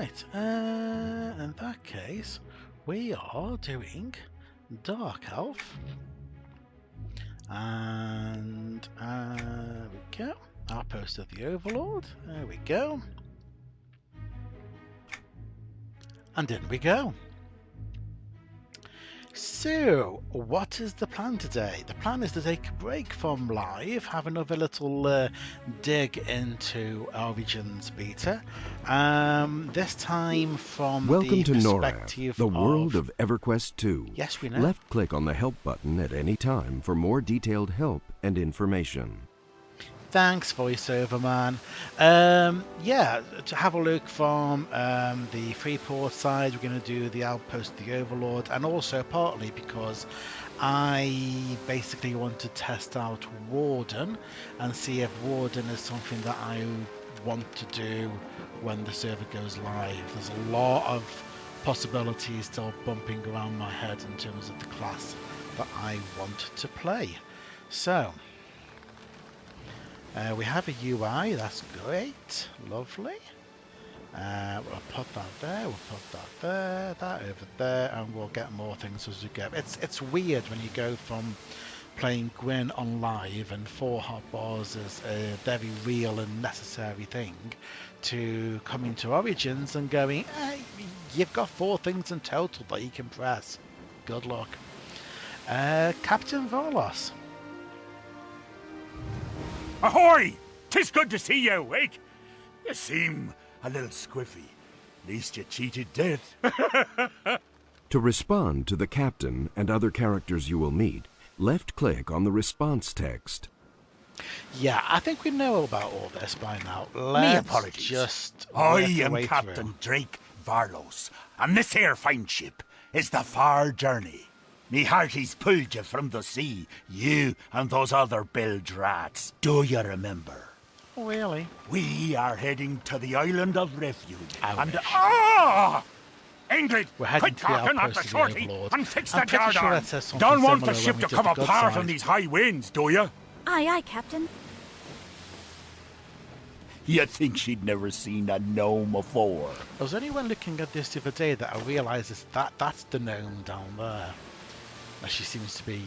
Right, in that case, we are doing Dark Elf. And there we go. Outpost of the Overlord. There we go. And in we go. So, what is the plan today? The plan is to take a break from live, have another little dig into Origins beta. This time from Welcome the to NORAD, perspective the world of EverQuest II. Yes, we know. Left-click on the Help button at any time for more detailed help and information. Thanks, voiceover man. Yeah, to have a look from the Freeport side, we're going to do the Outpost, the Overlord, and also partly because I basically want to test out Warden and see if Warden is something that I want to do when the server goes live. There's a lot of possibilities still bumping around my head in terms of the class that I want to play. So, we have a UI, that's great, lovely. We'll put that there, we'll put that there, that over there, and we'll get more things as we go. It's weird when you go from playing Gwyn on live and 4 hotbars is a very real and necessary thing to coming to Origins and going, hey, you've got 4 things in total that you can press. Good luck. Captain Varlos. Ahoy! 'Tis good to see you awake. You seem a little squiffy. At least you cheated death. To respond to the captain and other characters you will meet, left-click on the response text. Yeah, I think we know about all this by now. Me Let's apologies. just I work our am way Captain through. Drake Varlos, and this here fine ship is the Far Journey. Me hearties pulled you from the sea, you and those other bilge rats. Do you remember? Really? We are heading to the island of refuge. I wish. Ingrid, We're heading quit to the talking at Outpost the of the shorty Overlord. and fix I'm the pretty sure yardarm. that says something Don't want similar the when ship we to did come the Good apart Guide. on these high winds, do you? Aye, aye, Captain. You think she'd never seen a gnome before? I was only when looking at this the other day that I realised that's the gnome down there. That she seems to be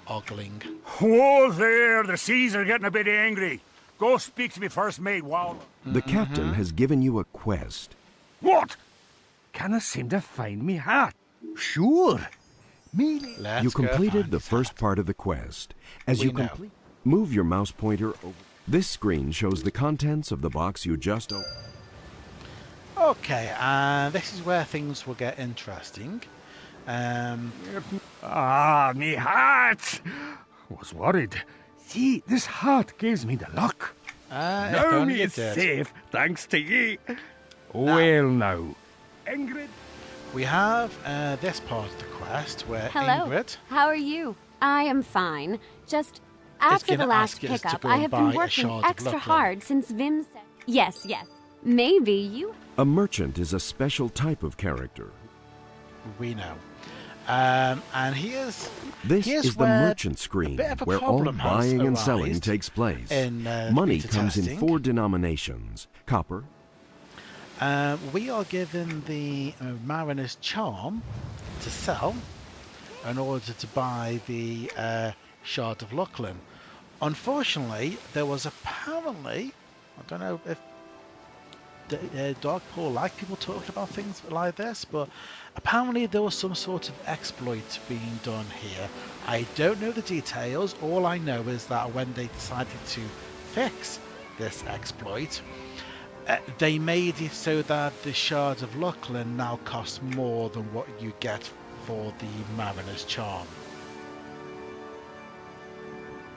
ogling. Whoa there, the seas are getting a bit angry. Go speak to me first mate, Wall. The captain has given you a quest. What? Can I seem to find me hat? Sure. Me. Let's You go completed find the his first hat. part of the quest. As We you know. complete, move your mouse pointer over. This screen shows the contents of the box you just opened. Okay, and this is where things will get interesting. Me hat. Was worried. See, this hat gives me the luck. If Now only me it is did. safe, thanks to ye. Well now, Ingrid. We have this part of the quest where Hello. Ingrid How are you? I am fine. Just after gonna the last ask us to pickup, go I and have buy been a working shard of extra Luckland. hard since Vim said. Yes, yes. Maybe you. A merchant is a special type of character. we know. And here's This is the where merchant screen, bit of a where all problem has buying and selling arisen takes place. in Money beta comes in testing. 4 denominations: copper, we are given the Mariner's Charm to sell in order to buy the Shard of Luckland. Unfortunately, there was apparently, I don't know if Dogpool like people talking about things like this, but apparently there was some sort of exploit being done here. I don't know the details. All I know is that when they decided to fix this exploit, they made it so that the Shard of Luckland now costs more than what you get for the Mariner's Charm,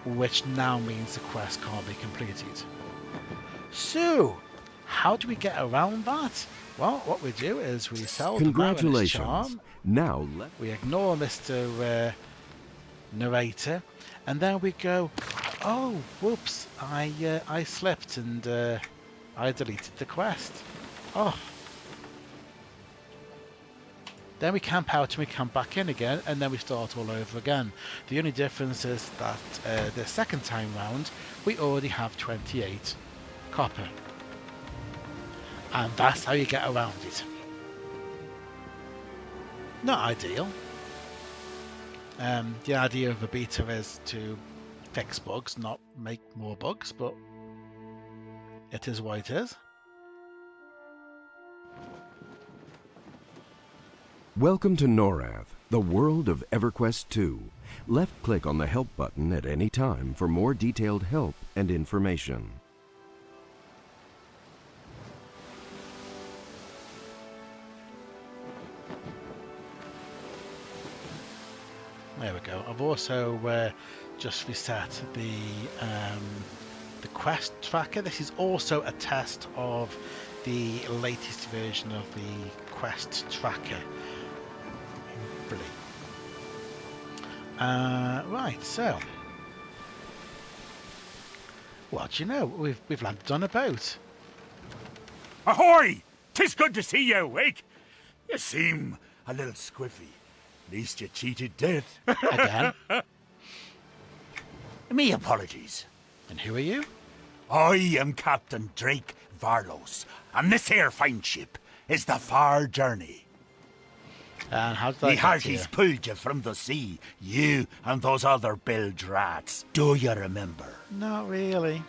which now means the quest can't be completed. So, how do we get around that? Well, what we do is we sell the Mariner's Congratulations. Charm, Now we ignore Mr. Narrator, and then we go, oh, whoops, I slipped and I deleted the quest. Oh. Then we camp out and we come back in again, and then we start all over again. The only difference is that the second time round, we already have 28 copper. And that's how you get around it. Not ideal. The idea of a beta is to fix bugs, not make more bugs, but it is what it is. Welcome to Norath, the world of EverQuest II. Left-click on the Help button at any time for more detailed help and information. There we go. I've also just reset the quest tracker. This is also a test of the latest version of the quest tracker. Right, so what do you know? We've landed on a boat. Ahoy! 'Tis good to see you awake. You seem a little squiffy. At least you cheated death. Again. Me apologies. And who are you? I am Captain Drake Varlos, and this here fine ship is the Far Journey. And how did Me I get hearties here? pulled you from the sea, you and those other bilge rats. Do you remember? Not really.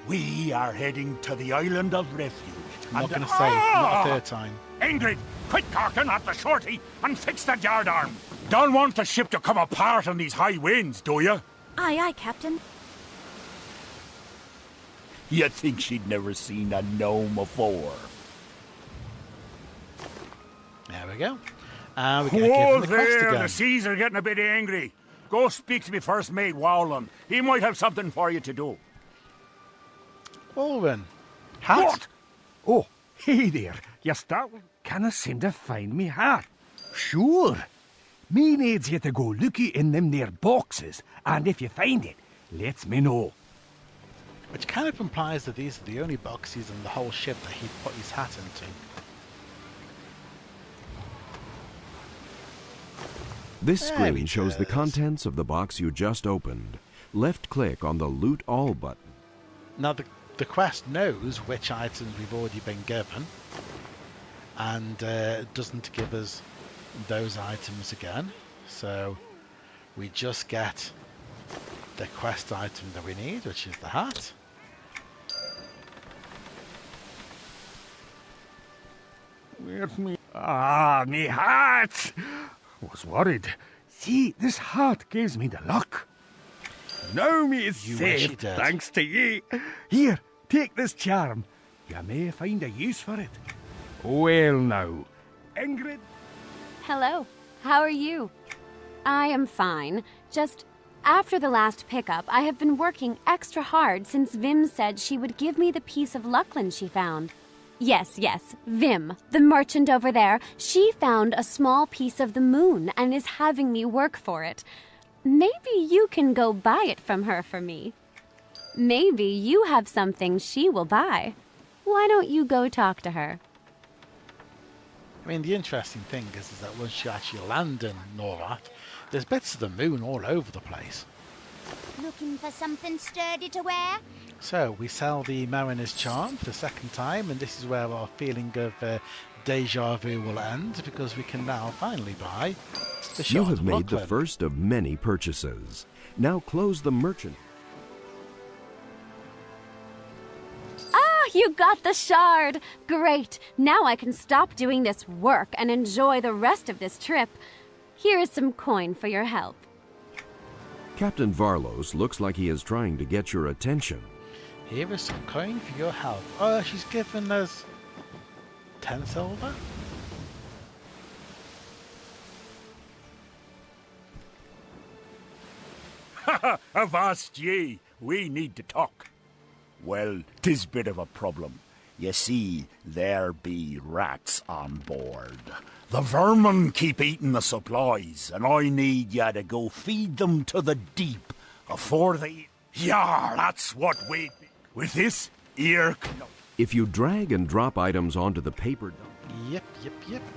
We are heading to the island of refuge. I'm not going to say, not a third time. Ingrid, quit talking at the shorty and fix the yard arm. Don't want the ship to come apart on these high winds, do you? Aye, aye, Captain. You think she'd never seen a gnome before? There we go. We're going to give Whoa him the quest there, again. the seas are getting a bit angry. Go speak to me first mate, Wowland. He might have something for you to do. Owen. Hat? What? Oh, hey there. You canna seem to find me hat. Sure. Me needs you to go looky in them there boxes, and if you find it, let me know. Which kind of implies that these are the only boxes in the whole ship that he'd put his hat into. This There screen it shows the is. contents of the box you just opened. Left-click on the Loot All button. Now the quest knows which items we've already been given, and doesn't give us those items again. So we just get the quest item that we need, which is the hat. Where's me? Ah, me hat! Was worried. See, this hat gives me the luck. Now me is You wish safe, it did. thanks to ye. Here, take this charm. You may find a use for it. Well now, Ingrid. Hello. How are you? I am fine. Just after the last pickup, I have been working extra hard since Vim said she would give me the piece of Luckland she found. Yes, Vim, the merchant over there. She found a small piece of the moon and is having me work for it. Maybe you can go buy it from her for me. Maybe you have something she will buy. Why don't you go talk to her? I mean, the interesting thing is that once you actually land in Norath, there's bits of the moon all over the place. Looking for something sturdy to wear? So we sell the Mariner's Charm for the second time, and this is where our feeling of deja vu will end, because we can now finally buy the You Shard have of made the Luckland. first of many purchases. Now close the merchant. Ah, you got the shard! Great! Now I can stop doing this work and enjoy the rest of this trip. Here is some coin for your help. Captain Varlos looks like he is trying to get your attention. Here is some coin for your help. Oh, she's given us 10 silver? Avast ye, we need to talk. Well, 'tis bit of a problem. You see, there be rats on board. The vermin keep eating the supplies, and I need ya to go feed them to the deep afore they... Yar, that's what we... With this ear... If you drag and drop items onto the paper... Yep.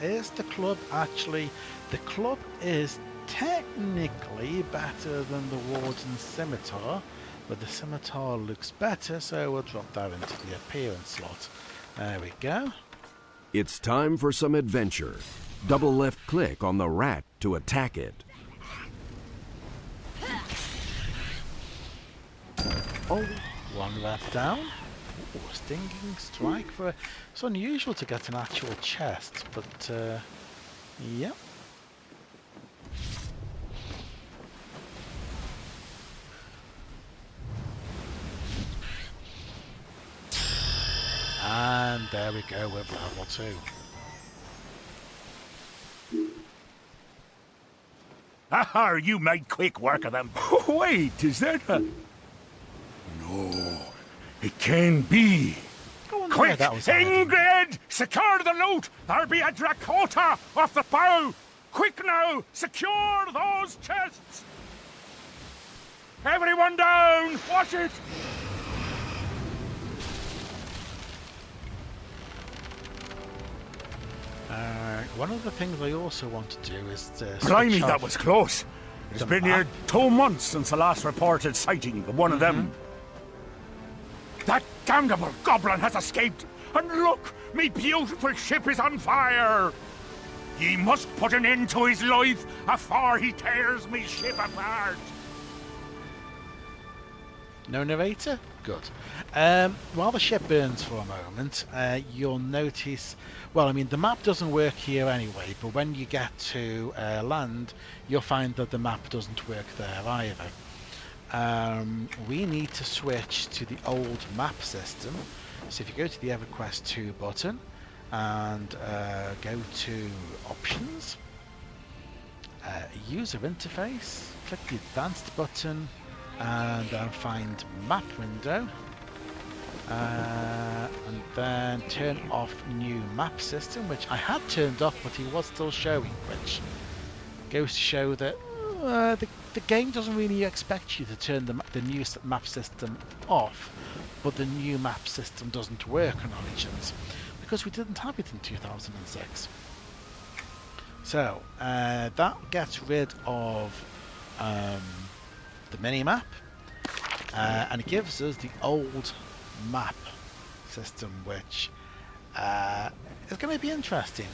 Is the club actually... The club is technically better than the Warden's Scimitar, but the Scimitar looks better, so we'll drop that into the appearance slot. There we go. It's time for some adventure. Double left click on the rat to attack it. Oh, one rat down. Ooh, stinging strike for... It's unusual to get an actual chest, but yeah. And there we go with level 2. Ah, you made quick work of them. Wait, is that a... No, it can't be. Oh, no, Quick, that was hiding. Ingrid! Secure the loot! There'll be a Drakota off the bow! Quick now! Secure those chests! Everyone down! Watch it! One of the things I also want to do is to Blimey, switch that off was close. It's the been map. near 2 months since the last reported sighting of one of them. That damnable goblin has escaped! And look, me beautiful ship is on fire! Ye must put an end to his life afore he tears me ship apart! No narrator? Good. While the ship burns for a moment, you'll notice... Well, I mean, the map doesn't work here anyway, but when you get to land, you'll find that the map doesn't work there either. We need to switch to the old map system. So if you go to the EverQuest II button and go to Options, User Interface, click the Advanced button, and then find Map Window, and then turn off New Map System, which I had turned off, but he was still showing, which goes to show that the game doesn't really expect you to turn the new map system off, but the new map system doesn't work on Origins because we didn't have it in 2006. So that gets rid of the mini-map, and it gives us the old map system, which is going to be interesting.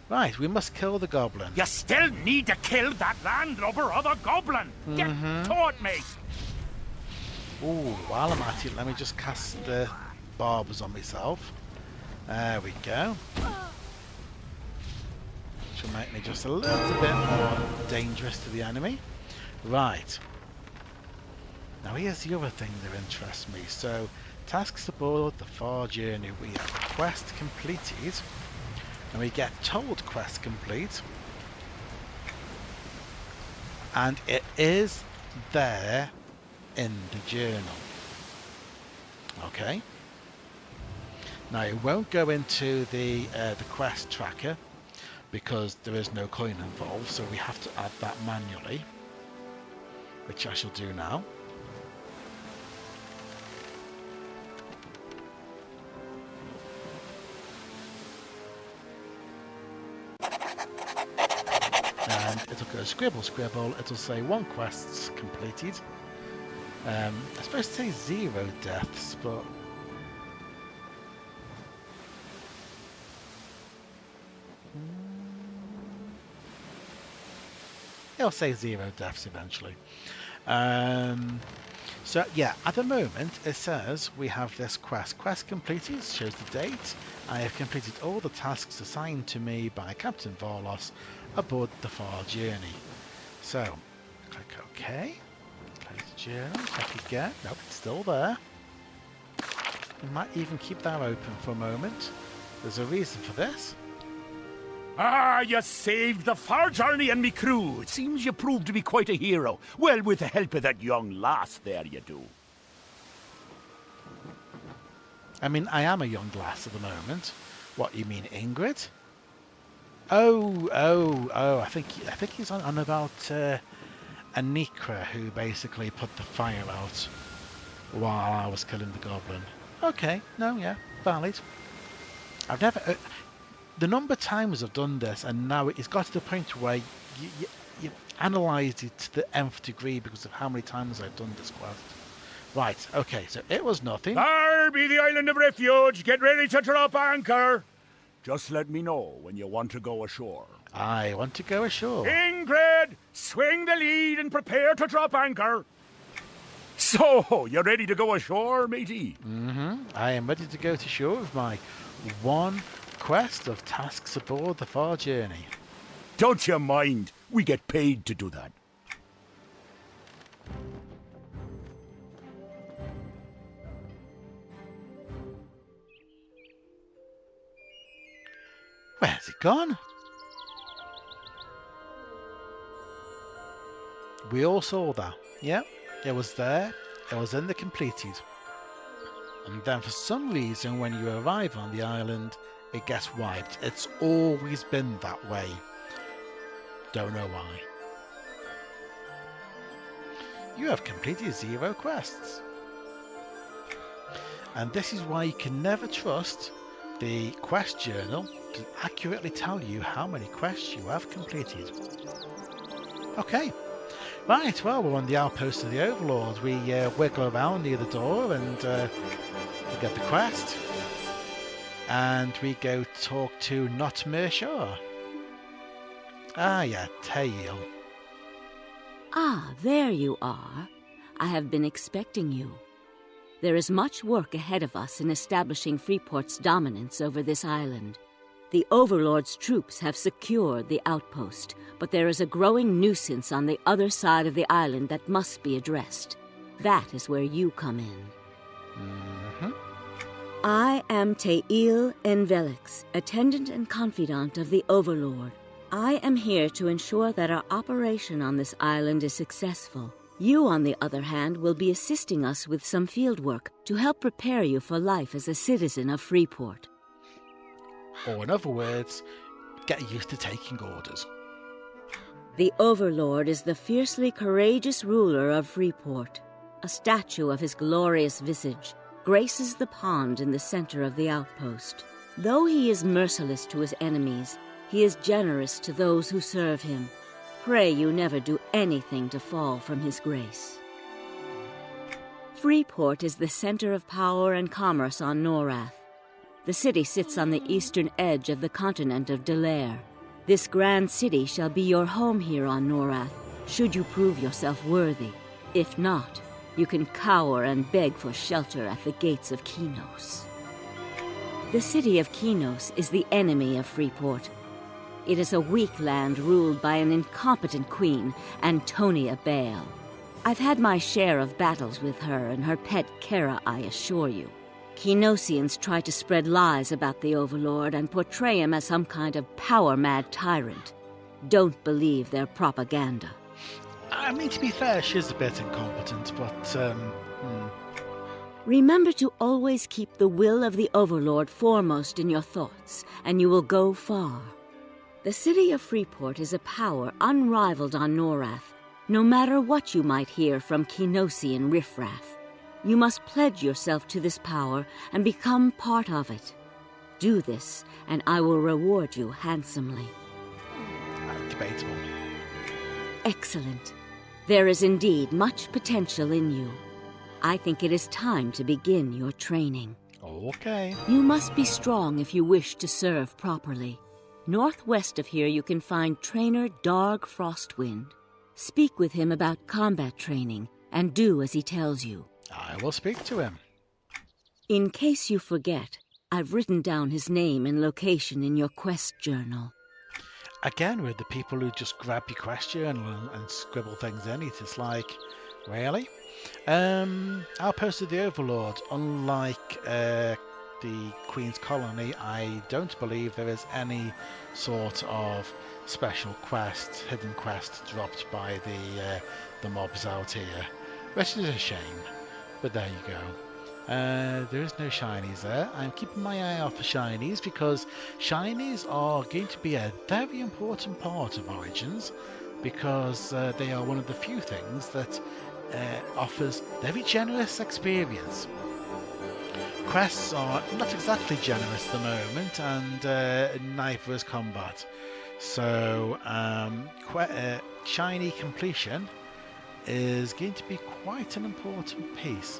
Right, we must kill the goblin. You still need to kill that landlubber of a goblin! Get to it, mate! Ooh, while I'm at it, let me just cast the barbers on myself. There we go. Which will make me just a little bit more dangerous to the enemy. Right. Now here's the other thing that interests me. So, tasks aboard the far journey. We have a quest completed, and we get told quest complete, and it is there in the journal. Okay. Now it won't go into the quest tracker because there is no coin involved, so we have to add that manually, which I shall do now. And it'll go scribble, scribble. It'll say 1 quest completed. It's supposed to say 0 deaths, but it'll say 0 deaths eventually. So yeah, at the moment it says we have this quest. Quest completed, shows the date. I have completed all the tasks assigned to me by Captain Varlos aboard the far journey. So, click OK. Close the journal, check again. Nope, it's still there. We might even keep that open for a moment. There's a reason for this. Ah, you saved the far journey and me crew. It seems you proved to be quite a hero. Well, with the help of that young lass there, you do. I mean, I am a young lass at the moment. What, you mean Ingrid? Oh, I think he's on about Anikra, who basically put the fire out while I was killing the goblin. Okay, no, yeah, valid. I've never... the number of times I've done this, and now it's got to the point where you've analysed it to the nth degree because of how many times I've done this quest. Right, okay, so it was nothing. There Here be the island of refuge. Get ready to drop anchor. Just let me know when you want to go ashore. I want to go ashore. Ingrid, swing the lead and prepare to drop anchor. So, you ready to go ashore, matey? I am ready to go to shore with my one quest of tasks aboard the far journey. Don't you mind. We get paid to do that. Where's it gone? We all saw that. Yep, it was there. It was in the completed. And then for some reason, when you arrive on the island, it gets wiped. It's always been that way. Don't know why. You have completed 0 quests. And this is why you can never trust the quest journal to accurately tell you how many quests you have completed. Okay. Right, well, we're on the Outpost of the Overlord. We wiggle around near the door and we get the quest. And we go talk to Not Mershar. Ah, yeah, Tail. Ah, there you are. I have been expecting you. There is much work ahead of us in establishing Freeport's dominance over this island. The Overlord's troops have secured the outpost, but there is a growing nuisance on the other side of the island that must be addressed. That is where you come in. I am Tail Envelix, attendant and confidant of the Overlord. I am here to ensure that our operation on this island is successful. You, on the other hand, will be assisting us with some field work to help prepare you for life as a citizen of Freeport. Or in other words, get used to taking orders. The Overlord is the fiercely courageous ruler of Freeport. A statue of his glorious visage graces the pond in the center of the outpost. Though he is merciless to his enemies, he is generous to those who serve him. Pray you never do anything to fall from his grace. Freeport is the center of power and commerce on Norath. The city sits on the eastern edge of the continent of Delaire. This grand city shall be your home here on Norath, should you prove yourself worthy. If not, you can cower and beg for shelter at the gates of Kinos. The city of Kinos is the enemy of Freeport. It is a weak land ruled by an incompetent queen, Antonia Bale. I've had my share of battles with her and her pet Kara, I assure you. Kinosians try to spread lies about the Overlord and portray him as some kind of power-mad tyrant. Don't believe their propaganda. I mean, to be fair, she's a bit incompetent, but, Remember to always keep the will of the Overlord foremost in your thoughts, and you will go far. The city of Freeport is a power unrivaled on Norath, no matter what you might hear from Kinosian riffraff. You must pledge yourself to this power and become part of it. Do this, and I will reward you handsomely. debatable. Excellent. There is indeed much potential in you. I think it is time to begin your training. Okay. You must be strong if you wish to serve properly. Northwest of here you can find Trainer Darg Frostwind. Speak with him about combat training, and do as he tells you. I will speak to him. In case you forget, I've written down his name and location in your quest journal. Again, with the people who just grab your quest journal and scribble things in it, it's like, really? Outpost of the Overlord, unlike the Queen's Colony, I don't believe there is any sort of special quest, hidden quest dropped by the mobs out here, which is a shame, but there you go. There is no shinies there. I'm keeping my eye out for shinies because shinies are going to be a very important part of Origins because they are one of the few things that offers very generous experience. Quests are not exactly generous at the moment, and neither is combat. So shiny completion is going to be quite an important piece.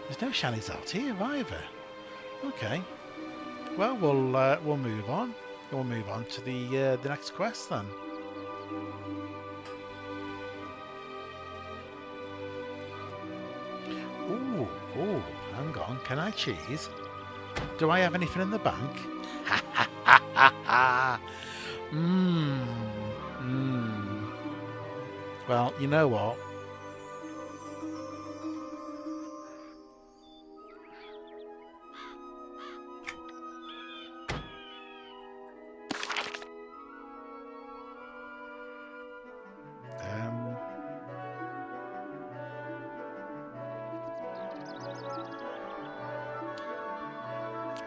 There's no shinies out here either. Okay. Well, we'll move on. We'll move on to the next quest then. Ooh, hang on. Can I cheese? Do I have anything in the bank? Ha ha ha ha ha! Well, you know what?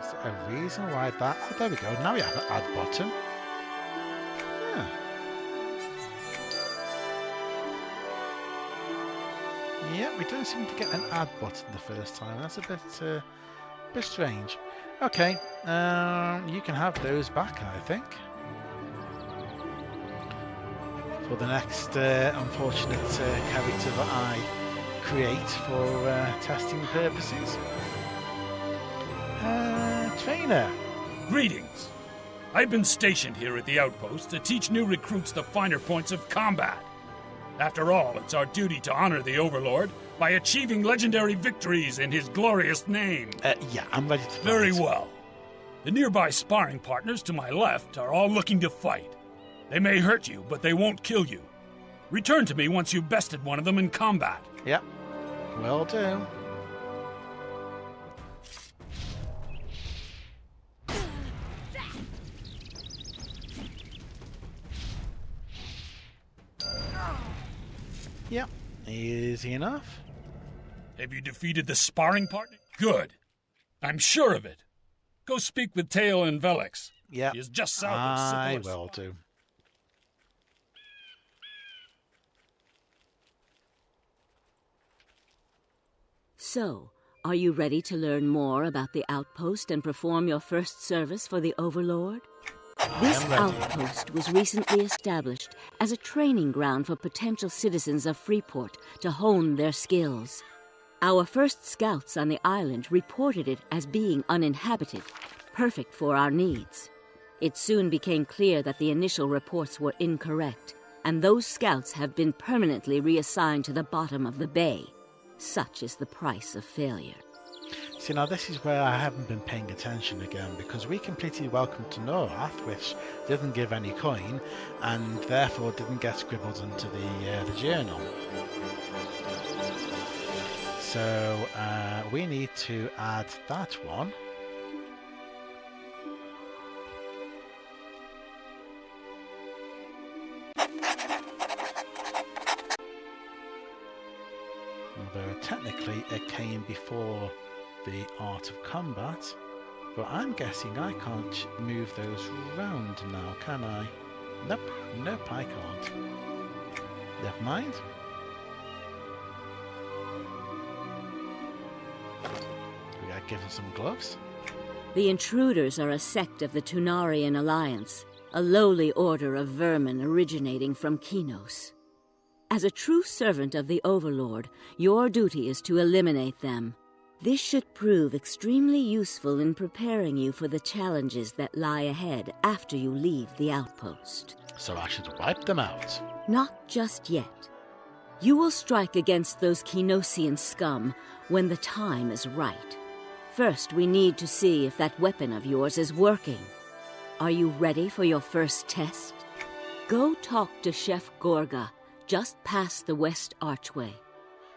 Is there a reason why that? Oh, there we go. Now we have an add button. Yeah. Yeah, we don't seem to get an add button the first time. That's a bit strange. Okay, you can have those back, I think, for the next unfortunate character that I create for testing purposes. Trainer. Greetings. I've been stationed here at the Outpost to teach new recruits the finer points of combat. After all, it's our duty to honor the Overlord by achieving legendary victories in his glorious name. Yeah, I'm ready to fight. Very well. The nearby sparring partners to my left are all looking to fight. They may hurt you, but they won't kill you. Return to me once you've bested one of them in combat. Yep, will do. Yep, easy enough. Have you defeated the sparring partner? Good. I'm sure of it. Go speak with Tail and Velix. Yep, He is just south of I Syphilis. will do. So, are you ready to learn more about the Outpost and perform your first service for the Overlord? This outpost was recently established as a training ground for potential citizens of Freeport to hone their skills. Our first scouts on the island reported it as being uninhabited, perfect for our needs. It soon became clear that the initial reports were incorrect, and those scouts have been permanently reassigned to the bottom of the bay. Such is the price of failure. See, now this is where I haven't been paying attention again, because we completed Welcome to Norath, which didn't give any coin, and therefore didn't get scribbled into the journal. So we need to add that one. Although technically it came before the Art of Combat, but I'm guessing I can't move those round now, can I? Nope, I can't. Never mind. We gotta give them some gloves. The Intruders are a sect of the Tunarian Alliance, a lowly order of vermin originating from Kinos. As a true servant of the Overlord, your duty is to eliminate them. This should prove extremely useful in preparing you for the challenges that lie ahead after you leave the outpost. So I should wipe them out. Not just yet. You will strike against those Kinosian scum when the time is right. First, we need to see if that weapon of yours is working. Are you ready for your first test? Go talk to Chef Gorga, just past the west archway.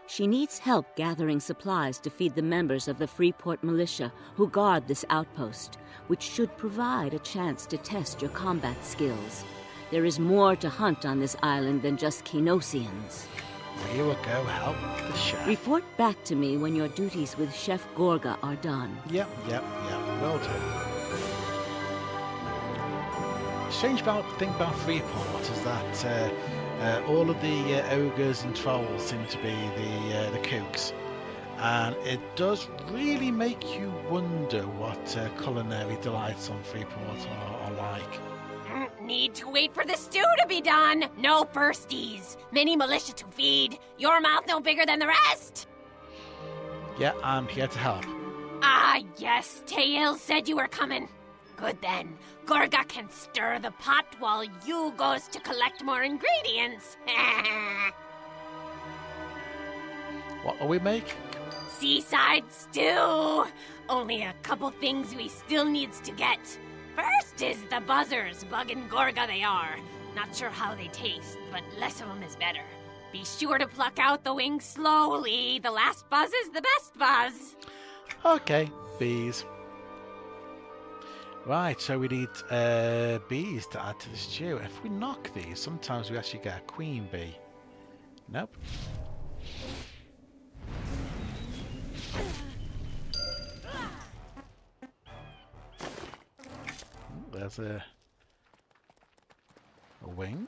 She needs help gathering supplies to feed the members of the Freeport militia who guard this outpost, which should provide a chance to test your combat skills. There is more to hunt on this island than just Kinosians. We will go help the chef. Report back to me when your duties with Chef Gorga are done. Yep, will do. Strange thing about Freeport is that all of the ogres and trolls seem to be the kooks, and it does really make you wonder what culinary delights on Freeport are like. Need to wait for the stew to be done. No firsties. Many militia to feed. Your mouth no bigger than the rest. Yeah, I'm here to help. Ah, yes, Tail said you were coming. Good then. Gorga can stir the pot while you goes to collect more ingredients. What will we make? Seaside stew. Only a couple things we still needs to get. First is the buzzers, bugging Gorga they are. Not sure how they taste, but less of them is better. Be sure to pluck out the wings slowly. The last buzz is the best buzz. Okay, bees. Right, so we need bees to add to the stew. If we knock these, sometimes we actually get a queen bee. Nope. There's a wing.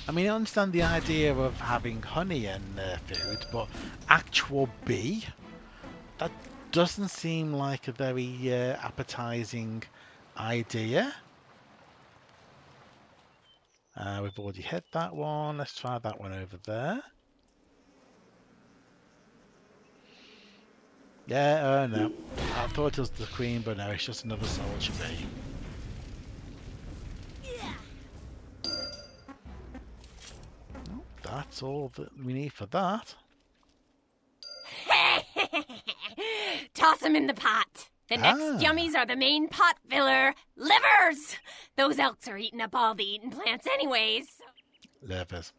I mean, I understand the idea of having honey in food, but actual bee? That doesn't seem like a very appetizing idea. We've already hit that one. Let's try that one over there. Yeah, oh no. I thought it was the queen, but no, it's just another soldier bee. Oh, that's all that we need for that. Toss them in the pot. The next yummies are the main pot filler, livers. Those elks are eating up all the eating plants anyways. Livers.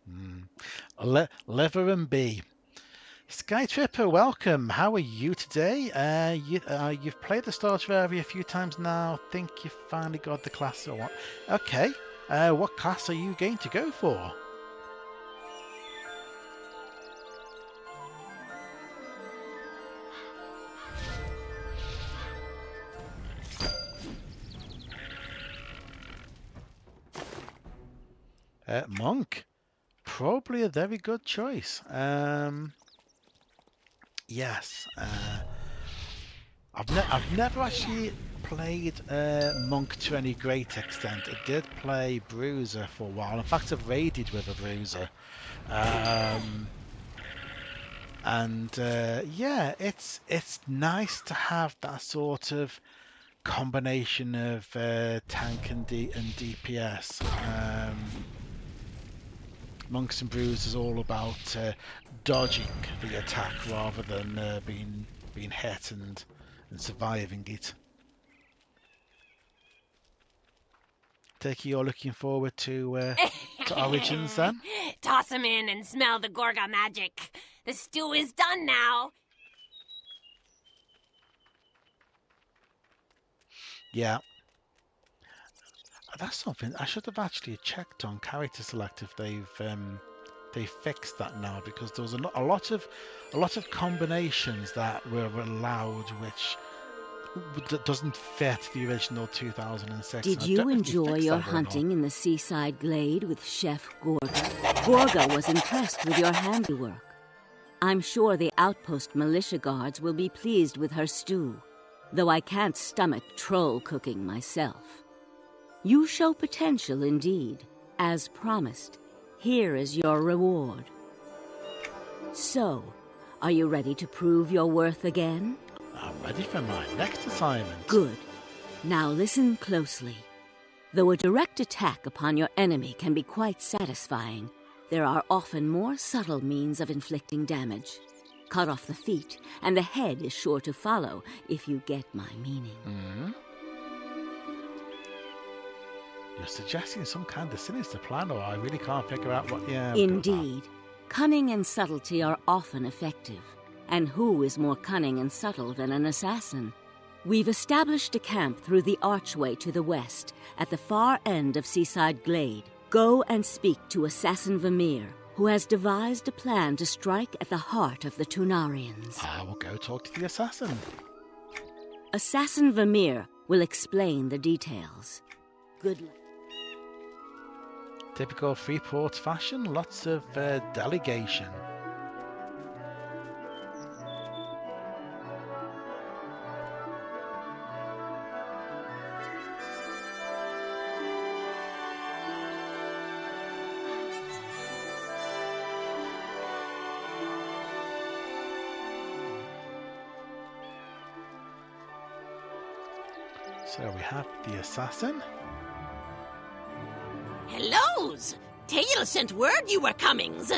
Liver and bee. Sky Tripper, welcome. How are you today? You've played the starter area a few times now. Think you finally got the class or what? Okay. What class are you going to go for? Monk. Probably a very good choice. Yes. I've never actually played Monk to any great extent. I did play Bruiser for a while. In fact, I've raided with a Bruiser. Yeah, it's nice to have that sort of combination of tank and DPS. Monks and Brews is all about dodging the attack rather than being hit and surviving it. Take it you're looking forward to Origins then? Toss them in and smell the Gorga magic. The stew is done now. Yeah. That's something I should have actually checked on character select if they fixed that now, because there was a lot of combinations that were allowed which doesn't fit the original 2006. Did you enjoy your hunting in the seaside glade with Chef Gorga? Gorga was impressed with your handiwork. I'm sure the Outpost militia guards will be pleased with her stew, though I can't stomach troll cooking myself. You show potential indeed. As promised, here is your reward. So, are you ready to prove your worth again? I'm ready for my next assignment. Good. Now listen closely. Though a direct attack upon your enemy can be quite satisfying, there are often more subtle means of inflicting damage. Cut off the feet, and the head is sure to follow, if you get my meaning. Mm-hmm. You're suggesting some kind of sinister plan, or I really can't figure out what... Yeah. Indeed. Cunning and subtlety are often effective. And who is more cunning and subtle than an assassin? We've established a camp through the archway to the west, at the far end of Seaside Glade. Go and speak to Assassin Vermeer, who has devised a plan to strike at the heart of the Tunarians. I will go talk to the assassin. Assassin Vermeer will explain the details. Good luck. Typical Freeport fashion, lots of delegation. So we have the assassin. Hellos! Tail sent word you were comings.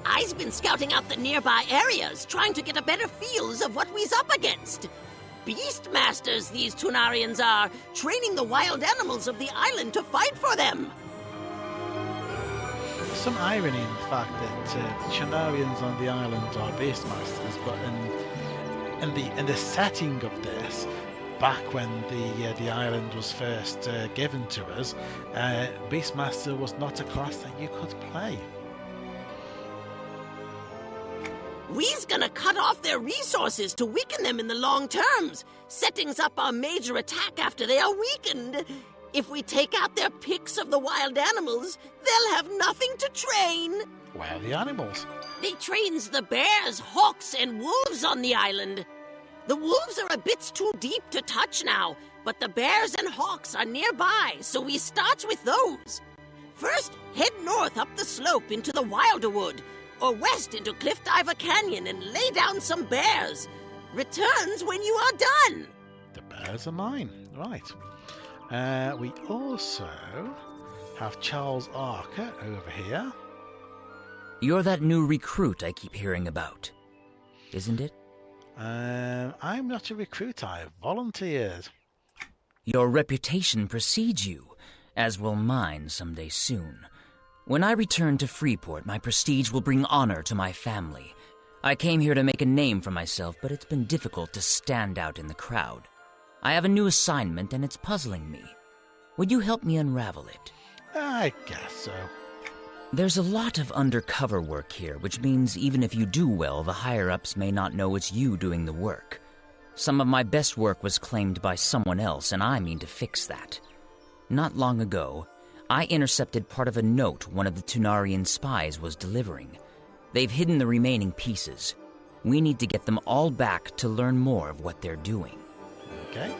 I's been scouting out the nearby areas, trying to get a better feels of what we's up against. Beastmasters, these Tunarians are, training the wild animals of the island to fight for them. Some irony in the fact that the Tunarians on the island are beastmasters, but in the setting of this, back when the island was first given to us, Beastmaster was not a class that you could play. We's gonna cut off their resources to weaken them in the long terms, setting up our major attack after they are weakened. If we take out their picks of the wild animals, they'll have nothing to train. Where are the animals? They trains the bears, hawks, and wolves on the island. The wolves are a bit too deep to touch now, but the bears and hawks are nearby, so we start with those. First, head north up the slope into the Wilderwood, or west into Cliff Diver Canyon and lay down some bears. Returns when you are done. The bears are mine. Right. We also have Charles Archer over here. You're that new recruit I keep hearing about, isn't it? I'm not a recruit, I volunteered. Your reputation precedes you, as will mine someday soon. When I return to Freeport, my prestige will bring honor to my family. I came here to make a name for myself, but it's been difficult to stand out in the crowd. I have a new assignment, and it's puzzling me. Would you help me unravel it? I guess so. There's a lot of undercover work here, which means even if you do well, the higher-ups may not know it's you doing the work. Some of my best work was claimed by someone else, and I mean to fix that. Not long ago, I intercepted part of a note one of the Tunarian spies was delivering. They've hidden the remaining pieces. We need to get them all back to learn more of what they're doing. Okay.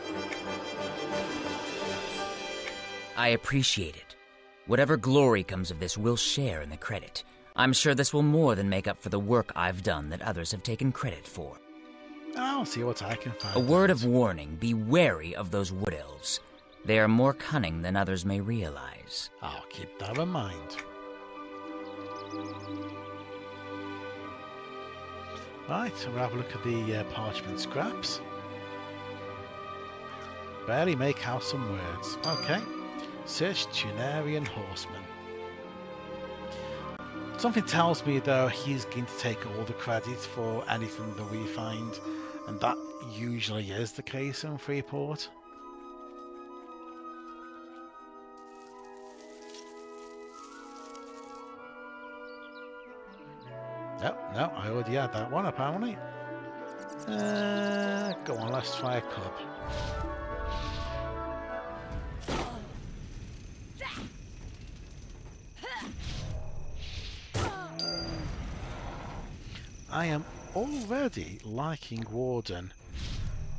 I appreciate it. Whatever glory comes of this, we'll share in the credit. I'm sure this will more than make up for the work I've done that others have taken credit for. I'll see what I can find. A word of warning, be wary of those wood elves. They are more cunning than others may realize. I'll keep that in mind. Right, we'll have a look at the parchment scraps. Barely make out some words. Okay. Search Tunarian horseman. Something tells me, though, he's going to take all the credit for anything that we find, and that usually is the case in Freeport. No, I already had that one, apparently. Go on, let's try a cub. I am already liking Warden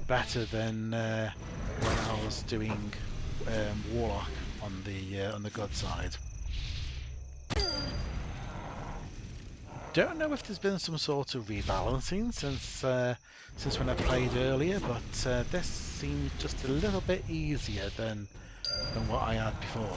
better than when I was doing Warlock on the good side. Don't know if there's been some sort of rebalancing since when I played earlier, but this seems just a little bit easier than what I had before.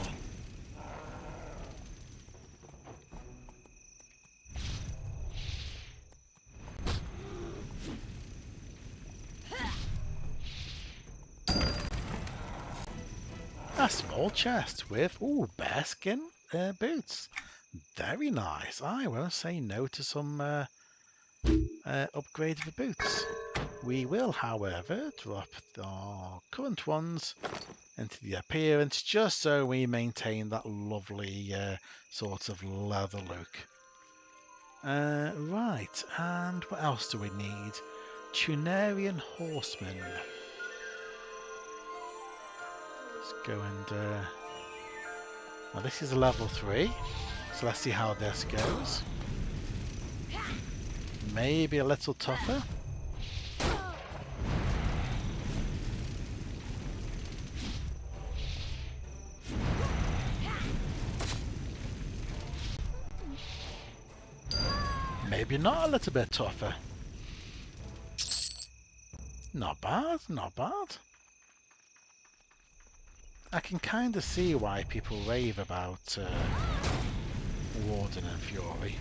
A small chest with bearskin boots. Very nice. I won't say no to some upgrade of boots. We will, however, drop our current ones into the appearance just so we maintain that lovely sort of leather look. Right, and what else do we need? Tunarian horseman. Let's go and... Now this is a level 3. So let's see how this goes. Maybe a little tougher. Maybe not a little bit tougher. Not bad, not bad. I can kind of see why people rave about Warden and Fury.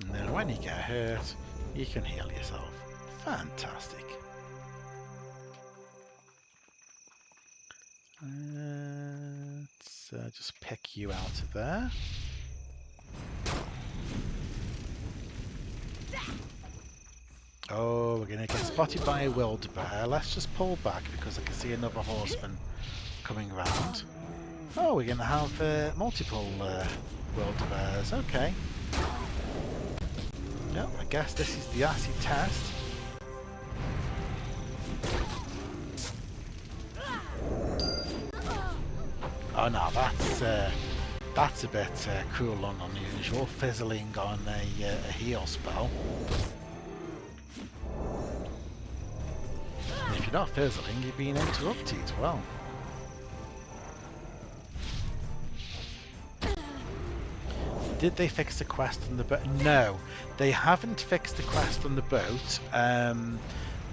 And then when you get hurt, you can heal yourself. Fantastic. Let's just pick you out of there. Oh, we're going to get spotted by a wildebeer. Let's just pull back because I can see another horseman coming round. Oh, we're going to have multiple wildebeers. Okay. Yep, I guess this is the acid test. Oh no, that's a bit cruel and unusual, fizzling on a heal spell. And if you're not fizzling, you're being interrupted. Well, did they fix the quest on the boat? No, they haven't fixed the quest on the boat.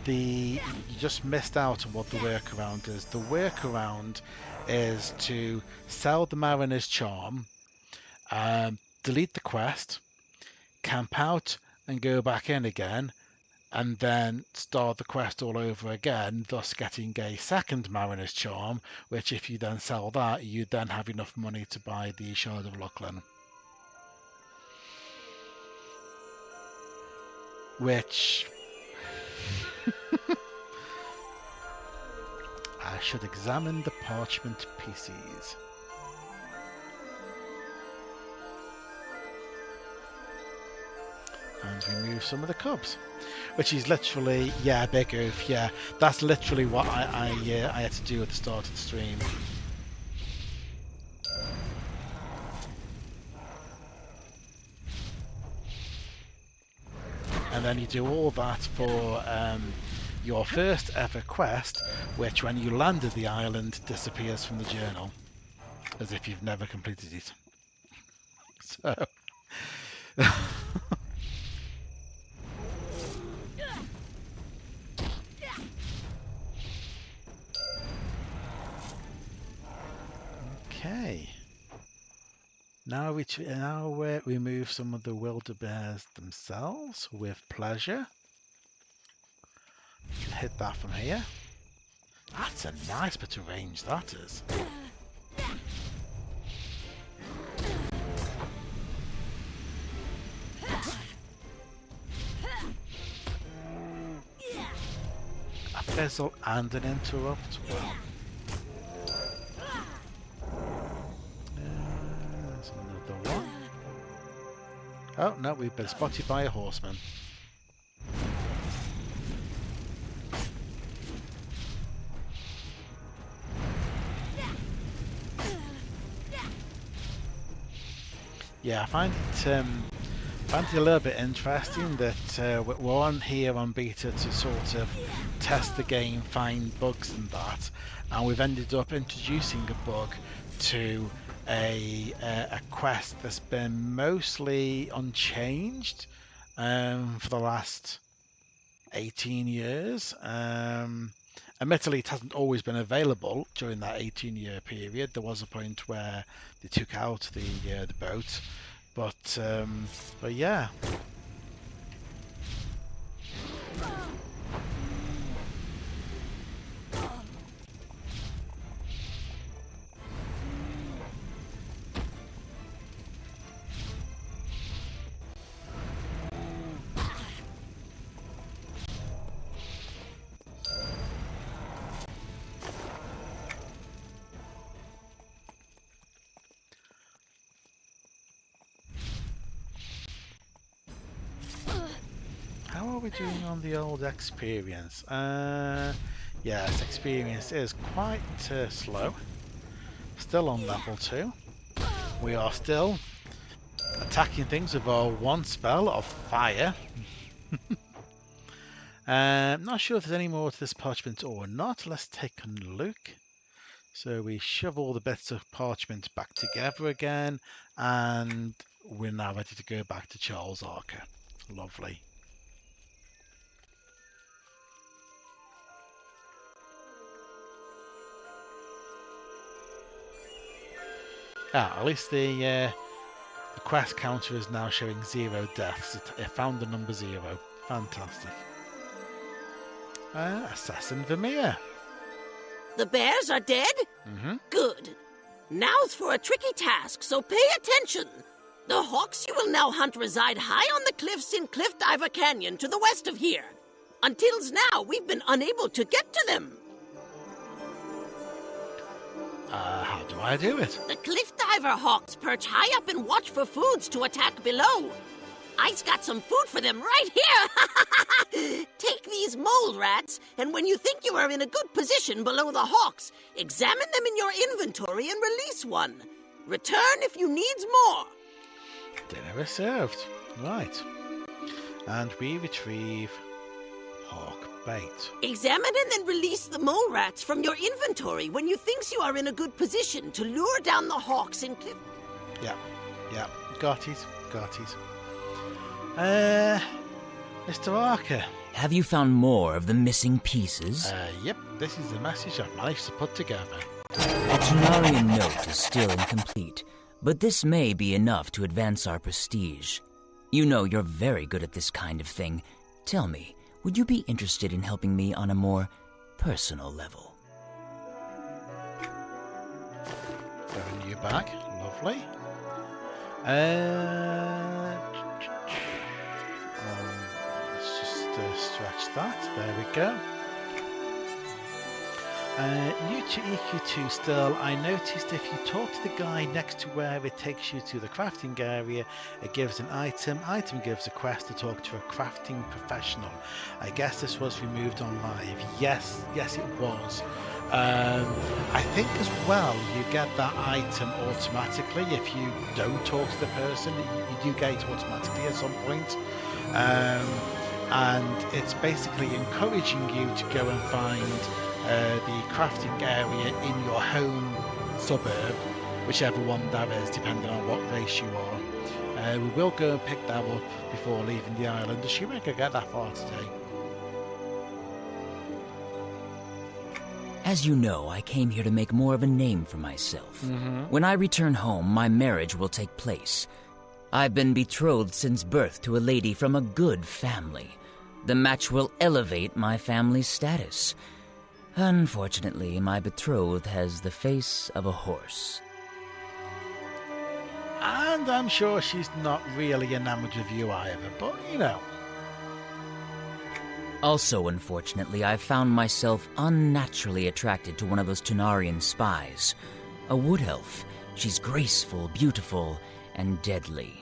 You just missed out on what the workaround is. The workaround is to sell the Mariner's Charm, delete the quest, camp out and go back in again, and then start the quest all over again, thus getting a second Mariner's Charm, which if you then sell that, you then have enough money to buy the Shard of Lucklin. Which... I should examine the parchment pieces. And remove some of the cubs. Which is literally, yeah, big oof, yeah. That's literally what I had to do at the start of the stream. And then you do all that for your first ever quest, which when you landed the island disappears from the journal, as if you've never completed it. So okay, now we remove some of the wildebeers themselves with pleasure. Hit that from here. That's a nice bit of range, that is. A fizzle and an interrupt. Wow. There's another one. Oh no, we've been spotted by a horseman. Yeah, I find it a little bit interesting that we're on here on beta to sort of test the game, find bugs and that, and we've ended up introducing a bug to a quest that's been mostly unchanged for the last 18 years. Admittedly, it hasn't always been available during that 18-year period. There was a point where they took out the boat, but yeah. How are we doing on the old experience? Yes, experience is quite slow. Still on level 2. We are still attacking things with our one spell of fire. Not sure if there's any more to this parchment or not. Let's take a look. So we shove all the bits of parchment back together again, and we're now ready to go back to Charles Archer. Lovely. At least the quest counter is now showing 0 deaths. It found the number 0. Fantastic. Assassin Vermeer. The bears are dead? Good. Now's for a tricky task, so pay attention. The hawks you will now hunt reside high on the cliffs in Cliff Diver Canyon to the west of here. Until now, we've been unable to get to them. How do I do it? The Cliff Diver hawks perch high up and watch for foods to attack below. I's got some food for them right here. Take these mole rats, and when you think you are in a good position below the hawks, examine them in your inventory and release one. Return if you needs more. Dinner is served. Right. And we retrieve hawk bait. Examine and then release the mole rats from your inventory when you thinks you are in a good position to lure down the hawks in cliff. Yeah. Got it. Mr. Archer. Have you found more of the missing pieces? Yep. This is the message I've managed to put together. The Tunarian note is still incomplete, but this may be enough to advance our prestige. You know you're very good at this kind of thing. Tell me, would you be interested in helping me on a more personal level? Throwing you back. Lovely. Let's just stretch that. There we go. New to EQ2 still, I noticed if you talk to the guy next to where it takes you to the crafting area, it gives an item gives a quest to talk to a crafting professional. I guess this was removed on live. Yes it was. I think as well you get that item automatically if you don't talk to the person. You do get it automatically at some point. And it's basically encouraging you to go and find the crafting area in your home suburb, whichever one that is, depending on what race you are. We will go and pick that up before leaving the island, assuming I can get that far today. As you know, I came here to make more of a name for myself. When I return home, my marriage will take place. I've been betrothed since birth to a lady from a good family. The match will elevate my family's status. Unfortunately, my betrothed has the face of a horse. And I'm sure she's not really enamored of you either, but you know. Also, unfortunately, I've found myself unnaturally attracted to one of those Tunarian spies. A wood elf. She's graceful, beautiful, and deadly.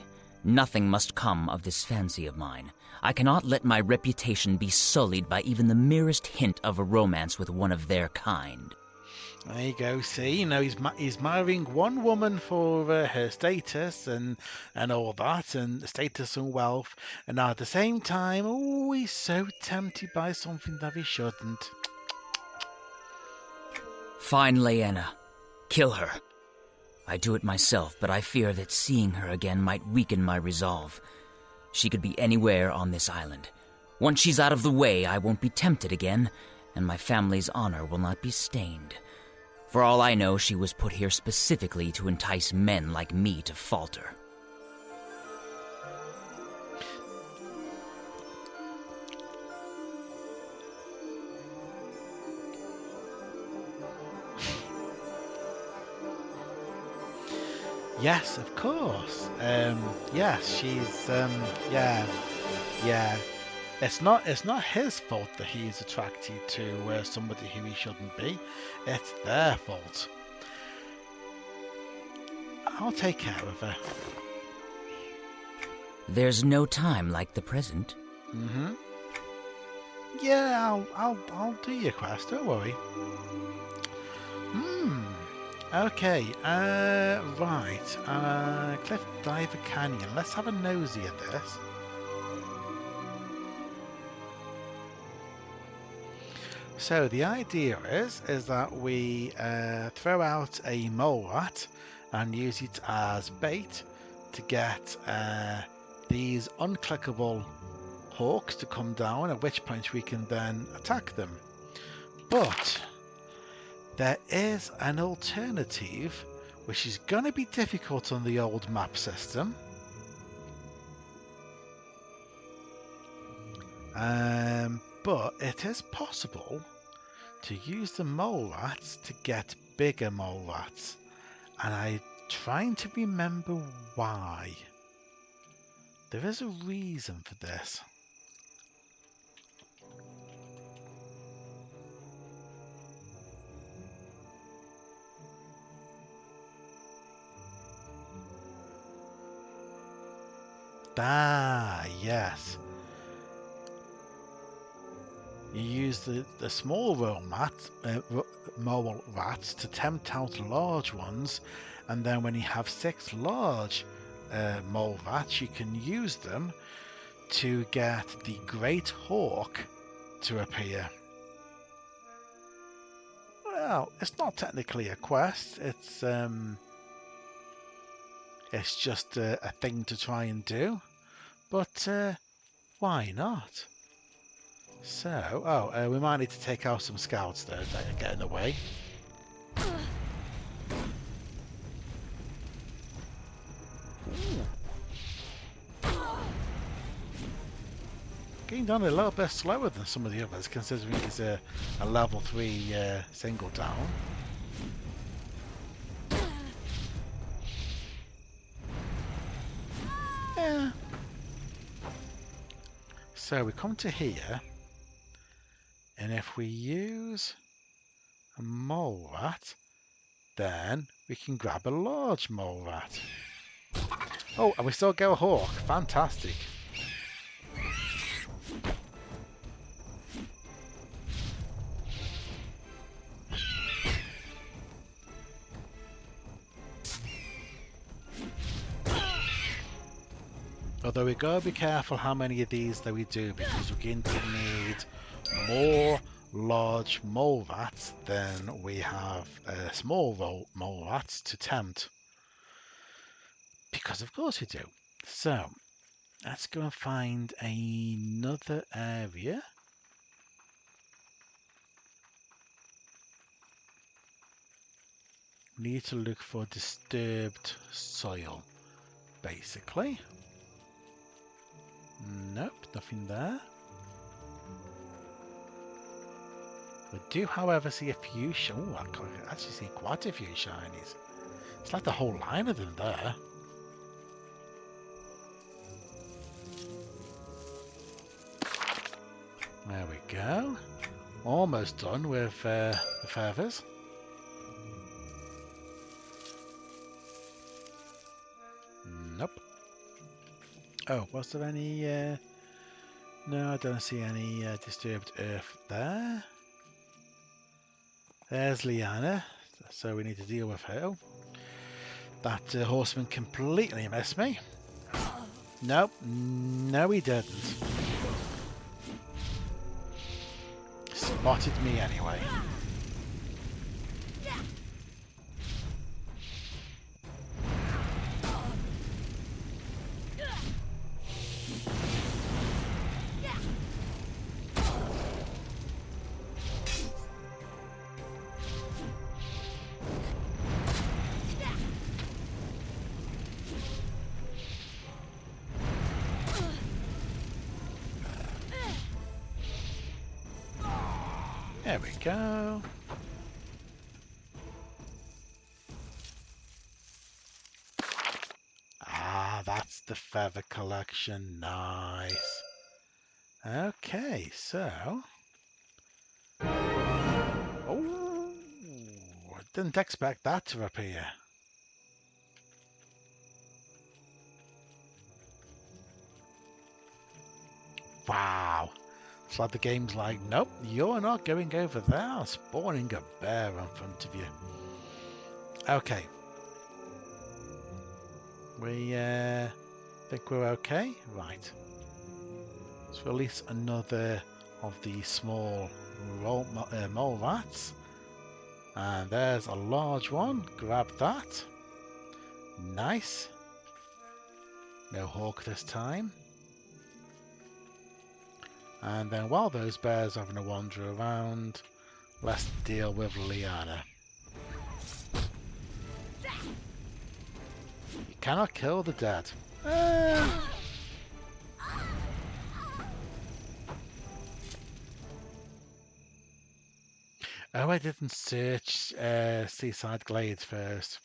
Nothing must come of this fancy of mine. I cannot let my reputation be sullied by even the merest hint of a romance with one of their kind. There you go. See, you know, he's marrying one woman for her status and all that, and status and wealth, and at the same time, oh, he's so tempted by something that he shouldn't. Fine, Leanna. Kill her. I do it myself, but I fear that seeing her again might weaken my resolve. She could be anywhere on this island. Once she's out of the way, I won't be tempted again, and my family's honor will not be stained. For all I know, she was put here specifically to entice men like me to falter. Yes, of course. Yes, she's yeah. It's not his fault that he's attracted to somebody who he shouldn't be. It's their fault. I'll take care of her. There's no time like the present. Yeah, I'll do your quest. Don't worry. Okay, right, Cliff Diver Canyon. Let's have a nosy at this. So the idea is that we throw out a mole rat and use it as bait to get these unclickable hawks to come down, at which point we can then attack them. But there is an alternative which is going to be difficult on the old map system. But it is possible to use the mole rats to get bigger mole rats. And I'm trying to remember why. There is a reason for this. Ah, yes. You use the small mole rats to tempt out large ones, and then when you have 6 large mole rats, you can use them to get the great hawk to appear. Well, it's not technically a quest. It's just a thing to try and do. But why not? So, we might need to take out some scouts though that get in the way. Getting done a little bit slower than some of the others, considering he's a level 3 single down. Yeah. So we come to here, and if we use a mole rat, then we can grab a large mole rat. Oh, and we still get a hawk. Fantastic. Although we gotta be careful how many of these that we do, because we're going to need more large mole rats than we have small mole rats to tempt. Because of course we do. So let's go and find another area. Need to look for disturbed soil, basically. Nope, nothing there. We do, however, see a few. Oh, I can actually see quite a few shinies. It's like the whole line of them there. There we go. Almost done with the feathers. Nope. Oh, was there any... No, I don't see any disturbed earth there. There's Liana, so we need to deal with her. That horseman completely missed me. Nope, no he didn't. Spotted me anyway. There we go. Ah, that's the feather collection. Nice. Okay, so... Oh, I didn't expect that to appear. Wow. It's like the game's like, nope, you're not going over there. Spawning a bear in front of you. Okay. We think we're okay? Right. Let's release another of the small mole rats. And there's a large one. Grab that. Nice. No hawk this time. And then while those bears are having a wander around, let's deal with Liana. You cannot kill the dead. Oh, I didn't search Seaside Glades first.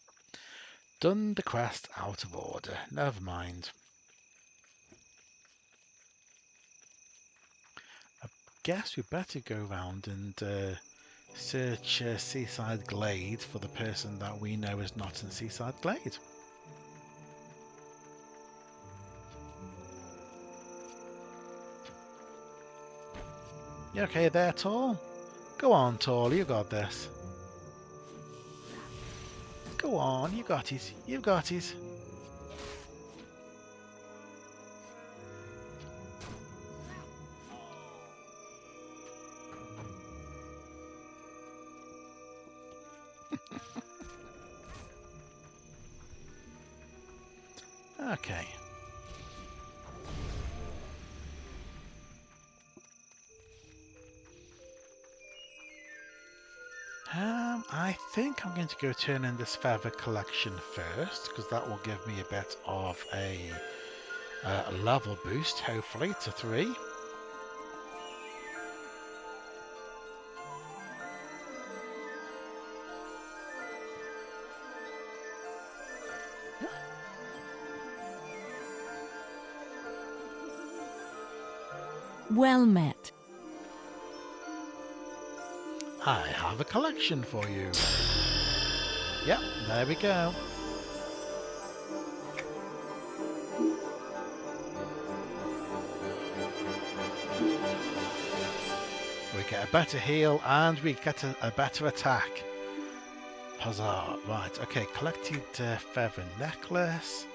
Done the quest out of order. Never mind. I guess we better go round and search Seaside Glade for the person that we know is not in Seaside Glade. You okay there, Tall? Go on, Tall, you got this. Go on, you got it. You got it. Okay. I think I'm going to go turn in this feather collection first, because that will give me a bit of a level boost, hopefully, to 3. Well met. I have a collection for you. Yep, there we go. We get a better heal and we get a better attack. Huzzah. Right, okay, collected feather necklace.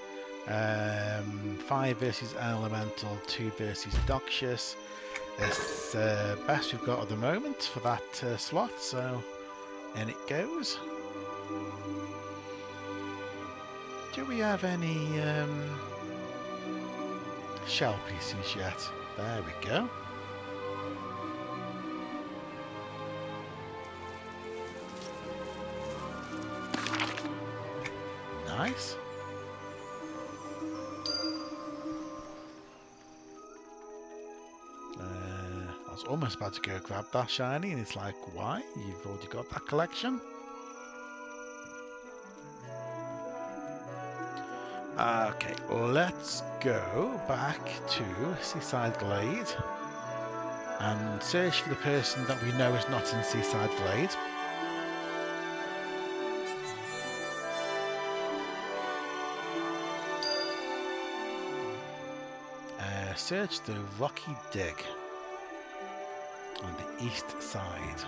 5 versus elemental, 2 versus noxious. It's the best we've got at the moment for that slot, so in it goes. Do we have any shell pieces yet? There we go. Nice. I was almost about to go grab that shiny, and it's like, why? You've already got that collection. Okay, let's go back to Seaside Glade and search for the person that we know is not in Seaside Glade. Search the Rocky Dig on the east side.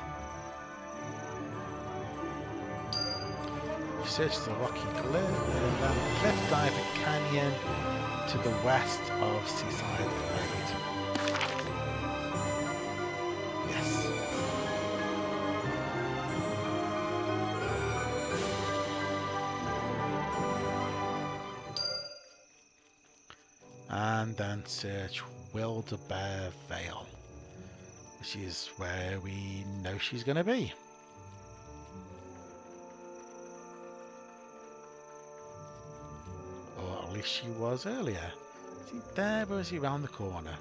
Search the Rocky Cliff Diver Canyon to the west of Seaside Glade. Yes. And then search Wildebeer Vale, which is where we know she's going to be. Or at least she was earlier. Is he there or is he round the corner?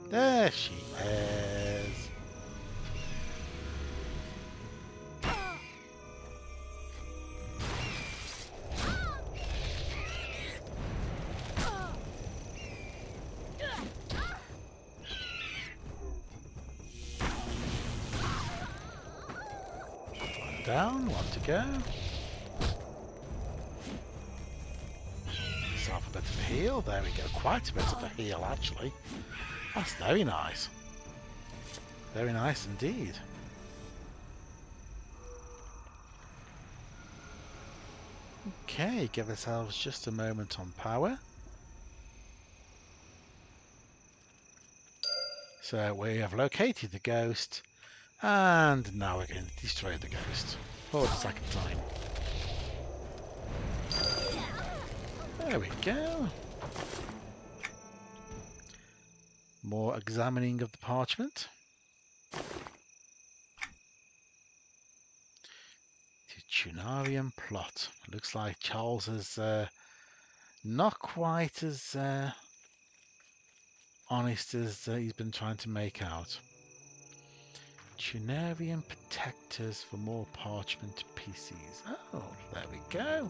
There she is. Down, one to go. Self a bit of a heal. There we go. Quite a bit of a heal, actually. That's very nice. Very nice indeed. Okay, give ourselves just a moment on power. So we have located the ghost, and now we're going to destroy the ghost for the second time. There we go. More examining of the parchment. The Tunarian plot. Looks like Charles is not quite as honest as he's been trying to make out. Tunarian protectors for more parchment pieces. Oh, there we go.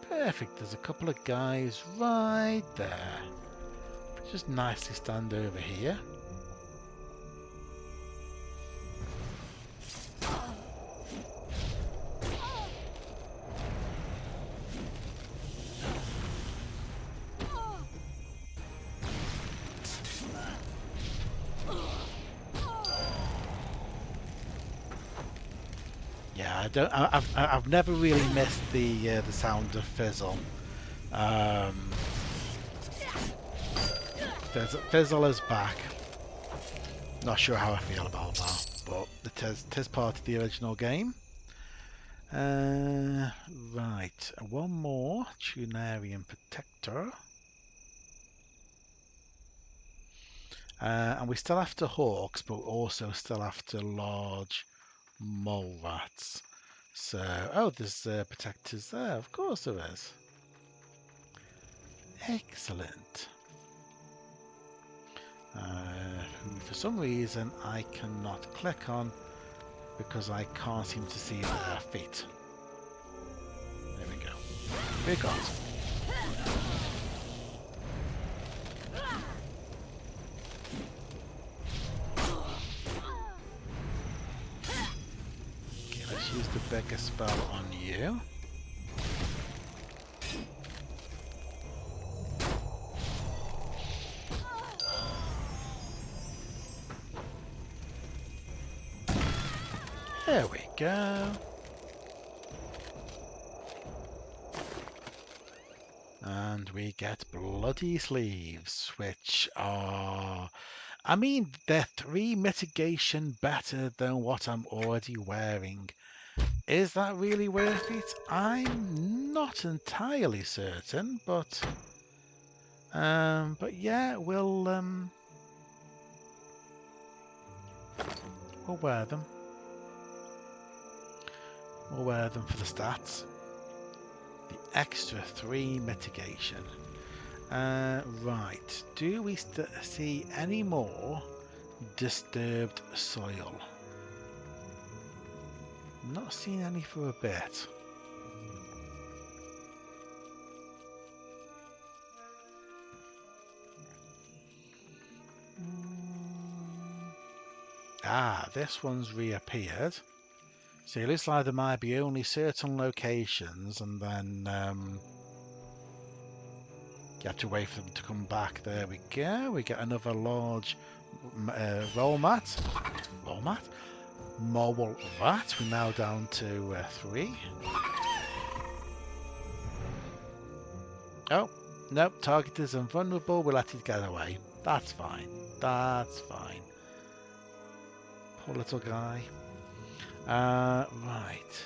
Perfect. There's a couple of guys right there. Just nicely stand over here. Yeah, I've never really missed the sound of fizzle. Fizzle is back. Not sure how I feel about that, but it is part of the original game. Right, one more Tunarian protector. And we still after hawks, but also still after large mole rats. So, oh, there's protectors there. Of course there is. Excellent. For some reason, I cannot click on because I can't seem to see their feet. There we go. We got. Okay, let's use the beggar spell on you. There we go. And we get bloody sleeves, which are... I mean, they're 3 mitigation better than what I'm already wearing. Is that really worth it? I'm not entirely certain, but yeah, we'll wear them. We'll wear them for the stats. The extra 3 mitigation. Right. Do we see any more disturbed soil? Not seen any for a bit. Ah, this one's reappeared. So it looks like there might be only certain locations, and then you have to wait for them to come back. There we go. We get another large roll mat. Roll mat? Mobile rat. We're now down to 3. Oh, nope. Target is invulnerable. We'll let it get away. That's fine. That's fine. Poor little guy. Right.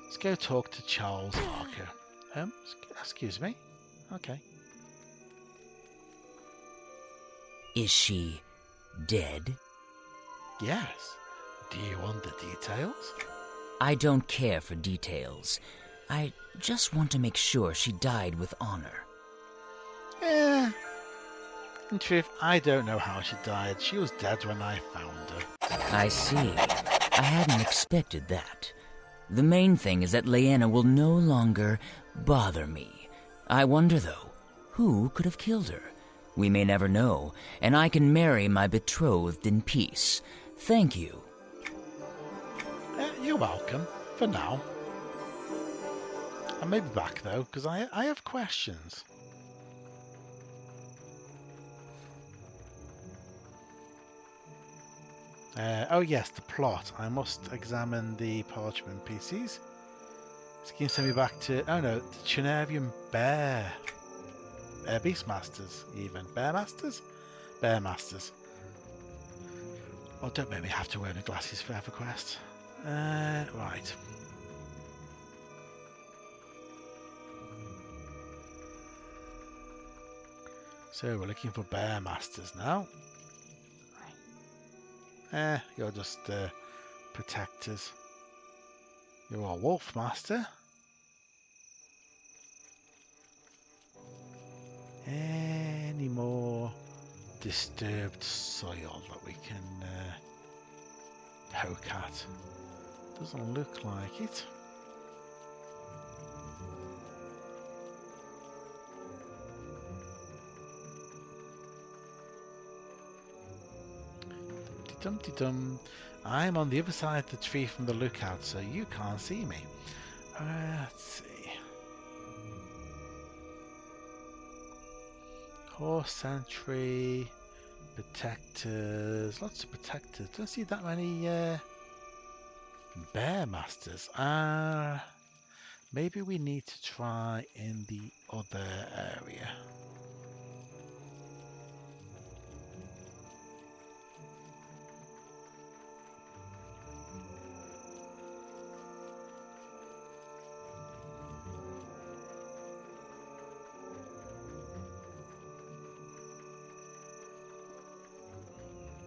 Let's go talk to Charles Archer. Excuse me. Okay. Is she dead? Yes. Do you want the details? I don't care for details. I just want to make sure she died with honor. In truth, I don't know how she died. She was dead when I found her. I see. I hadn't expected that. The main thing is that Leanna will no longer bother me. I wonder, though, who could have killed her? We may never know, and I can marry my betrothed in peace. Thank you. You're welcome, for now. I may be back, though, because I have questions. Oh yes, the plot. I must examine the parchment pieces. This can send me back to... Oh no, the Tunarian bear. Beastmasters, even. Bearmasters? Bearmasters. Oh, don't make me have to wear my glasses for EverQuest. Right. So we're looking for Bearmasters now. You're just protectors. You're a Wolf Master. Any more disturbed soil that we can poke at? Doesn't look like it. Dum-de-dum. I'm on the other side of the tree from the lookout, so you can't see me. Let's see. Horse sentry, protectors, lots of protectors. Don't see that many bear masters. Maybe we need to try in the other area.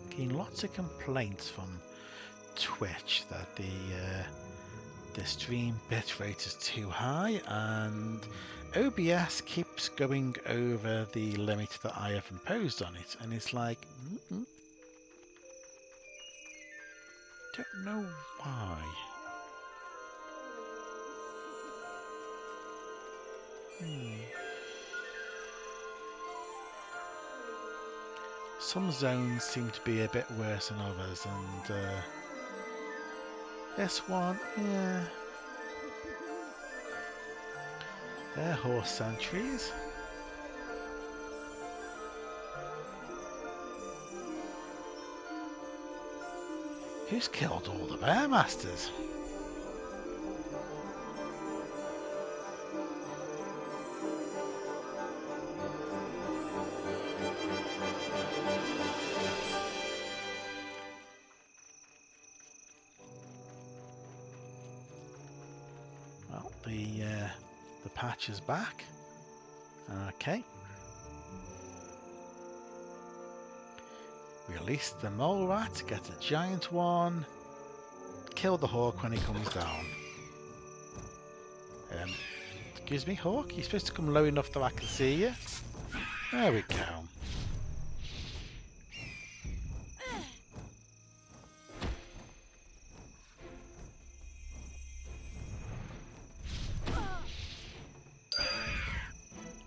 Getting lots of complaints from Twitch that the stream bitrate is too high, and OBS keeps going over the limit that I have imposed on it, and it's like, don't know why. Some zones seem to be a bit worse than others, and this one, yeah. They're horse sentries. Who's killed all the bear masters? Well, the patch is back. Okay. Release the mole rat, get a giant one, kill the hawk when he comes down. Excuse me, hawk, you're supposed to come low enough that I can see you. There we go.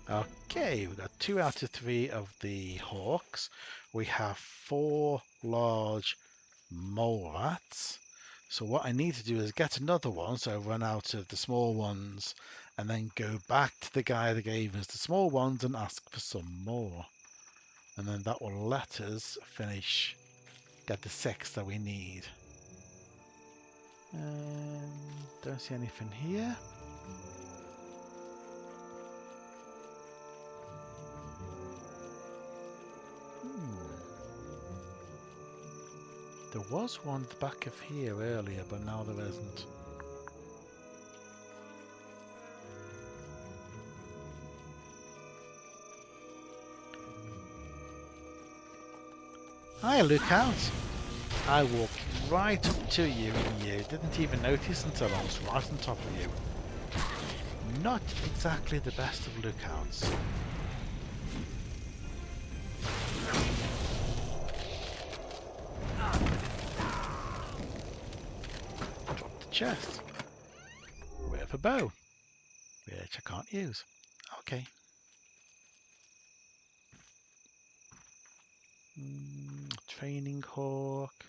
Okay, we've got 2 out of 3 of the hawks. We have 4 large mole rats. So what I need to do is get another one, so run out of the small ones, and then go back to the guy that gave us the small ones and ask for some more. And then that will let us finish, get the 6 that we need. Don't see anything here. There was one at the back of here earlier, but now there isn't. Hi, look out! I walked right up to you and you didn't even notice until I was right on top of you. Not exactly the best of lookouts. Chest with a bow, which I can't use. Okay. Training hawk.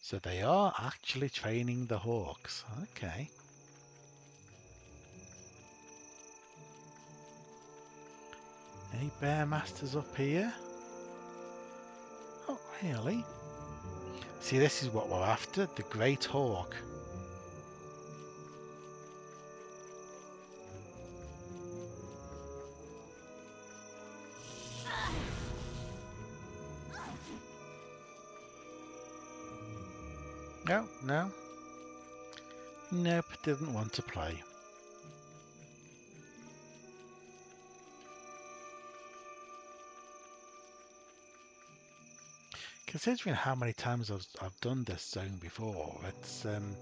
So they are actually training the hawks. Okay. Any bear masters up here? Oh, really? See, this is what we're after, the Great Hawk. No, no. Nope, didn't want to play. Considering how many times I've done this zone before, it's I'm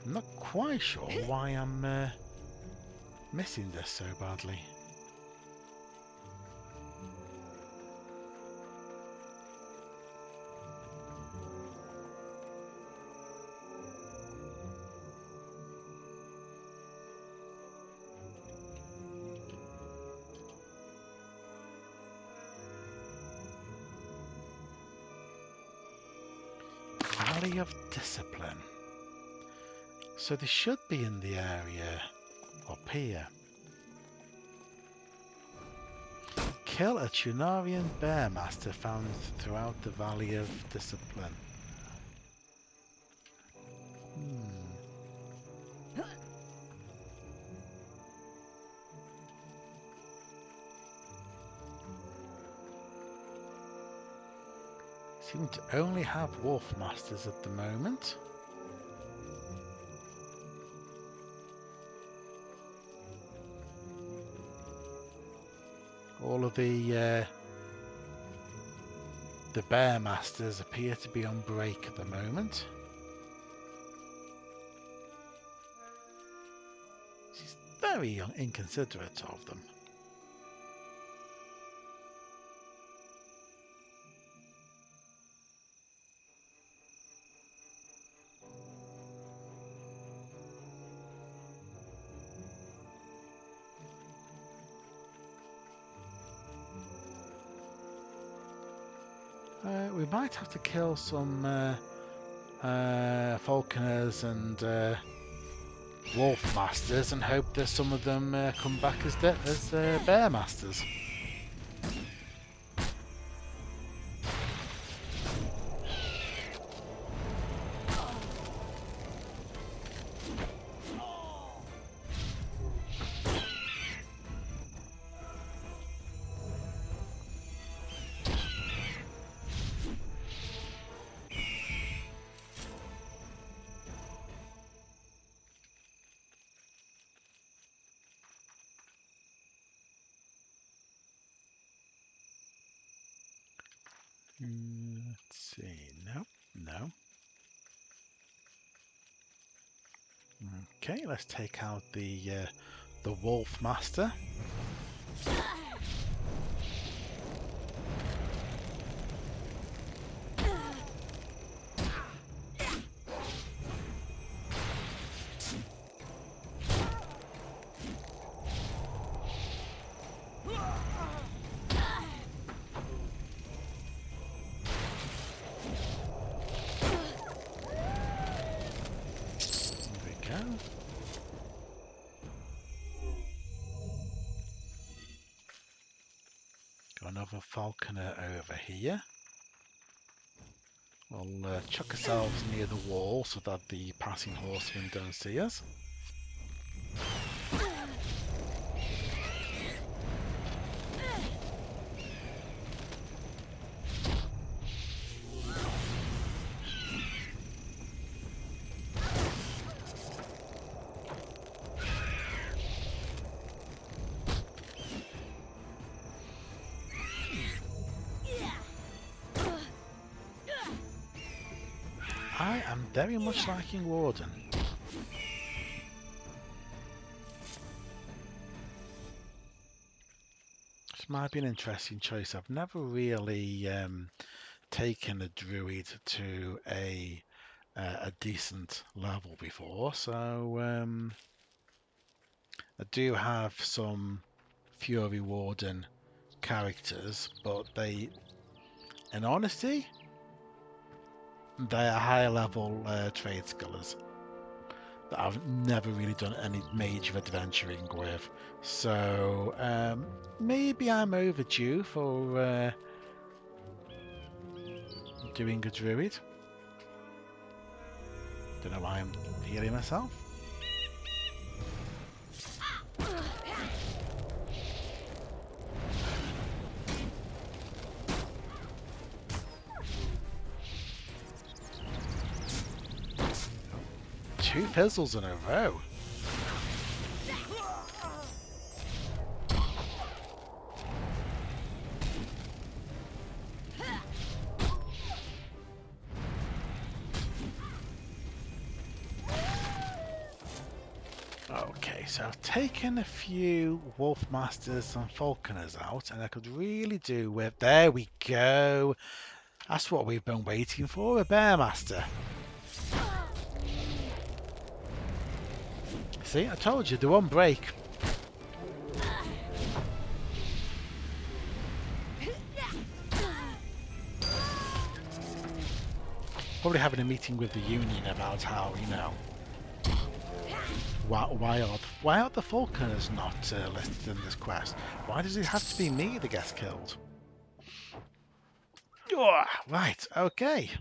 not quite sure why I'm missing this so badly. Valley of Discipline. So they should be in the area up here. Kill a Tunarian bear master found throughout the Valley of Discipline. Seem to only have wolf masters at the moment. All of the bear masters appear to be on break at the moment. She's very inconsiderate of them. We might have to kill some falconers and wolf masters and hope that some of them come back as bear masters. Let's see. No. Okay, let's take out the wolf master. Another falconer over here. We'll chuck ourselves near the wall so that the passing horsemen don't see us. I am very much liking Warden. This might be an interesting choice. I've never really taken a druid to a decent level before, so I do have some Fury Warden characters, but they, in honesty, they are higher level trade skillers that I've never really done any major adventuring with. So maybe I'm overdue for doing a druid. Don't know why I'm healing myself. 2 fizzles in a row. Okay, so I've taken a few Wolf Masters and Falconers out, and I could really do with... There we go. That's what we've been waiting for, a Bear Master. See, I told you, they won't break. Probably having a meeting with the Union about how, you know, why are the Falconers not listed in this quest? Why does it have to be me that gets killed? Oh, right, okay.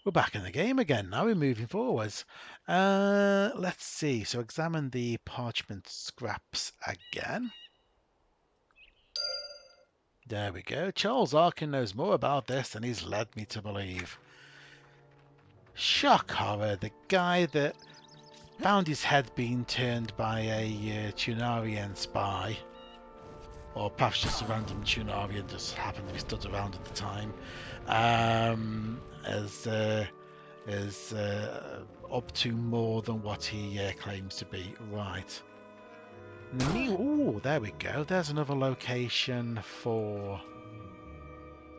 We're back in the game again. Now we're moving forwards. Let's see. So examine the parchment scraps again. There we go. Charles Arkin knows more about this than he's led me to believe. Shock horror. The guy that found his head being turned by a Tunarian spy. Or perhaps just a random Tunarian just happened to be stood around at the time. Is up to more than what he claims to be. Right. Ooh, there we go. There's another location for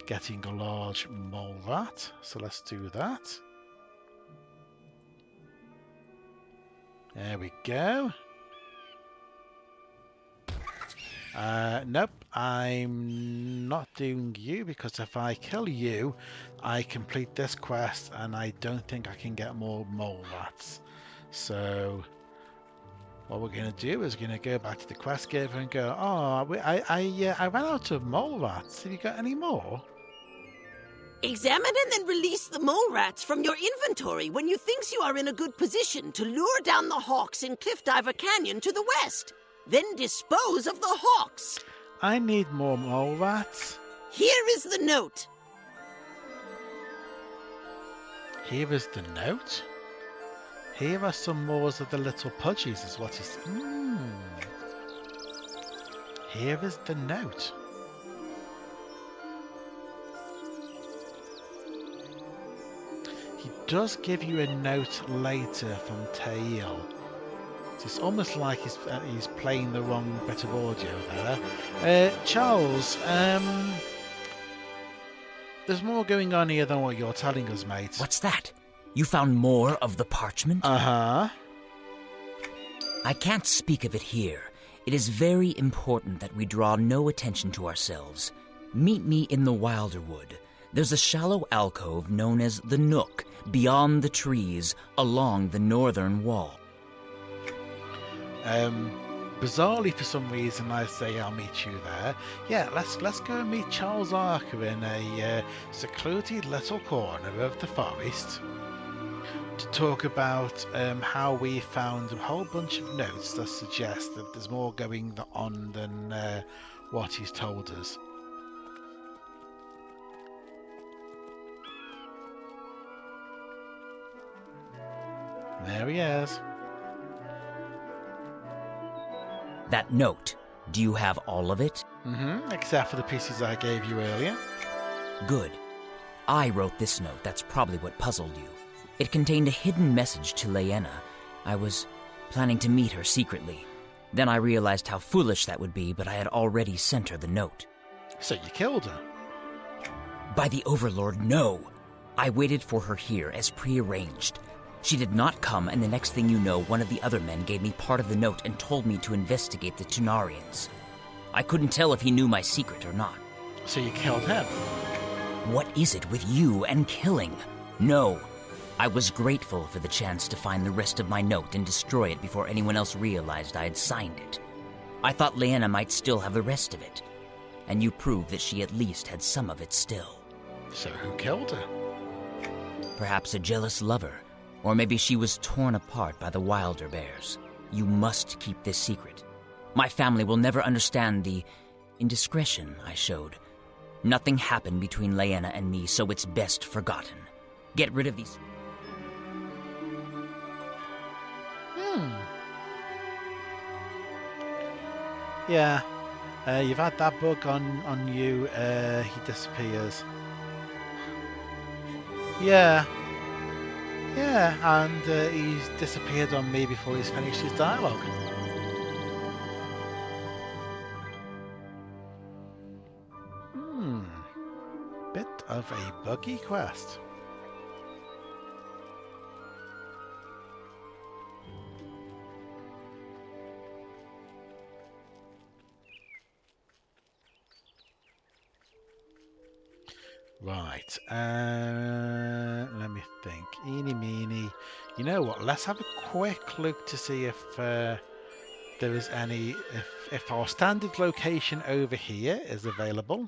getting a large mole rat. So let's do that. There we go. Nope, I'm not doing you, because if I kill you, I complete this quest and I don't think I can get more mole rats. So what we're going to do is going to go back to the quest giver and go, oh, I ran out of mole rats. Have you got any more? Examine and then release the mole rats from your inventory when you think you are in a good position to lure down the hawks in Cliff Diver Canyon to the west. Then dispose of the hawks. I need more mole rats. Here is the note. Here is the note? Here are some more of the little pudgies, is what he's... Here is the note. He does give you a note later from Tail. It's almost like he's playing the wrong bit of audio there. Charles, there's more going on here than what you're telling us, mate. What's that? You found more of the parchment? Uh-huh. I can't speak of it here. It is very important that we draw no attention to ourselves. Meet me in the Wilderwood. There's a shallow alcove known as the Nook, beyond the trees, along the northern wall. Bizarrely, for some reason, I say I'll meet you there. Yeah, let's go and meet Charles Archer in a secluded little corner of the forest to talk about how we found a whole bunch of notes that suggest that there's more going on than what he's told us. There he is. That note, do you have all of it? Mm-hmm, except for the pieces I gave you earlier. Good. I wrote this note, that's probably what puzzled you. It contained a hidden message to Lyanna. I was planning to meet her secretly. Then I realized how foolish that would be, but I had already sent her the note. So you killed her? By the Overlord, no. I waited for her here as prearranged. She did not come, and the next thing you know, one of the other men gave me part of the note and told me to investigate the Tunarians. I couldn't tell if he knew my secret or not. So you killed him? What is it with you and killing? No. I was grateful for the chance to find the rest of my note and destroy it before anyone else realized I had signed it. I thought Lyanna might still have the rest of it, and you proved that she at least had some of it still. So who killed her? Perhaps a jealous lover. Or maybe she was torn apart by the wilder bears. You must keep this secret. My family will never understand the indiscretion I showed. Nothing happened between Lyanna and me, so it's best forgotten. Get rid of these... Yeah. You've had that bug on you. He disappears. Yeah. Yeah, and he's disappeared on me before he's finished his dialogue. Bit of a buggy quest. Right, let me think. Eeny meeny. You know what? Let's have a quick look to see if there is any. If our standard location over here is available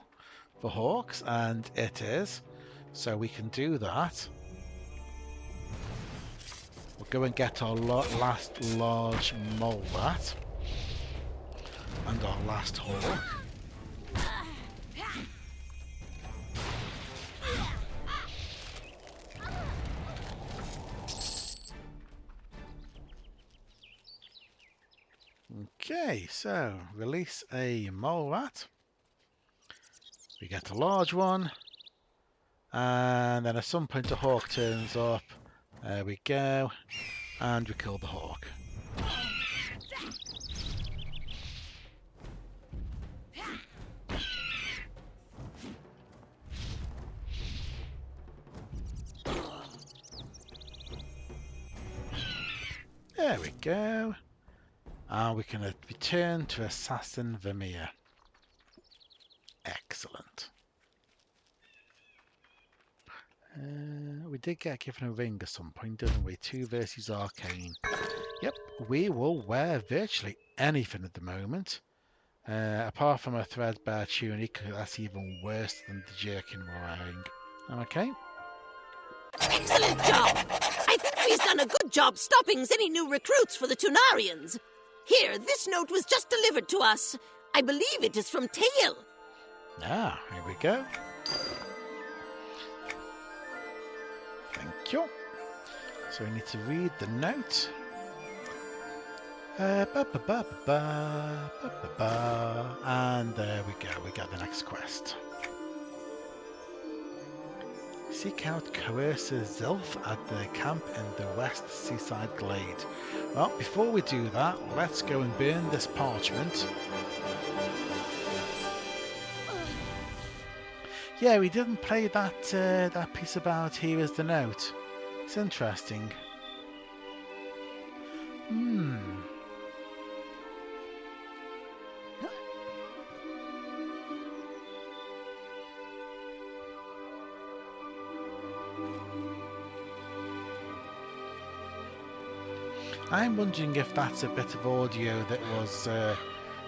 for hawks, and it is, so we can do that. We'll go and get our last large mole rat and our last hawk. Okay, so release a mole rat. We get a large one, and then at some point a hawk turns up. There we go, and we kill the hawk. There we go. And we can return to Assassin Vermeer. Excellent. We did get given a ring at some point, didn't we? 2 versus Arcane. Yep, we will wear virtually anything at the moment. Apart from a threadbare tunic, that's even worse than the jerkin we're wearing. Okay. Excellent job! I think we've done a good job stopping any new recruits for the Tunarians. Here, this note was just delivered to us. I believe it is from Tail. Ah, here we go. Thank you. So we need to read the note. And there we go, we got the next quest. Seek out Coercer Zilf at the camp in the West Seaside Glade. Well, before we do that, let's go and burn this parchment. Yeah, we didn't play that that piece about here is the note. It's interesting. I'm wondering if that's a bit of audio that was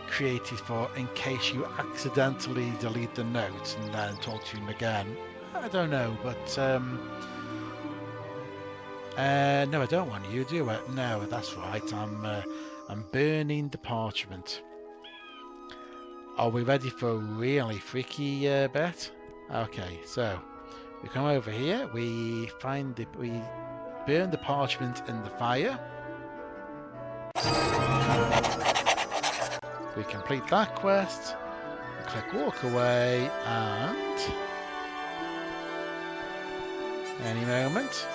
created for in case you accidentally delete the note and then talk to him again. I don't know, but no, I don't want you, do I? No, that's right. I'm burning the parchment. Are we ready for a really freaky bit? Okay, so we come over here. We burn the parchment in the fire. We complete that quest, we click walk away, and any moment.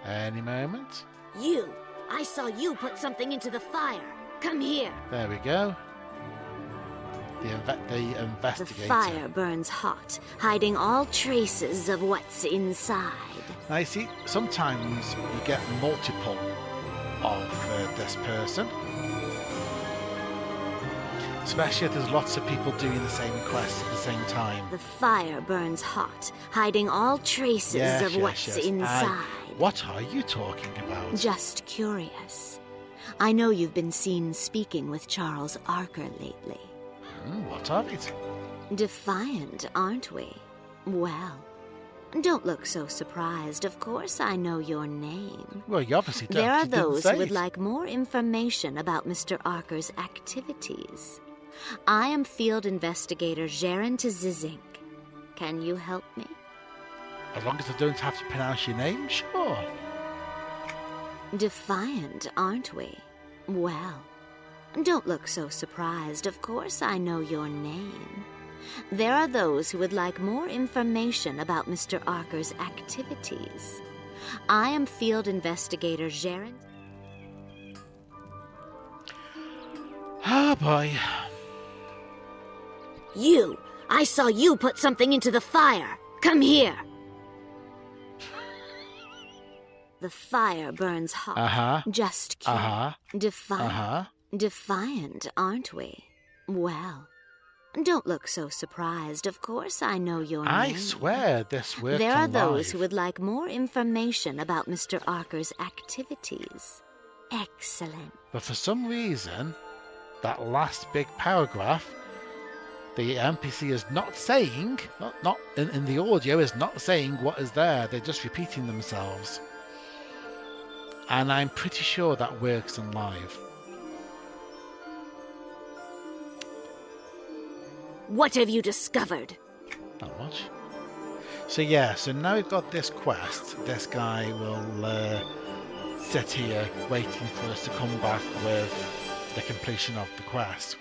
Any moment. I saw you put something into the fire. Come here. There we go. The investigator. The fire burns hot, hiding all traces of what's inside. Now you see, sometimes you get multiple of this person. Especially if there's lots of people doing the same quest at the same time. The fire burns hot, hiding all traces of what's inside. What are you talking about? Just curious. I know you've been seen speaking with Charles Arker lately. What of it? Defiant, aren't we? Well, don't look so surprised. Of course I know your name. Well, you obviously don't. There are those who would like more information about Mr. Arker's activities. I am Field Investigator Jaren Tzizink. Can you help me? As long as I don't have to pronounce your name, sure. Defiant, aren't we? Well, don't look so surprised. Of course I know your name. There are those who would like more information about Mr. Arker's activities. I am Field Investigator Gerard. Oh boy. You! I saw you put something into the fire. Come here. The fire burns hot. Just cute. Defiant, aren't we? Well, don't look so surprised. Of course I know your name. I swear this worked There are on those live. who would like more information about Mr. Arker's activities. Excellent. But for some reason, that last big paragraph, the NPC is not saying, not in the audio, is not saying what is there. They're just repeating themselves. And I'm pretty sure that works in live. What have you discovered? Not much. So yeah, so now we've got this quest. This guy will sit here waiting for us to come back with the completion of the quest.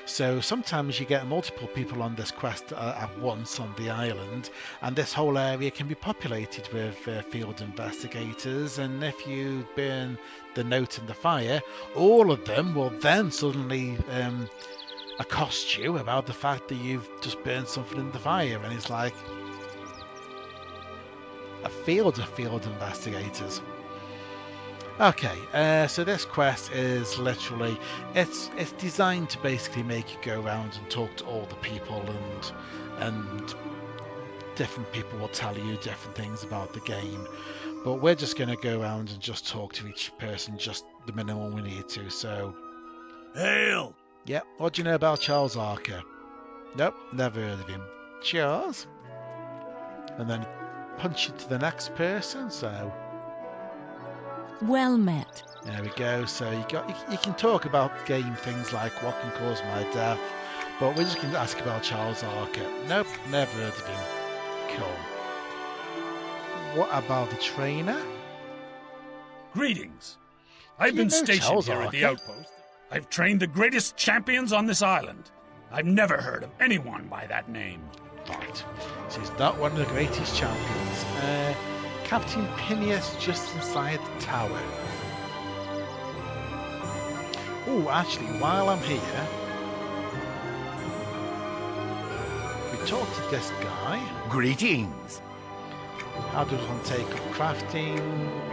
So sometimes you get multiple people on this quest at once on the island, and this whole area can be populated with field investigators, and if you burn the note in the fire, all of them will then suddenly accost you about the fact that you've just burned something in the fire, and it's like a field of field investigators. Okay, so this quest is literally, it's designed to basically make you go around and talk to all the people, and different people will tell you different things about the game. But we're just going to go around and just talk to each person, just the minimum we need to. So, Hail! Yep, what do you know about Charles Arker? Nope, never heard of him. Cheers. And then punch it to the next person, so... Well met. There we go. So you can talk about game things like what can cause my death, but we're just going to ask about Charles Arker. Nope, never heard of him. Cool. What about the trainer? Greetings. I've been stationed Charles here at the Arker? Outpost. I've trained the greatest champions on this island. I've never heard of anyone by that name. Right. So he's not one of the greatest champions. Captain Phineas just inside the tower. Oh, actually, while I'm here, we talked to this guy. Greetings. How does one take up crafting?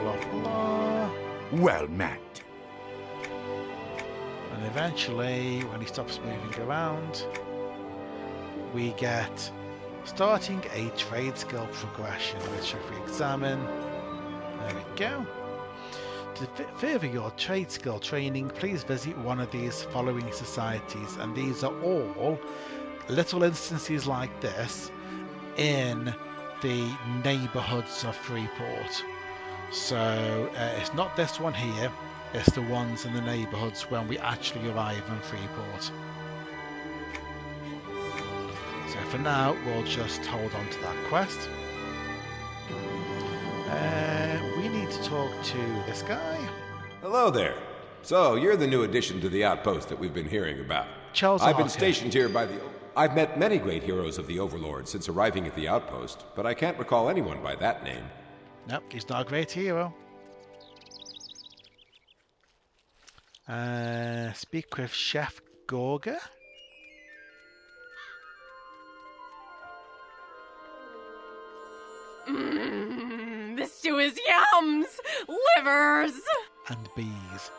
Blah, blah. Well met. And eventually, when he stops moving around, we get starting a trade skill progression, which if we examine, there we go. To further your trade skill training, please visit one of these following societies, and these are all little instances like this in the neighbourhoods of Freeport. So it's not this one here, it's the ones in the neighbourhoods when we actually arrive in Freeport. So for now, we'll just hold on to that quest. We need to talk to this guy. Hello there. So, you're the new addition to the Outpost that we've been hearing about. Charles I've been Arker. stationed here by the... I've met many great heroes of the Overlord since arriving at the Outpost, but I can't recall anyone by that name. Nope, he's not a great hero. Speak with Chef Gorga. The stew is yums! Livers! And bees.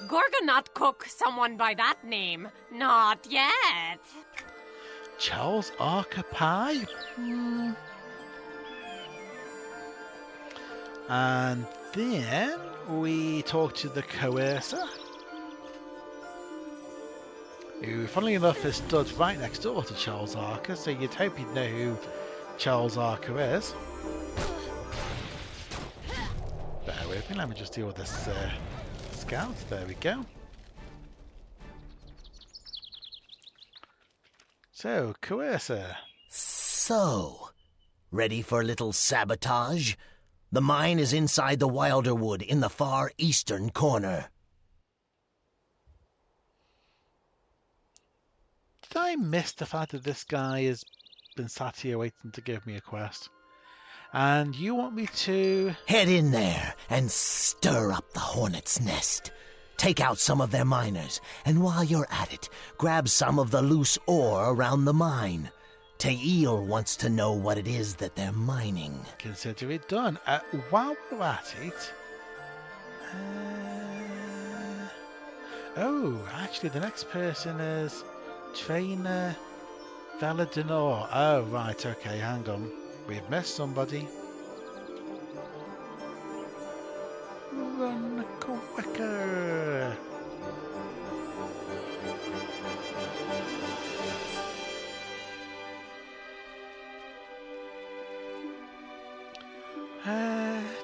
Gorga not cook someone by that name. Not yet. Charles Arker pie? And then we talk to the Coercer, who, funnily enough, is stood right next door to Charles Arker, so you'd hope you'd know who Charles Arker is. Bear with me, let me just deal with this scout. There we go. So, Coercer. So, ready for a little sabotage? The mine is inside the Wilder Wood in the far eastern corner. Did I miss the fact that this guy has been sat here waiting to give me a quest? And you want me to... Head in there and stir up the hornet's nest. Take out some of their miners, and while you're at it, grab some of the loose ore around the mine. Teil wants to know what it is that they're mining. Consider it done. While we're at it... Oh, actually the next person is Trainer Valadinor. Oh, right, okay, hang on. We've missed somebody. Run quicker!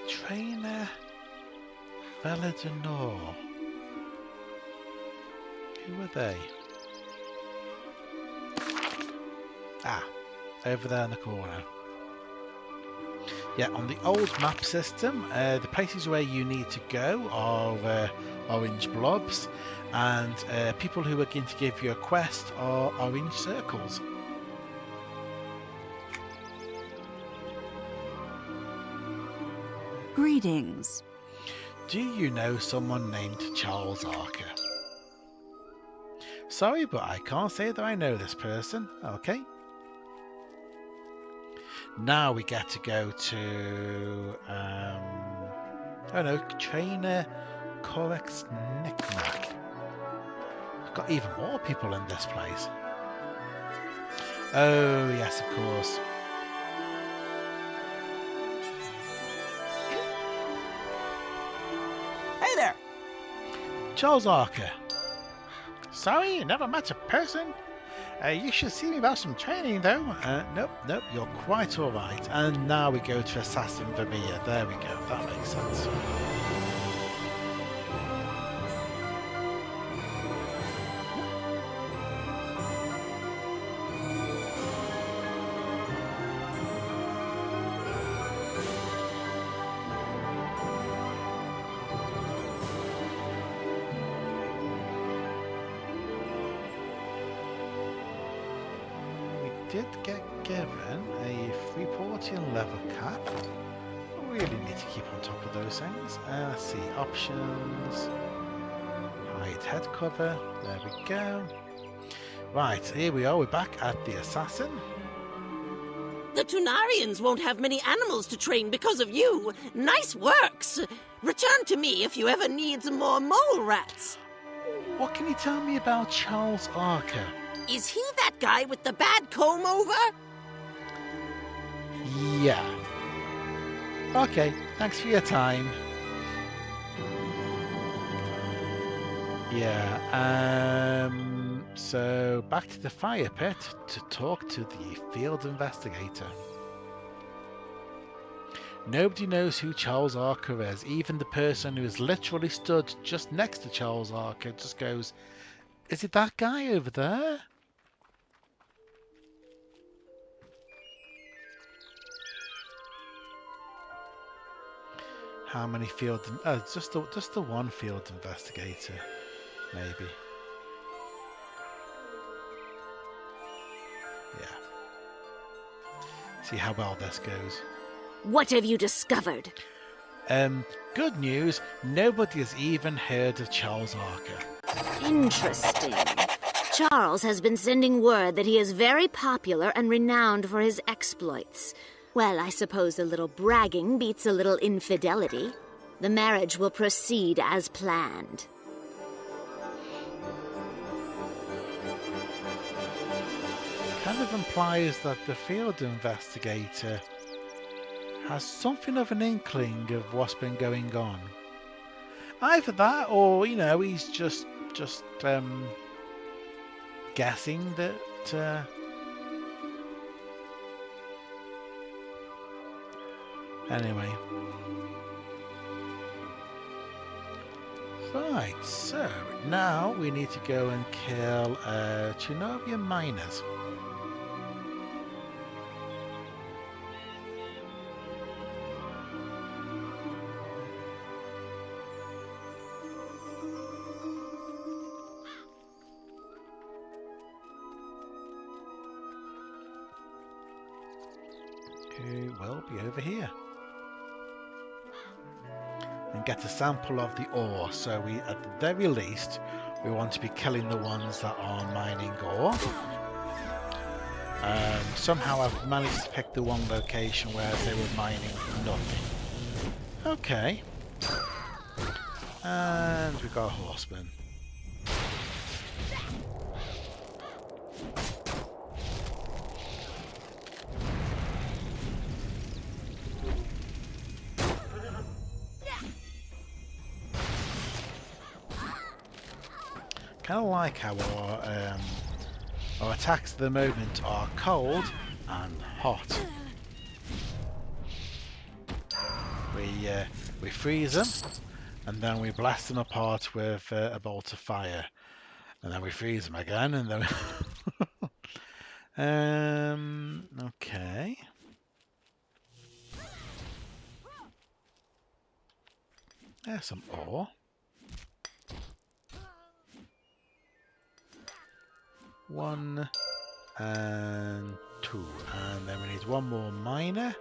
Trainer Valadinor. Who are they? Ah, over there in the corner. Yeah, on the old map system, the places where you need to go are orange blobs, and people who are going to give you a quest are orange circles. Greetings. Do you know someone named Charles Archer? Sorry, but I can't say that I know this person. Okay. Now we get to go to, oh no, Trainer Corex Knickknack. We've got even more people in this place. Oh, yes, of course. Hey there! Charles Archer. Sorry, you never met a person? You should see me about some training, though. Nope, you're quite alright. And now we go to Assassin Vermeer. There we go, that makes sense. Did get given a Freeportian level cap. Really need to keep on top of those things. Let's see, options. Hide head cover. There we go. Right, here we are. We're back at the Assassin. The Tunarians won't have many animals to train because of you. Nice works. Return to me if you ever need some more mole rats. What can you tell me about Charles Archer? Is he that guy with the bad comb over? Yeah. Okay, thanks for your time. Yeah, so back to the fire pit to talk to the field investigator. Nobody knows who Charles Archer is. Even the person who is literally stood just next to Charles Archer just goes, "Is it that guy over there?" How many field? Oh, just the one field investigator, maybe. Yeah. See how well this goes. What have you discovered? Good news. Nobody has even heard of Charles Archer. Interesting. Charles has been sending word that he is very popular and renowned for his exploits. Well, I suppose a little bragging beats a little infidelity. The marriage will proceed as planned. Kind of implies that the field investigator has something of an inkling of what's been going on. Either that, or he's just guessing that. Anyway. Right, so now we need to go and kill Chinovian miners. all be over here. And get a sample of the ore. So we, at the very least, we want to be killing the ones that are mining ore. Somehow I've managed to pick the one location where they were mining nothing. Okay. And we've got a horseman. Kind of like how our attacks at the moment are cold and hot. We freeze them, and then we blast them apart with a bolt of fire, and then we freeze them again, and then okay. There's some ore. 1 and 2, and then we need one more miner,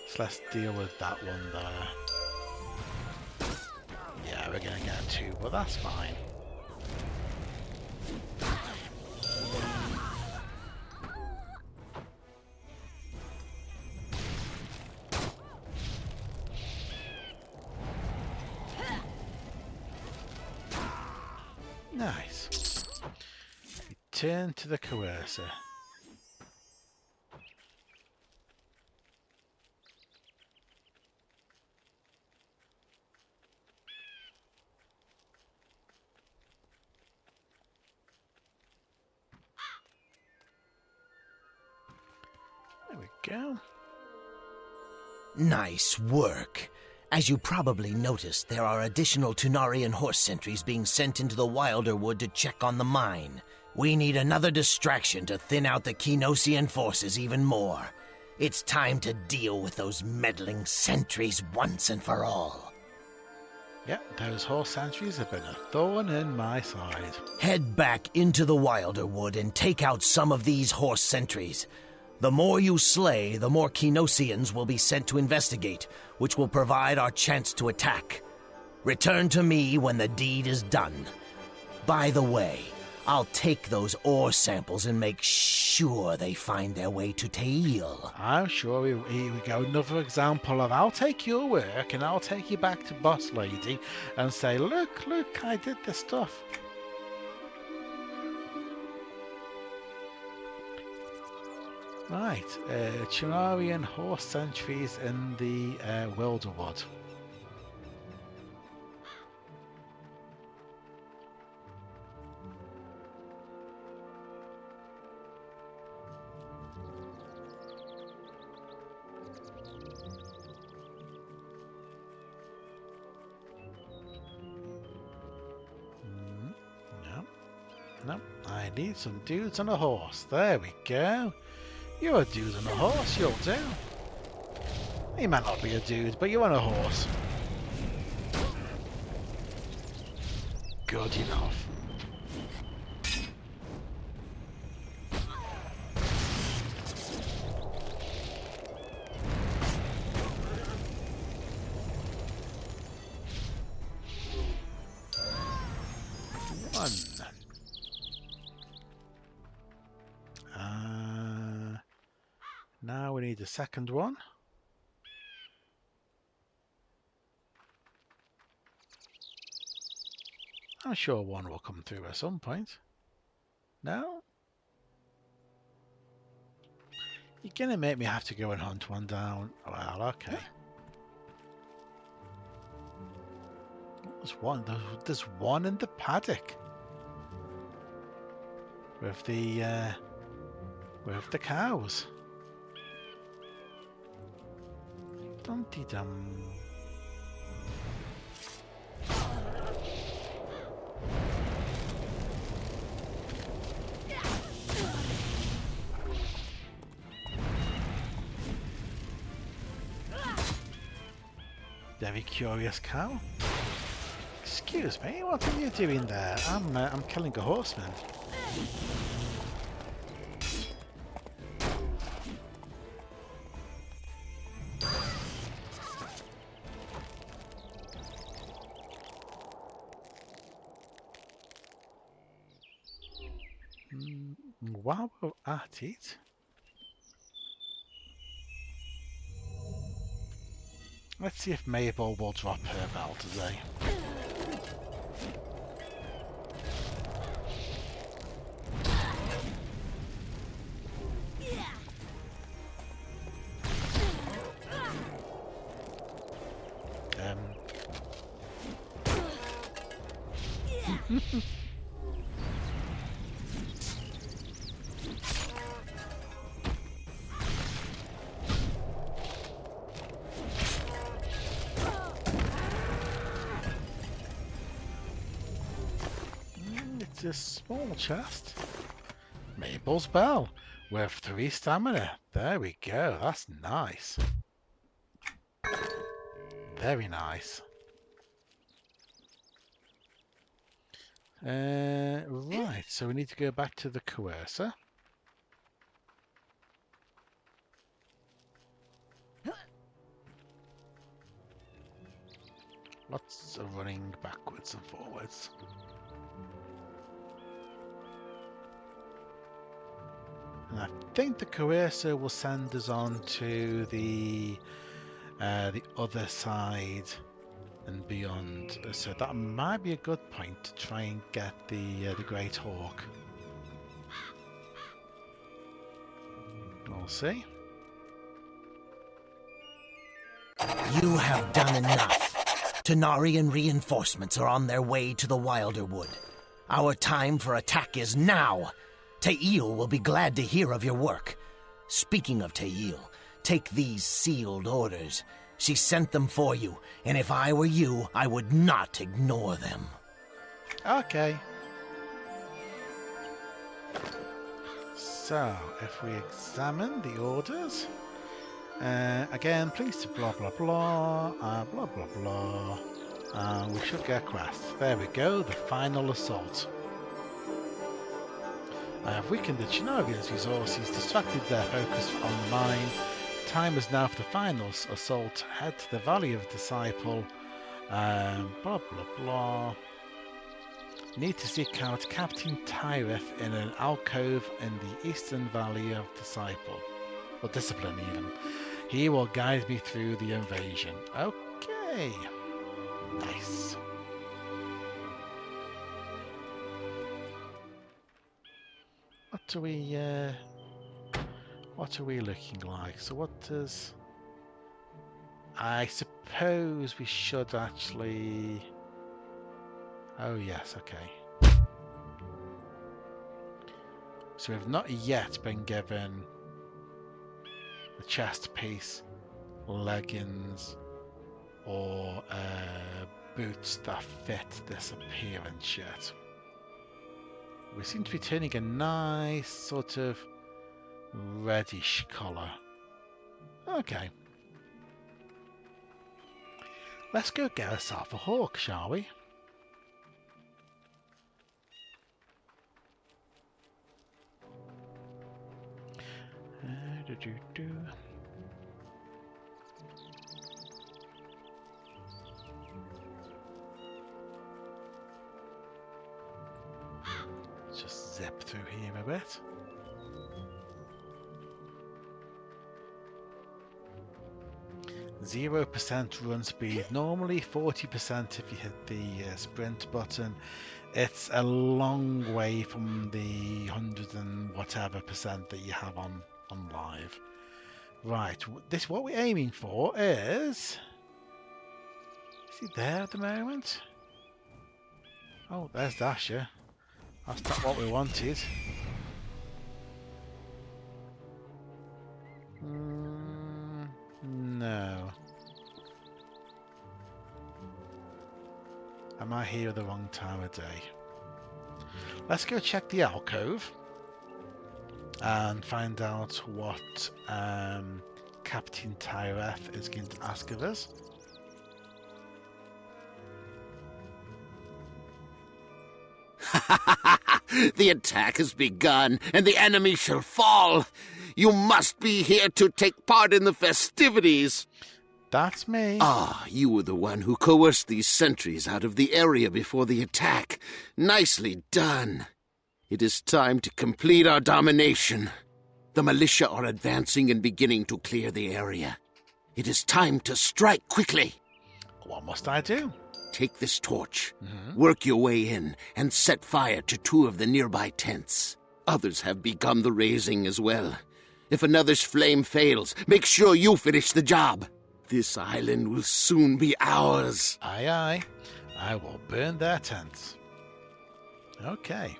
so let's deal with that one there. Yeah, we're gonna get 2, but that's fine. Nice. Turn to the coercer. There we go. Nice work. As you probably noticed, there are additional Tunarian horse sentries being sent into the Wilder Wood to check on the mine. We need another distraction to thin out the Kinosian forces even more. It's time to deal with those meddling sentries once and for all. Yep, those horse sentries have been a thorn in my side. Head back into the Wilder Wood and take out some of these horse sentries. The more you slay, the more Kinosians will be sent to investigate, which will provide our chance to attack. Return to me when the deed is done. By the way, I'll take those ore samples and make sure they find their way to Teil. I'm sure we go another example of I'll take your work and I'll take you back to Boss Lady and say, look, I did this stuff. Right, Tunarian horse sentries in the Wilderwood. No, I need some dudes on a horse. There we go. You're a dude on a horse, you'll do. You might not be a dude, but you're on a horse. Good enough. One. Now we need a second one. I'm sure one will come through at some point. No? You're gonna make me have to go and hunt one down. Well, okay. There's one in the paddock. With the cows. Dum-de-dum. Very curious cow. Excuse me, what are you doing there? I'm killing a horseman. while we're at it, let's see if Mabel will drop her bell today. It's a small chest. Mabel's bell with 3 stamina. There we go. That's nice. Very nice. Right, so we need to go back to the coercer. Lots of running backwards and forwards. And I think the coercer will send us on to the other side and beyond. So that might be a good point to try and get the Great Hawk. We'll see. You have done enough. Tanarian reinforcements are on their way to the Wilder Wood. Our time for attack is now. Te'il will be glad to hear of your work. Speaking of Te'il, take these sealed orders. She sent them for you, and if I were you, I would not ignore them. Okay. So, if we examine the orders, again, please to blah blah blah, blah blah blah, we should get quests. There we go, the final assault. I have weakened the Chinarians' resources, distracted their focus on the mine. Time is now for the final assault. Head to the Valley of Disciple. Blah blah blah. Need to seek out Captain Tyreth in an alcove in the eastern Valley of Disciple. Or Discipline even. He will guide me through the invasion. Okay. Nice. What are we looking like? So what does... I suppose we should actually... Oh yes, okay. So we've not yet been given the chest piece, leggings, or boots that fit this appearance yet. We seem to be turning a nice sort of reddish colour. Okay. Let's go get ourselves a hawk, shall we? Just zip through here a bit. %, run speed. Normally 40% if you hit the sprint button. It's a long way from the 100 and whatever % that you have on live. Right, this what we're aiming for is he there at the moment? Oh, there's Dasher. That's not what we wanted. No. Am I here at the wrong time of day? Let's go check the alcove and find out what Captain Tyreth is going to ask of us. The attack has begun, and the enemy shall fall. You must be here to take part in the festivities. That's me. Ah, you were the one who coerced these sentries out of the area before the attack. Nicely done. It is time to complete our domination. The militia are advancing and beginning to clear the area. It is time to strike quickly. What must I do? Take this torch, work your way in, and set fire to 2 of the nearby tents. Others have begun the raising as well. If another's flame fails, make sure you finish the job. This island will soon be ours. Aye, aye. I will burn their tents. Okay.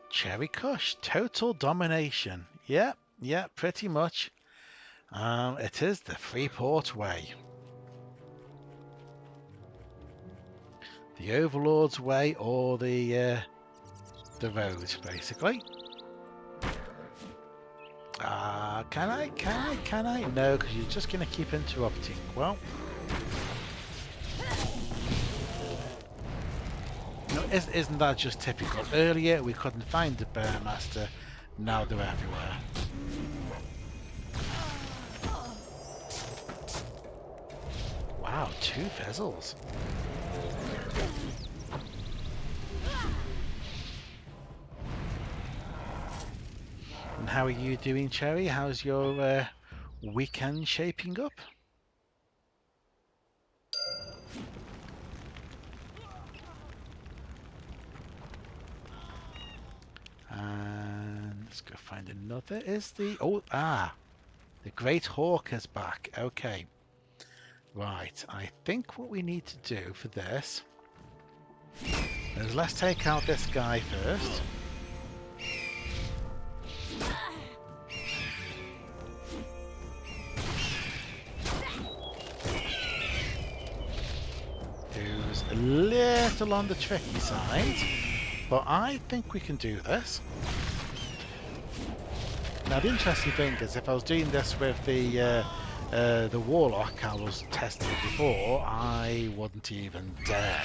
Cherry Kush, total domination. Yeah, pretty much. It is the Freeport way. The Overlord's way, or the road, basically. Can I? No, because you're just going to keep interrupting. Well. No, isn't that just typical? Earlier we couldn't find the Bearmaster, now they're everywhere. Wow, 2 fizzles. And how are you doing, Cherry? How's your weekend shaping up? And let's go find another. Is the the Great Hawk is back. Okay. Right, I think what we need to do for this is let's take out this guy first. Who's a little on the tricky side, but I think we can do this. Now the interesting thing is, if I was doing this with the Warlock I was testing before, I wouldn't even dare.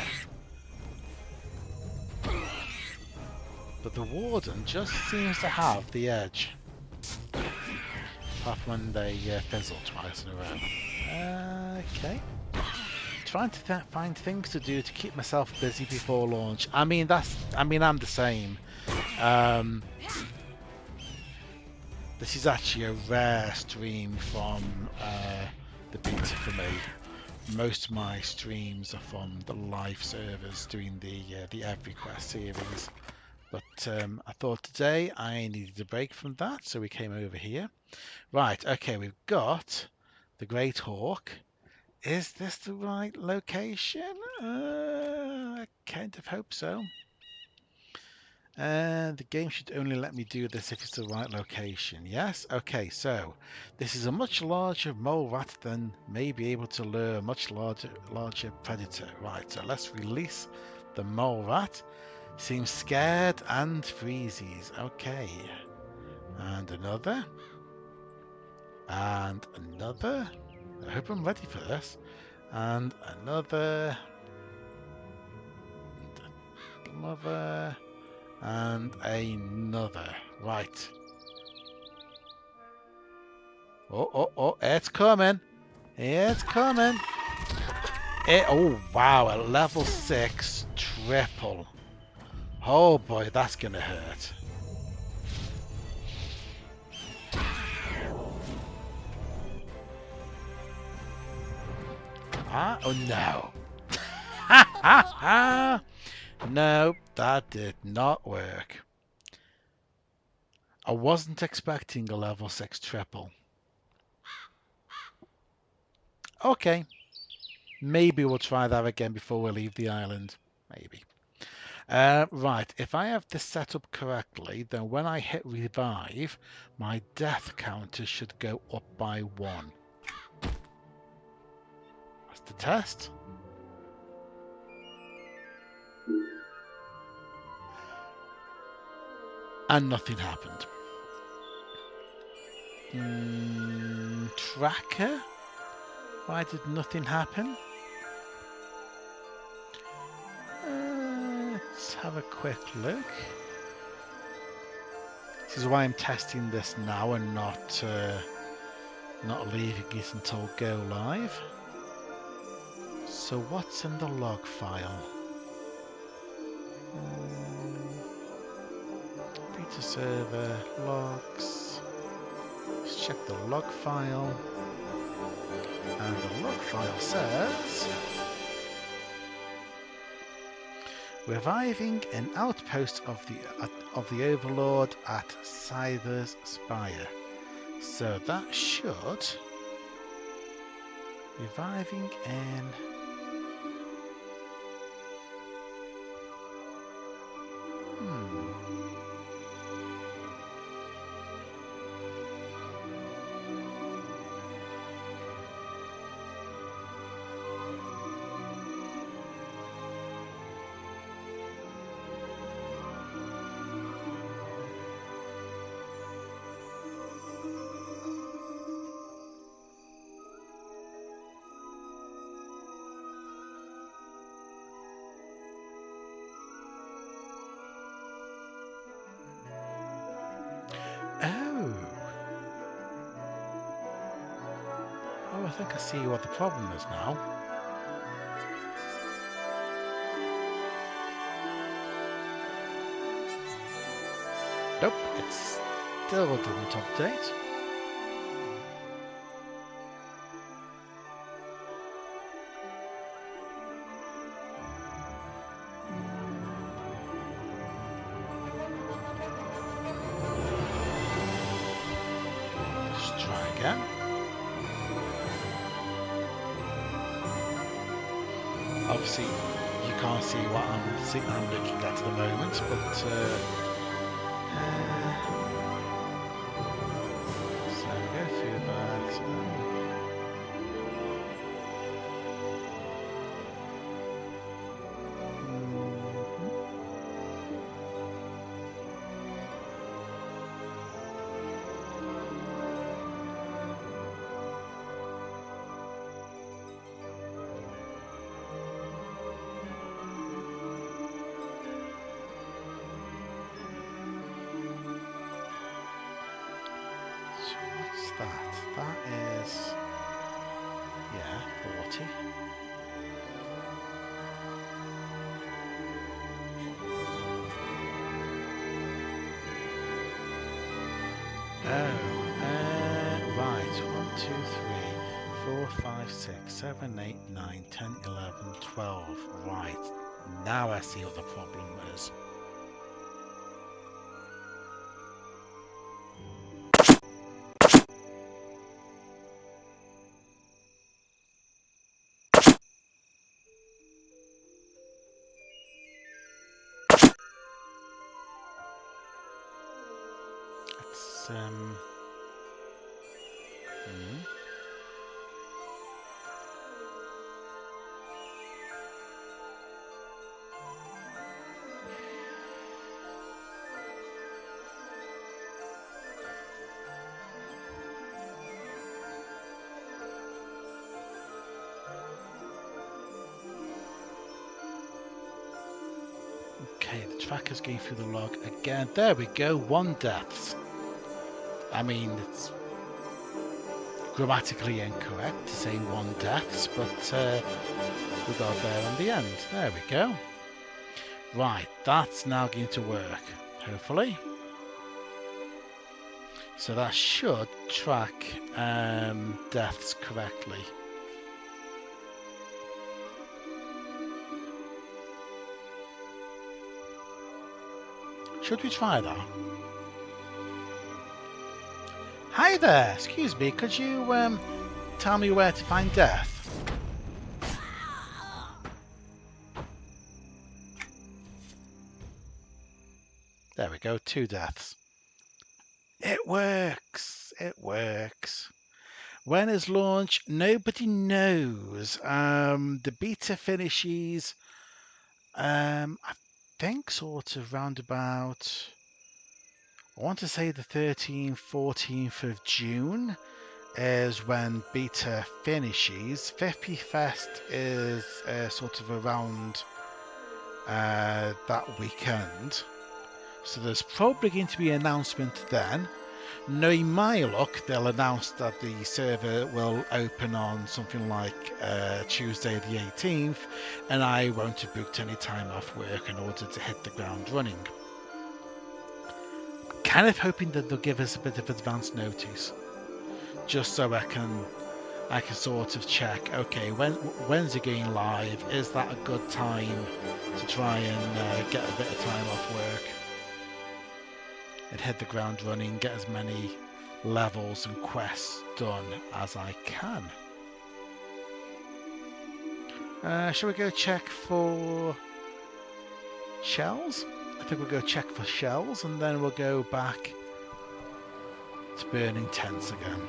But the Warden just seems to have the edge. Apart from when they fizzle twice in a row. Okay. Trying to find things to do to keep myself busy before launch. I'm the same. This is actually a rare stream from the beta for me. Most of my streams are from the live servers doing the EverQuest series. But I thought today I needed a break from that, so we came over here. Right, okay, we've got the Great Hawk. Is this the right location? I kind of hope so. The game should only let me do this if it's the right location. Yes? Okay, so this is a much larger mole rat than may be able to lure a much larger predator. Right, so let's release the mole rat. Seems scared and freezes. Okay. And another. And another. I hope I'm ready for this. And another. And another. And another. Right. Oh, it's coming. It's coming. Oh, wow. A level 6 triple. Oh, boy. That's going to hurt. Oh, no. No, that did not work. I wasn't expecting a level 6 triple. Okay. Maybe we'll try that again before we leave the island. Maybe. Right, if I have this set up correctly, then when I hit revive, my death counter should go up by 1. That's the test. And nothing happened. Tracker? Why did nothing happen? Let's have a quick look. This is why I'm testing this now and not Not leaving it until go live. So what's in the log file? Beta server logs. Let's check the log file. And the log file says reviving an outpost of the Overlord at Cyber's Spire. So that should reviving an I think I see what the problem is now. Nope, it still didn't update. Let's try again. Obviously, you can't see what I'm looking at the moment, but so go through that. That is, yeah, 40. Right, 1, 2, 3, 4, 5, 6, 7, 8, 9, 10, 11, 12. Right, now I see what the problem is. Okay, the tracker's going through the log again. There we go, 1 death. I mean, it's grammatically incorrect to say 1 deaths, but we got there in the end. There we go. Right, that's now going to work, hopefully. So that should track deaths correctly. Should we try that? Hi there, excuse me, could you tell me where to find death? There we go, 2 deaths. It works, it works. When is launch? Nobody knows. The beta finishes, I think sort of round about, I want to say the 13th, 14th of June is when beta finishes. 50 Fest is sort of around that weekend. So there's probably going to be an announcement then. Knowing my luck, they'll announce that the server will open on something like Tuesday the 18th, and I won't have booked any time off work in order to hit the ground running. Kind of hoping that they'll give us a bit of advance notice, just so I can sort of check, okay, when's it going live? Is that a good time to try and get a bit of time off work and hit the ground running, get as many levels and quests done as I can. Shall we go check for shells? I think we'll go check for shells, and then we'll go back to burning tents again.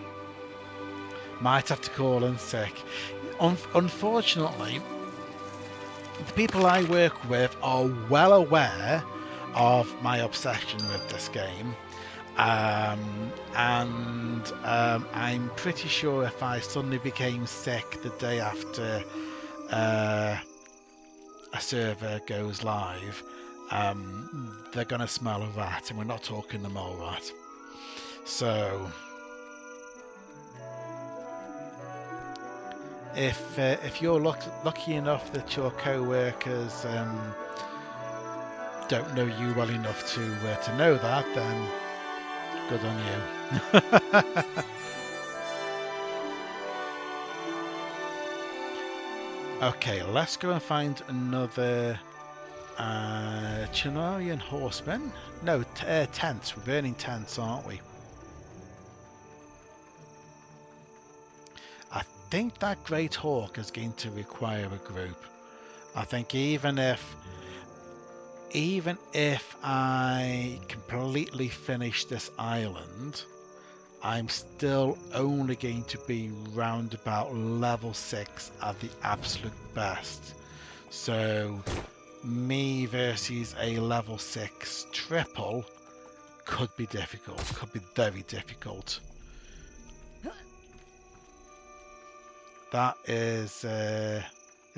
Might have to call in sick. Unfortunately, the people I work with are well aware of my obsession with this game, and I'm pretty sure if I suddenly became sick the day after a server goes live, they're going to smell a rat, and we're not talking the mole rat. So if you're lucky enough that your co-workers don't know you well enough to know that, then good on you. Okay, let's go and find another Chernarian horseman. No, tents. We're burning tents, aren't we? I think that Great Hawk is going to require a group. I think even if I completely finish this island, I'm still only going to be round about level 6 at the absolute best. So me versus a level 6 triple could be difficult, could be very difficult. That is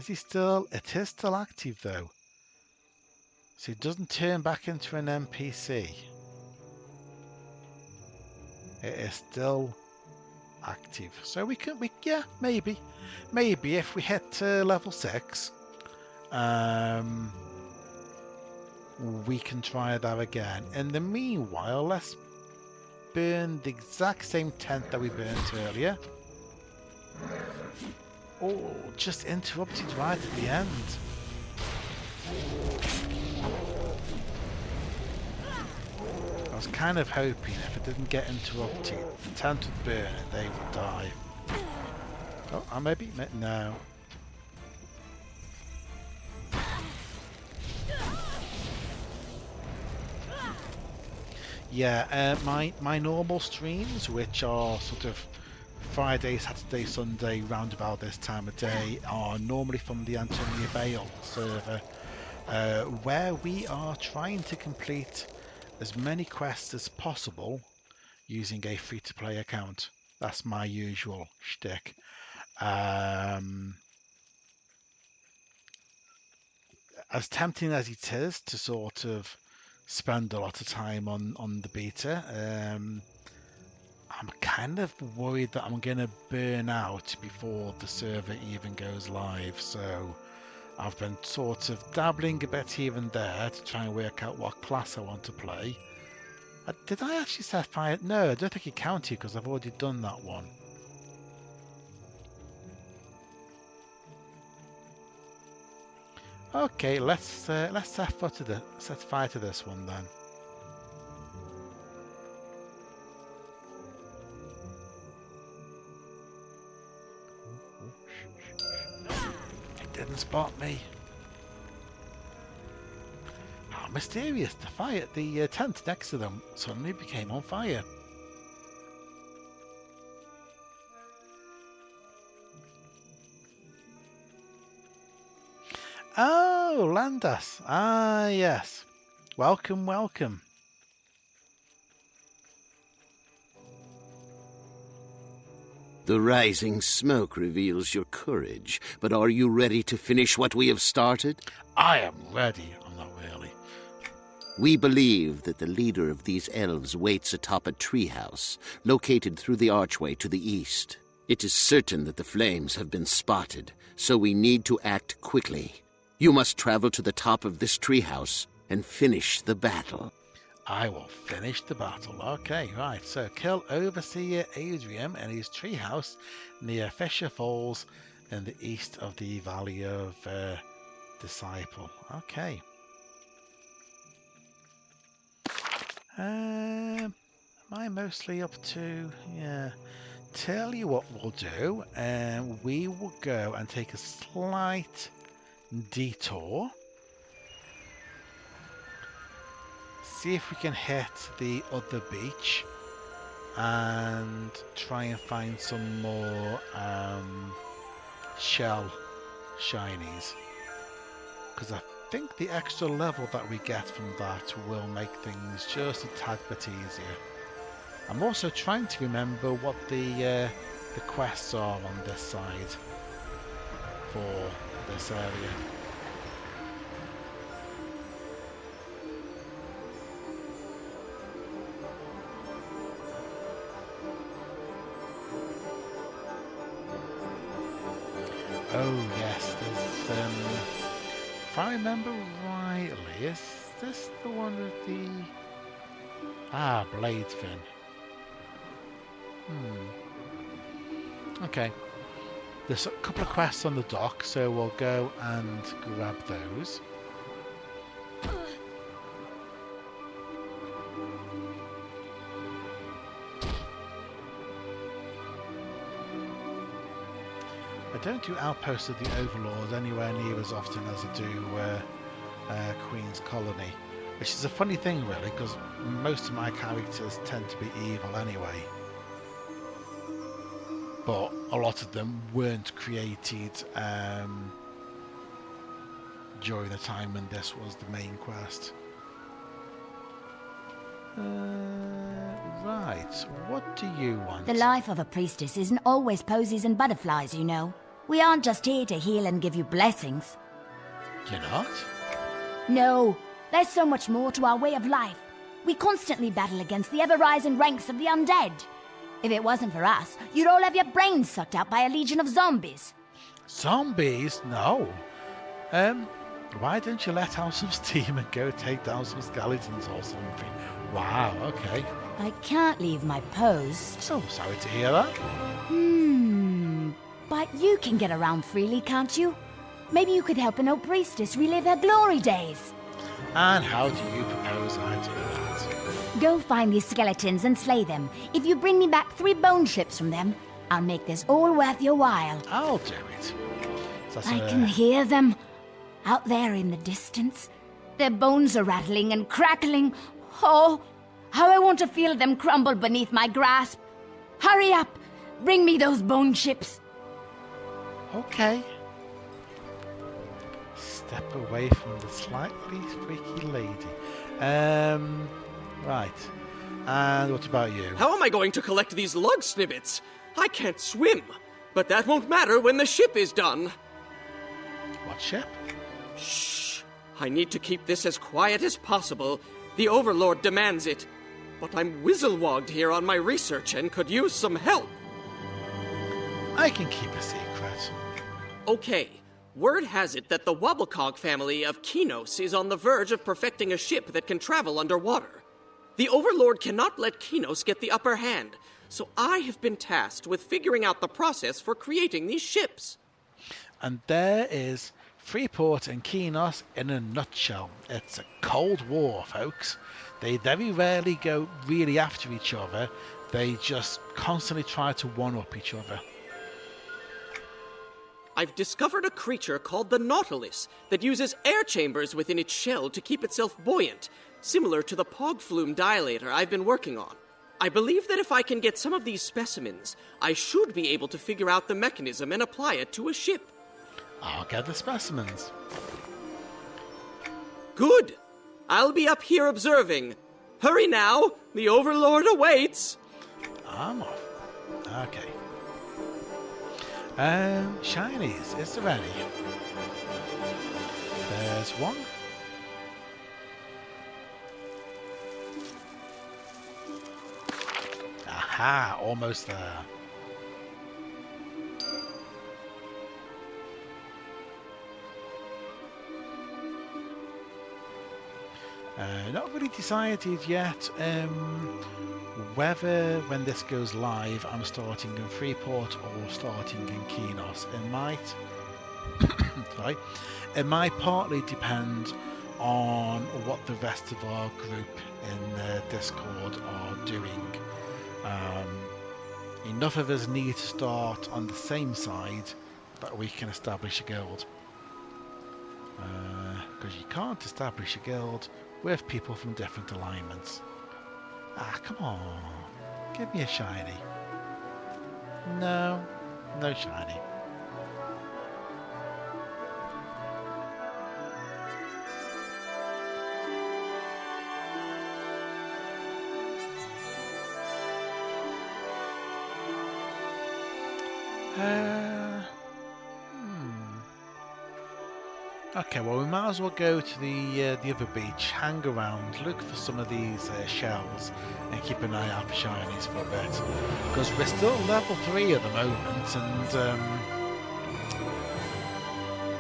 he still? It is still active though. So it doesn't turn back into an NPC. It is still active. So yeah, maybe if we hit level 6, we can try that again. In the meanwhile, let's burn the exact same tent that we burned earlier. Oh, just interrupted right at the end. I was kind of hoping if it didn't get interrupted, the tent would burn and they would die. Oh, maybe? No. Yeah, my normal streams, which are sort of Friday, Saturday, Sunday, round about this time of day, are normally from the Antonia Bale server, where we are trying to complete as many quests as possible using a free-to-play account. That's my usual shtick. As tempting as it is to sort of spend a lot of time on the beta, I'm kind of worried that I'm going to burn out before the server even goes live. So I've been sort of dabbling a bit here and there to try and work out what class I want to play. Did I actually set fire? No, I don't think it counted because I've already done that one. Okay, let's set fire to this one then. It didn't spot me. How mysterious! The tent next to them suddenly became on fire. Oh, Landas. Ah, yes. Welcome, welcome. The rising smoke reveals your courage, but are you ready to finish what we have started? I am ready. I'm not really. We believe that the leader of these elves waits atop a treehouse, located through the archway to the east. It is certain that the flames have been spotted, so we need to act quickly. You must travel to the top of this treehouse and finish the battle. I will finish the battle. Okay, right. So kill Overseer Adrian and his treehouse near Fisher Falls in the east of the Valley of Disciple. Okay. Am I mostly up to? Yeah. Tell you what we'll do. We will go and take a slight detour. See if we can hit the other beach and try and find some more shell shinies, because I think the extra level that we get from that will make things just a tad bit easier. I'm also trying to remember what the quests are on this side for this area. Oh yes, there's if I remember rightly, is this the one with the blade fin? Okay. There's a couple of quests on the dock, so we'll go and grab those. I don't do Outpost of the Overlord anywhere near as often as I do Queen's Colony, which is a funny thing really, because most of my characters tend to be evil anyway. But a lot of them weren't created during the time when this was the main quest. Right, what do you want? The life of a priestess isn't always posies and butterflies, you know. We aren't just here to heal and give you blessings. You're not? No, there's so much more to our way of life. We constantly battle against the ever-rising ranks of the undead. If it wasn't for us, you'd all have your brains sucked out by a legion of zombies. Zombies? No. Why don't you let out some steam and go take down some skeletons or something? Wow, okay. I can't leave my post. So sorry to hear that. But you can get around freely, can't you? Maybe you could help an old priestess relive her glory days. And how do you propose I do that? Go find these skeletons and slay them. If you bring me back 3 bone ships from them, I'll make this all worth your while. I'll do it. I can hear them. Out there in the distance. Their bones are rattling and crackling. Oh, how I want to feel them crumble beneath my grasp. Hurry up! Bring me those bone chips. Okay. Step away from the slightly freaky lady. Right. And what about you? How am I going to collect these log snippets? I can't swim. But that won't matter when the ship is done. What ship? Shh. I need to keep this as quiet as possible. The Overlord demands it. But I'm whizzle-wogged here on my research and could use some help. I can keep a secret. Okay. Word has it that the Wobblecog family of Kinos is on the verge of perfecting a ship that can travel underwater. The Overlord cannot let Kinos get the upper hand, so I have been tasked with figuring out the process for creating these ships. And there is Freeport and Kinos in a nutshell. It's a Cold War, folks. They very rarely go really after each other. They just constantly try to one-up each other. I've discovered a creature called the Nautilus that uses air chambers within its shell to keep itself buoyant, similar to the Pogflume dilator I've been working on. I believe that if I can get some of these specimens, I should be able to figure out the mechanism and apply it to a ship. I'll get the specimens. Good. I'll be up here observing. Hurry now, the Overlord awaits. I'm off. Okay. Shinies, is there any? There's one. Aha, almost there. Not really decided yet whether when this goes live I'm starting in Freeport or starting in Kinos. It might partly depend on what the rest of our group in Discord are doing. Enough of us need to start on the same side that we can establish a guild. Because you can't establish a guild with people from different alignments. Ah, come on. Give me a shiny. No, no shiny. Okay, well we might as well go to the other beach, hang around, look for some of these shells, and keep an eye out for shinies for a bit. Because we're still level 3 at the moment, and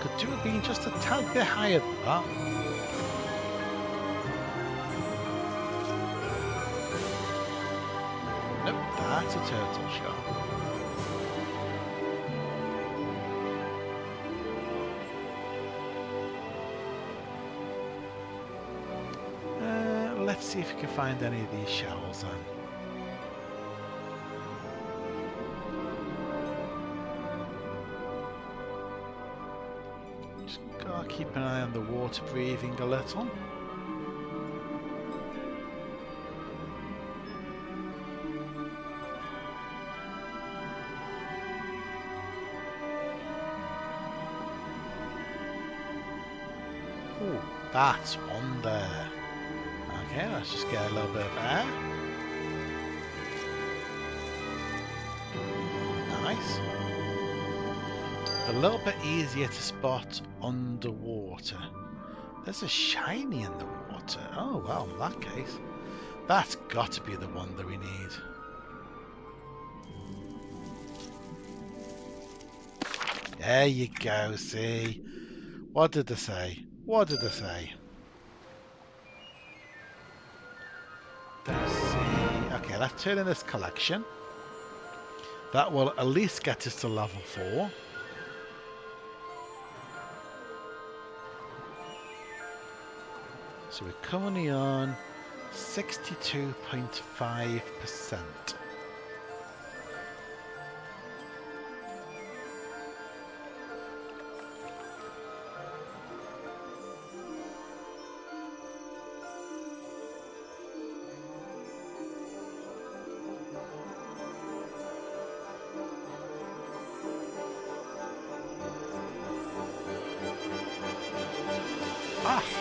could do with being just a tad bit higher than that. Nope, that's a turtle shell. Let's see if we can find any of these shells then. Just gotta keep an eye on the water breathing a little. Ooh, that's one there. Okay, let's just get a little bit of air. Nice. A little bit easier to spot underwater. There's a shiny in the water. Oh, well, in that case, that's got to be the one that we need. There you go, see? What did they say? What did they say? Let's see. Okay, let's turn in this collection. That will at least get us to level 4. So we're currently on 62.5%.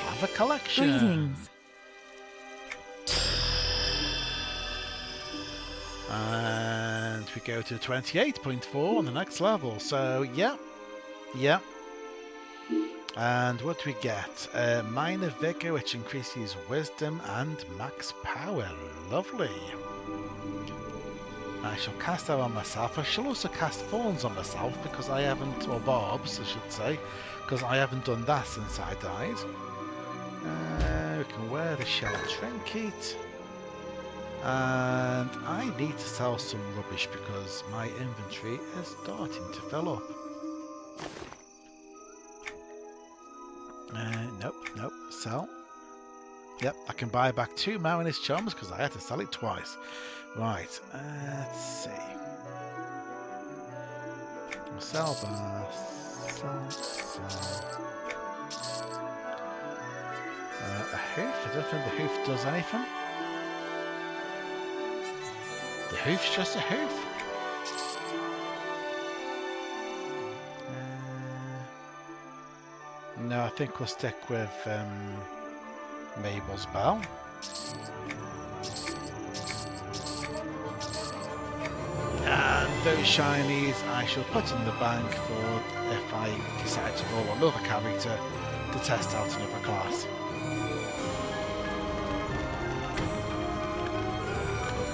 Have a collection. Greetings. And we go to 28.4 on the next level. So, yeah. And what do we get? Minor Vigor, which increases wisdom and max power. Lovely. I shall cast that on myself. I shall also cast Thorns on myself because I haven't, or Barbs, I should say, because I haven't done that since I died. We can wear the shell trinket, and I need to sell some rubbish because my inventory is starting to fill up. Nope, sell. Yep, I can buy back 2 Marinus Charms because I had to sell it twice. Right, let's see. Sell that, sell. A hoof? I don't think the hoof does anything. The hoof's just a hoof. No, I think we'll stick with Mabel's bell. And those shinies I shall put in the bank for if I decide to roll another character to test out another class.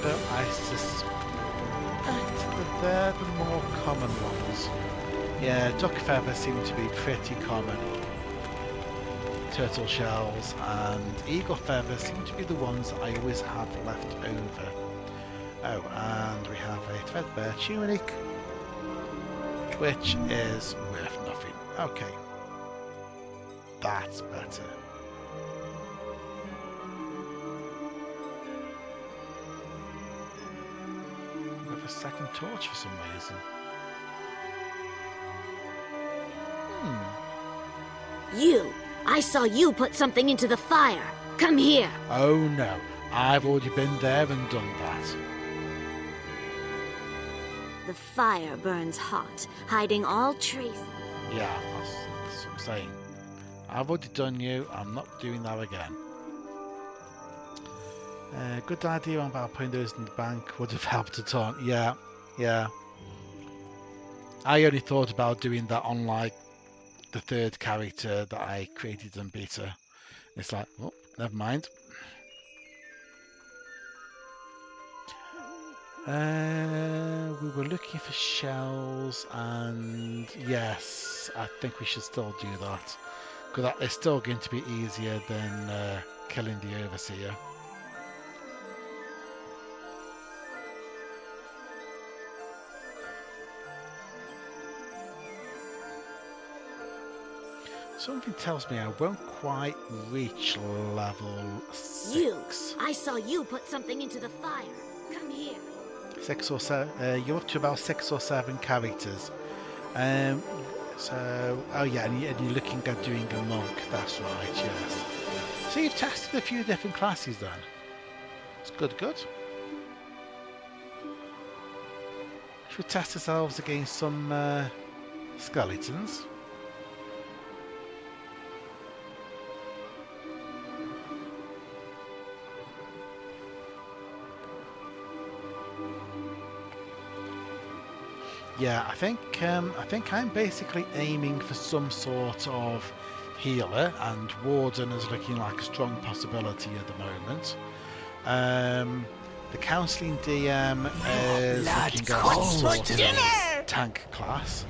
Though I they're the more common ones. Yeah, duck feathers seem to be pretty common. Turtle shells and eagle feathers seem to be the ones that I always have left over. Oh, and we have a threadbare tunic, which is worth nothing. Okay, that's better. We have a second torch for some reason. You! I saw you put something into the fire. Come here. Oh no, I've already been there and done that. The fire burns hot, hiding all trace. Yeah, that's what I'm saying. I've already done you, I'm not doing that again. Good idea about putting those in the bank would have helped a ton. Yeah. I only thought about doing that on like the third character that I created in beta. It's like, oh, never mind. We were looking for shells, and yes, I think we should still do that, because that is still going to be easier than killing the Overseer. Something tells me I won't quite reach level 6. You! I saw you put something into the fire. Come here. 6 or 7. You're up to about 6 or 7 characters. So, oh yeah, and you're looking at doing a monk. That's right, yes. So you've tested a few different classes then. It's good. Should we test ourselves against some skeletons? Yeah, I think I'm basically aiming for some sort of healer, and Warden is looking like a strong possibility at the moment. The counselling DM is looking at some sort of tank class.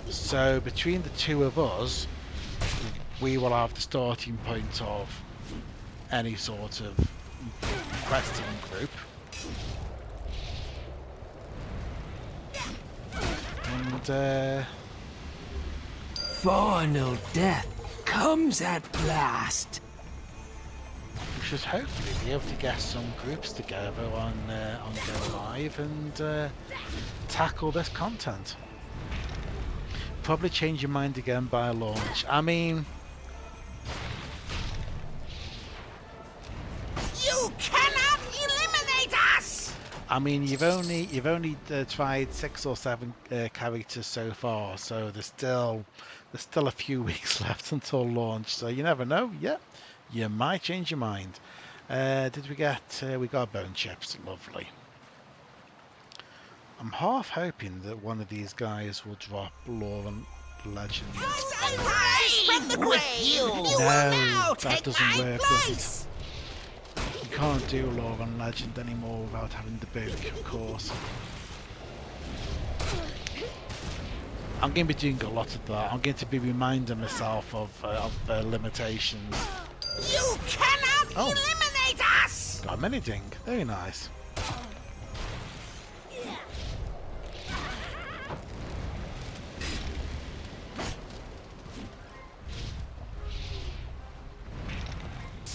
So between the two of us, we will have the starting point of any sort of questing group. And final death comes at last. We should hopefully be able to get some groups together on Go Live and tackle this content. Probably change your mind again by launch. I mean, You cannot eliminate us! I mean, you've only tried 6 or 7 characters so far, so there's still a few weeks left until launch. So you never know. Yeah, you might change your mind. Did we get? We got bone chips. Lovely. I'm half hoping that one of these guys will drop Lore and Legend. No, that doesn't work, does it? You can't do Lore and Legend anymore without having the book, of course. I'm going to be doing a lot of that. I'm going to be reminding myself of limitations. You cannot eliminate us! Got a mini ding. Very nice.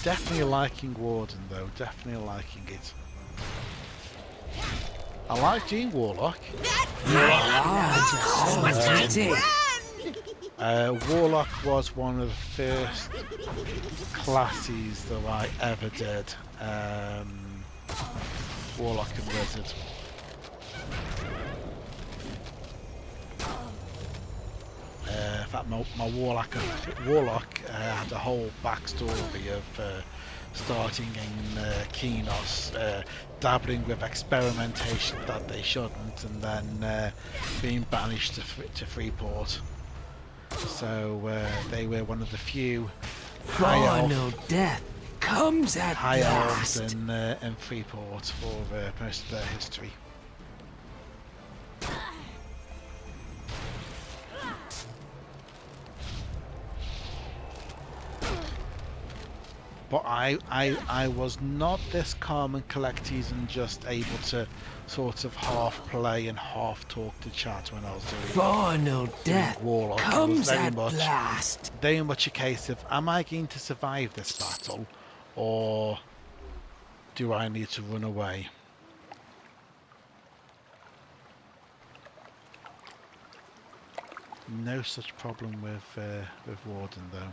Definitely liking Warden though, definitely liking it. I like doing Warlock. Warlock was one of the first classes that I ever did. Warlock and Wizard. In fact, my Warlock had a whole backstory of starting in Kenos, dabbling with experimentation that they shouldn't, and then being banished to Freeport. So they were one of the few final death comes at high elves last. in Freeport for most of their history. But I was not this calm and collected and just able to sort of half play and half talk to chat when I was doing Final death Warlock. comes It was at last. very much a case of, am I going to survive this battle, or do I need to run away? No such problem with Warden though.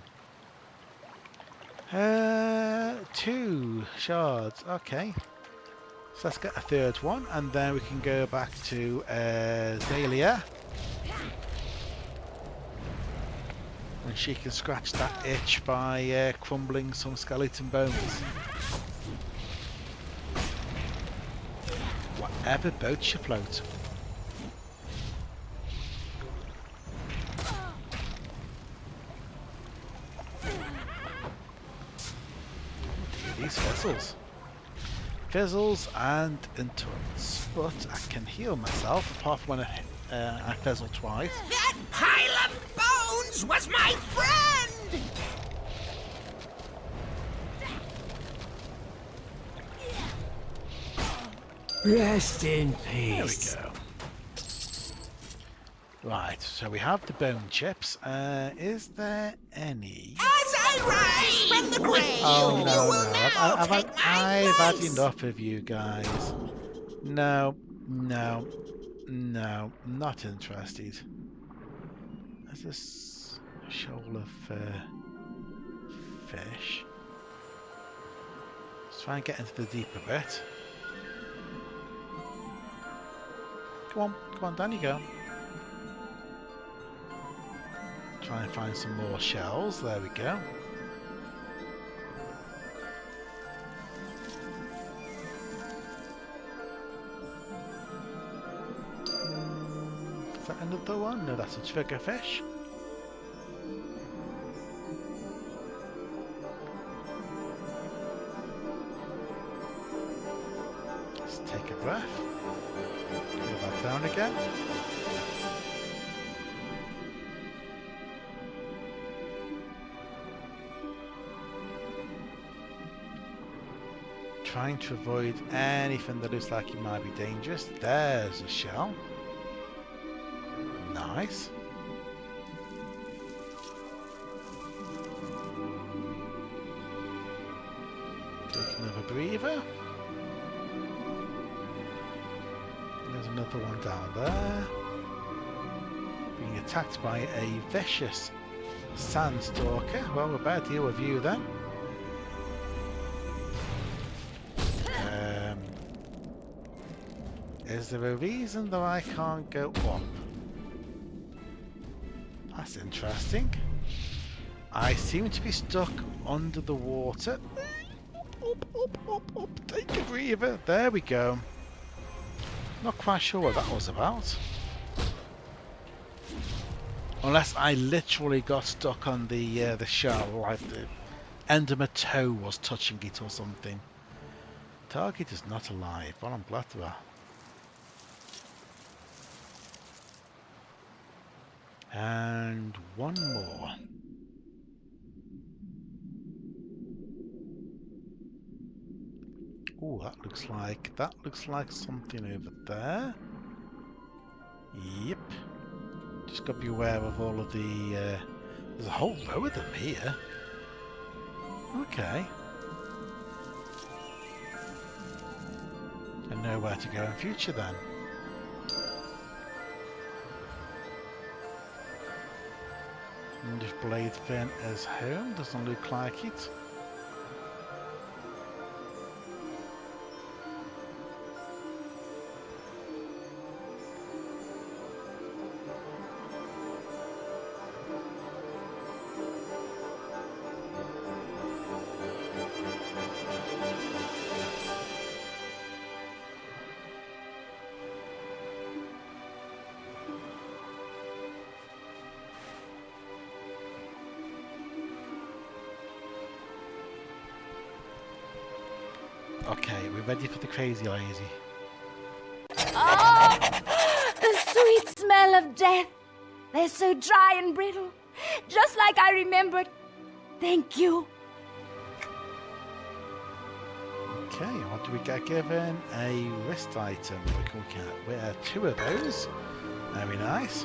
2 shards. Okay. So let's get a third one, and then we can go back to Dahlia. And she can scratch that itch by crumbling some skeleton bones. Whatever boat you float. These fizzles. Fizzles and endurance, but I can heal myself apart from when I fizzle twice. That pile of bones was my friend! Rest in peace. There we go. Right, so we have the bone chips. Is there any? As I rise from the grave, Oh no. I've had enough of you guys. No, not interested. There's this shoal of fish. Let's try and get into the deeper bit. Come on, down you go. Try and find some more shells. There we go. Is that another one? No, that's a triggerfish. Let's take a breath. Go back down again. Trying to avoid anything that looks like it might be dangerous. There's a shell. Nice. Take another breather. There's another one down there. Being attacked by a vicious sandstalker. Well, we better deal with you then. Is there a reason that I can't go up? That's interesting. I seem to be stuck under the water. Up. Take a breather. There we go. Not quite sure what that was about. Unless I literally got stuck on the shell, like the end of my toe was touching it or something. Target is not alive. Well, I'm glad to that. And one more. Oh, that looks like something over there. Yep. Just got to be aware of all of the. There's a whole row of them here. Okay. And know where to go in future then. And if Blade Fin is home, doesn't look like it. Okay, we're ready for the crazy lazy. Oh, the sweet smell of death. They're so dry and brittle, just like I remembered. Thank you. Okay, what do we get given? A wrist item. We can wear 2 of those. Very nice.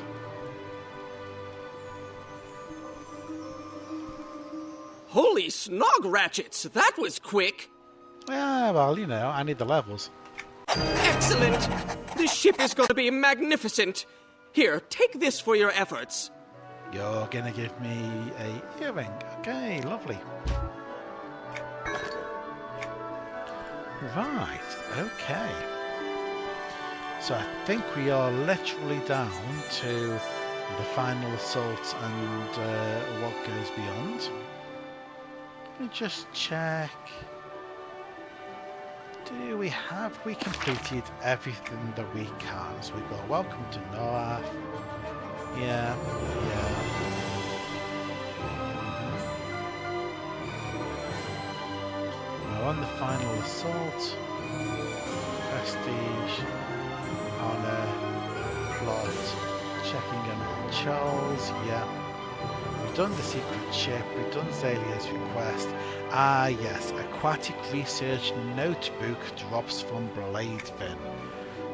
Holy snog ratchets! That was quick! Yeah, well, you know, I need the levels. Excellent! This ship is going to be magnificent! Here, take this for your efforts. You're gonna give me a earring. Okay, lovely. Right, okay. So I think we are literally down to the final assault and what goes beyond. Let me just check. Have we completed everything that we can? So we've got Welcome to Noah. Yeah. We're on the final assault. Prestige. Honor. Plot. Checking on Charles. Yeah. We've done the secret ship. We've done Zalia's request. Ah, yes. Aquatic research notebook drops from Bladefin.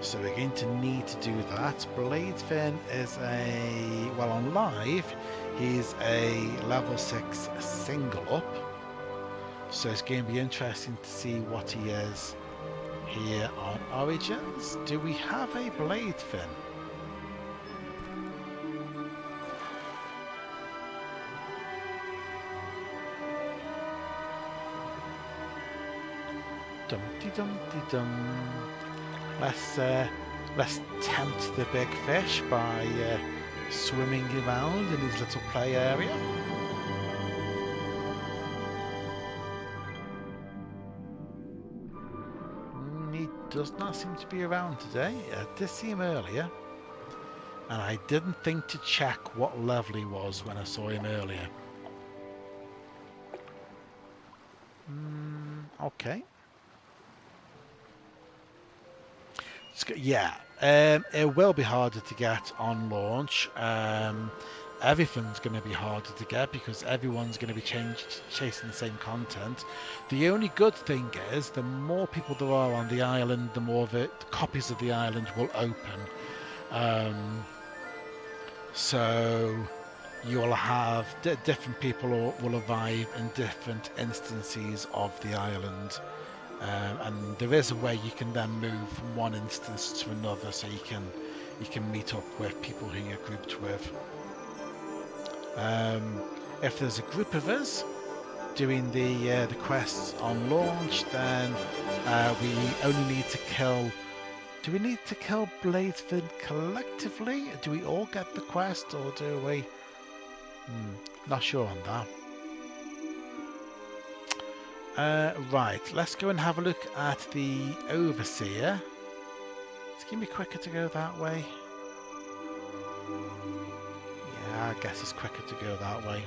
So we're going to need to do that. Bladefin is on live, he's a level 6 single up. So it's going to be interesting to see what he is here on Origins. Do we have a Bladefin? Dum-de-dum-de-dum. Let's tempt the big fish by swimming around in his little play area. He does not seem to be around today. It did seem earlier. And I didn't think to check what level he was when I saw him earlier. Okay. Yeah, it will be harder to get on launch. Everything's going to be harder to get because everyone's going to be chasing the same content. The only good thing is the more people there are on the island, the more the copies of the island will open. So you'll have different people will arrive in different instances of the island. And there is a way you can then move from one instance to another, so you can meet up with people who you're grouped with. If there's a group of us doing the quests on launch, then we only need to kill. Do we need to kill Bladefin collectively? Do we all get the quest, or do we? Not sure on that. Right, let's go and have a look at the Overseer. It's going to be quicker to go that way. Yeah, I guess it's quicker to go that way.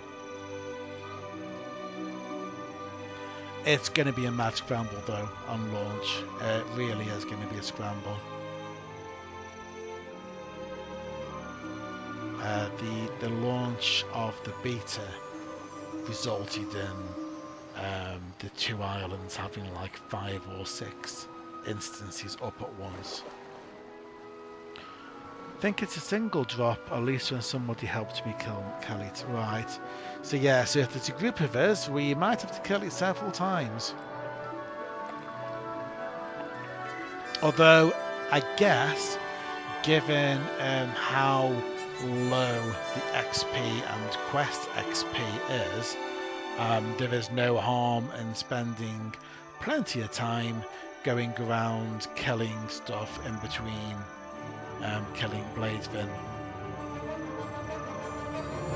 It's going to be a mad scramble though on launch. It really is going to be a scramble. The launch of the beta resulted in the 2 islands having like 5 or 6 instances up at once. I think it's a single drop, at least when somebody helped me kill it. Right. So yeah, so if there's a group of us, we might have to kill it several times. Although, I guess, given how low the XP and quest XP is, there is no harm in spending plenty of time going around killing stuff in between killing Bladefin,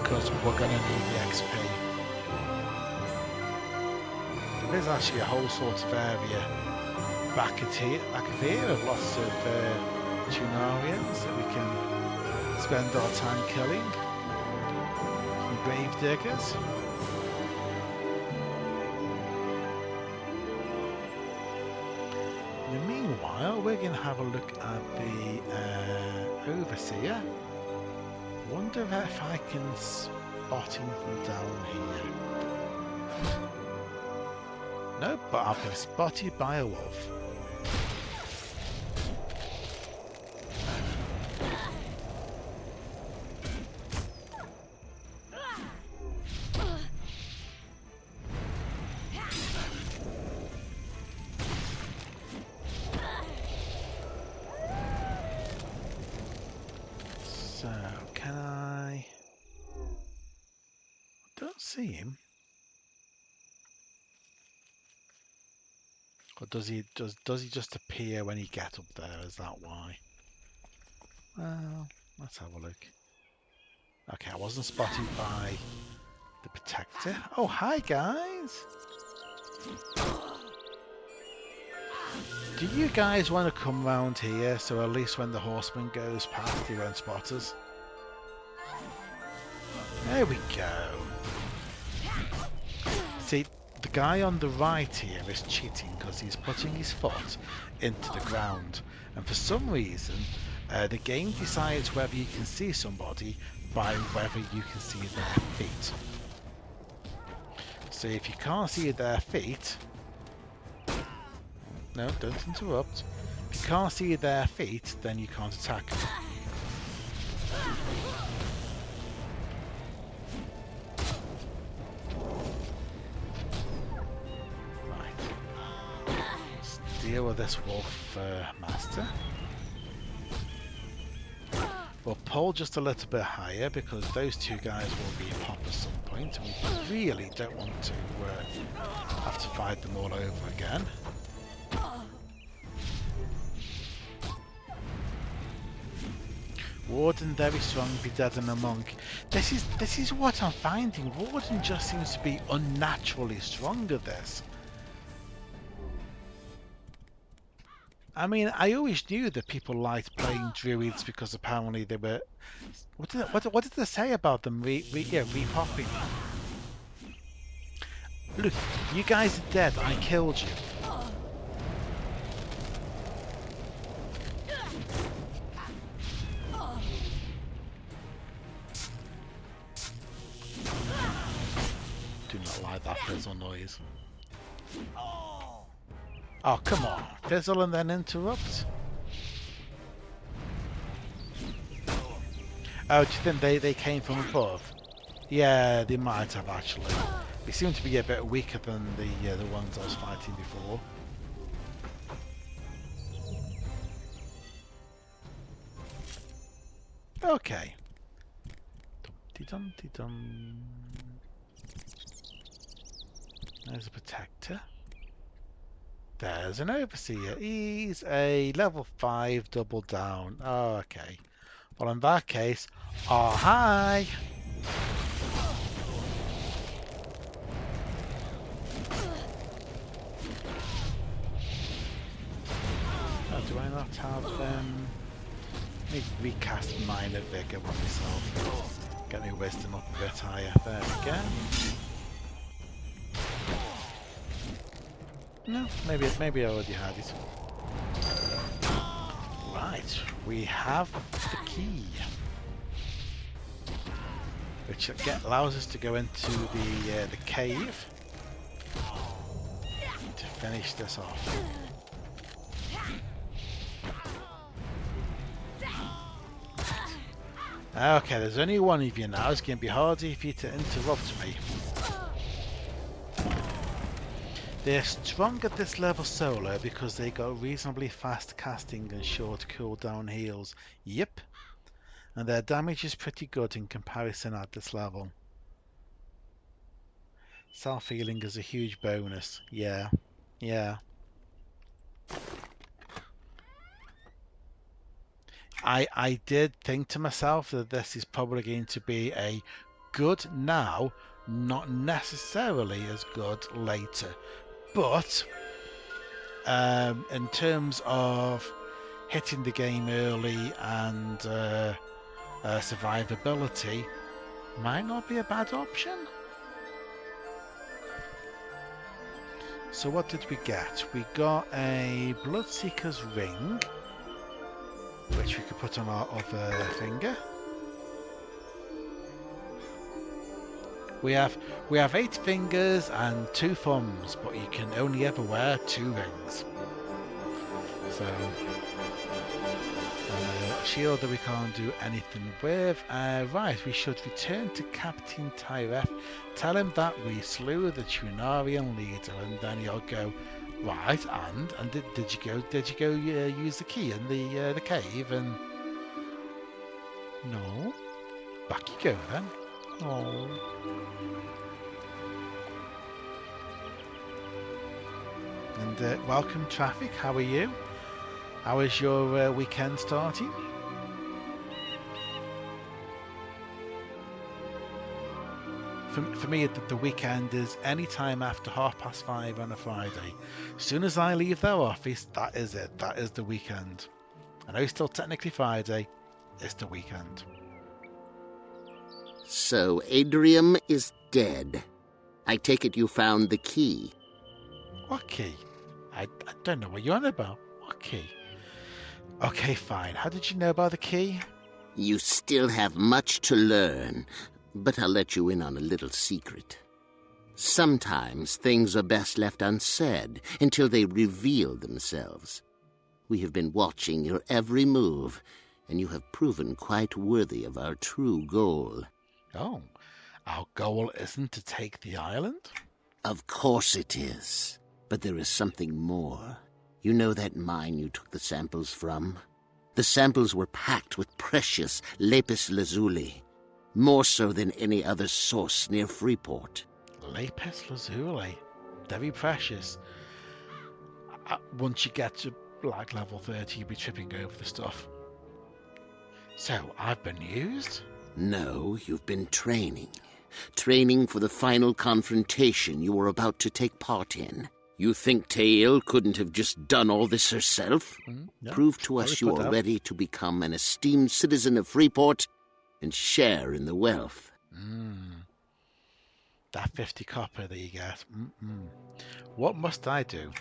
because we're going to need the XP. There is actually a whole sort of area back of here with lots of Tunarians that we can spend our time killing. Some grave diggers. Meanwhile, we're going to have a look at the Overseer. Wonder if I can spot him from down here. Nope, but I've been spotted by a wolf. So, can I don't see him. Or does he he just appear when he gets up there? Is that why? Well, let's have a look. Okay, I wasn't spotted by the protector. Oh, hi guys! Do you guys want to come round here so at least when the horseman goes past he won't spot us? There we go. See, the guy on the right here is cheating because he's putting his foot into the ground, and for some reason the game decides whether you can see somebody by whether you can see their feet. So if you can't see their feet, no, don't interrupt. If you can't see their feet, then you can't attack them. Deal with this wolf master. We'll pull just a little bit higher because those two guys will be pop at some point, and we really don't want to have to fight them all over again. Warden very strong, be dead and a monk. This is what I'm finding. Warden just seems to be unnaturally strong at this. I mean, I always knew that people liked playing druids because apparently they were. What did they say about them? Repopping. Look, you guys are dead. I killed you. Do not like that fizzle noise. Oh, come on. Fizzle and then interrupt? Oh, do you think they came from above? Yeah, they might have actually. They seem to be a bit weaker than the ones I was fighting before. Okay. Dum-de-dum-de-dum. There's a protector. There's an overseer. He's a level 5 double down. Oh, okay. Well, in that case, oh, hi! Oh, do I not have let me recast minor vigor on myself. Get my wisdom up a bit higher. There we go. No, maybe I already had it. Right, we have the key, which allows us to go into the cave to finish this off. Okay, there's only one of you now. It's going to be harder for you to interrupt me. They're strong at this level solo because they got reasonably fast casting and short cooldown heals. Yep. And their damage is pretty good in comparison at this level. Self-healing is a huge bonus. Yeah. Yeah. I did think to myself that this is probably going to be a good now, not necessarily as good later. But in terms of hitting the game early and survivability, might not be a bad option. So what did we get? We got a Bloodseeker's ring, which we could put on our other finger. We have 8 fingers and 2 thumbs, but you can only ever wear 2 rings. So, shield that we can't do anything with. Right, we should return to Captain Tyreth. Tell him that we slew the Trunarian leader, and then he'll go, right. And did you go use the key in the cave? And no, back you go then. Oh. And welcome, Traffic. How are you? How is your weekend starting? For me, the weekend is any time after 5:30 on a Friday. As soon as I leave their office, that is it. That is the weekend. I know it's still technically Friday. It's the weekend. So, Adrium is dead. I take it you found the key. What key? I don't know what you're on about. What key? Okay, fine. How did you know about the key? You still have much to learn, but I'll let you in on a little secret. Sometimes things are best left unsaid until they reveal themselves. We have been watching your every move, and you have proven quite worthy of our true goal. Oh, our goal isn't to take the island? Of course it is, but there is something more. You know that mine you took the samples from? The samples were packed with precious lapis lazuli, more so than any other source near Freeport. Lapis lazuli, very precious. Once you get to like level 30, you'll be tripping over the stuff. So, I've been used? No, you've been training. Training for the final confrontation you were about to take part in. You think Tael couldn't have just done all this herself? No, Prove to us you are ready to become an esteemed citizen of Freeport and share in the wealth. That 50 copper that you get. What must I do?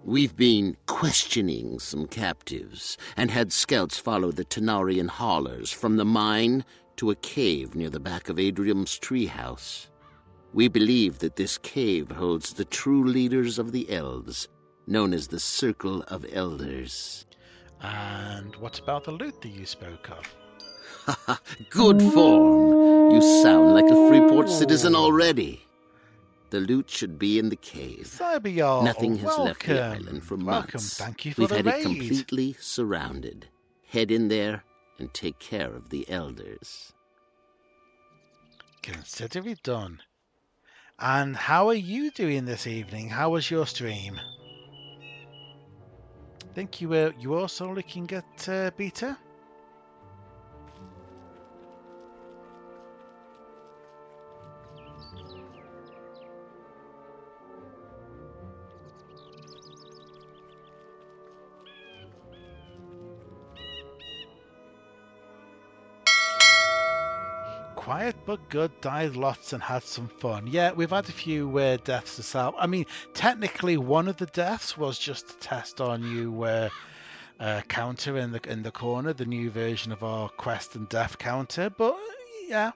We've been questioning some captives and had scouts follow the Tanarian haulers from the mine to a cave near the back of Adrium's treehouse. We believe that this cave holds the true leaders of the Elves, known as the Circle of Elders. And what about the loot that you spoke of? Good form! You sound like a Freeport citizen already. The loot should be in the cave. Cyber, nothing has left the island for months. Thank you for We've the had raid. it completely surrounded. Head in there and take care of the Elders. Consider it done. And how are you doing this evening? How was your stream? I think you were also looking at Beta? Quiet but good, died lots and had some fun. Yeah, we've had a few deaths to solve. I mean, technically one of the deaths was just a test on you counter in the corner, the new version of our quest and death counter, but yeah.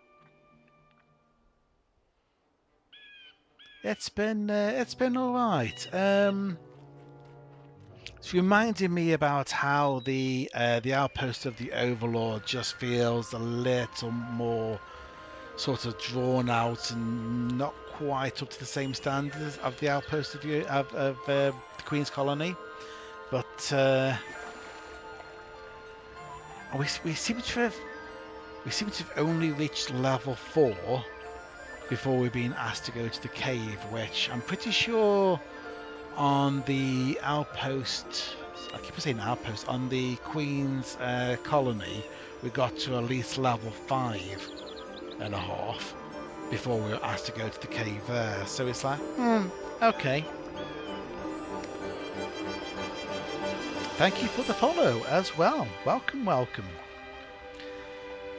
It's been alright. It's reminding me about how the Outpost of the Overlord just feels a little more sort of drawn out and not quite up to the same standards of the Outpost of the Queen's Colony, but we seem to have only reached level 4 before we've been asked to go to the cave, which I'm pretty sure on the Outpost, I keep saying Outpost, on the Queen's Colony, we got to at least level 5.5 before we were asked to go to the cave there. So it's like, okay. Thank you for the follow as well. Welcome, welcome.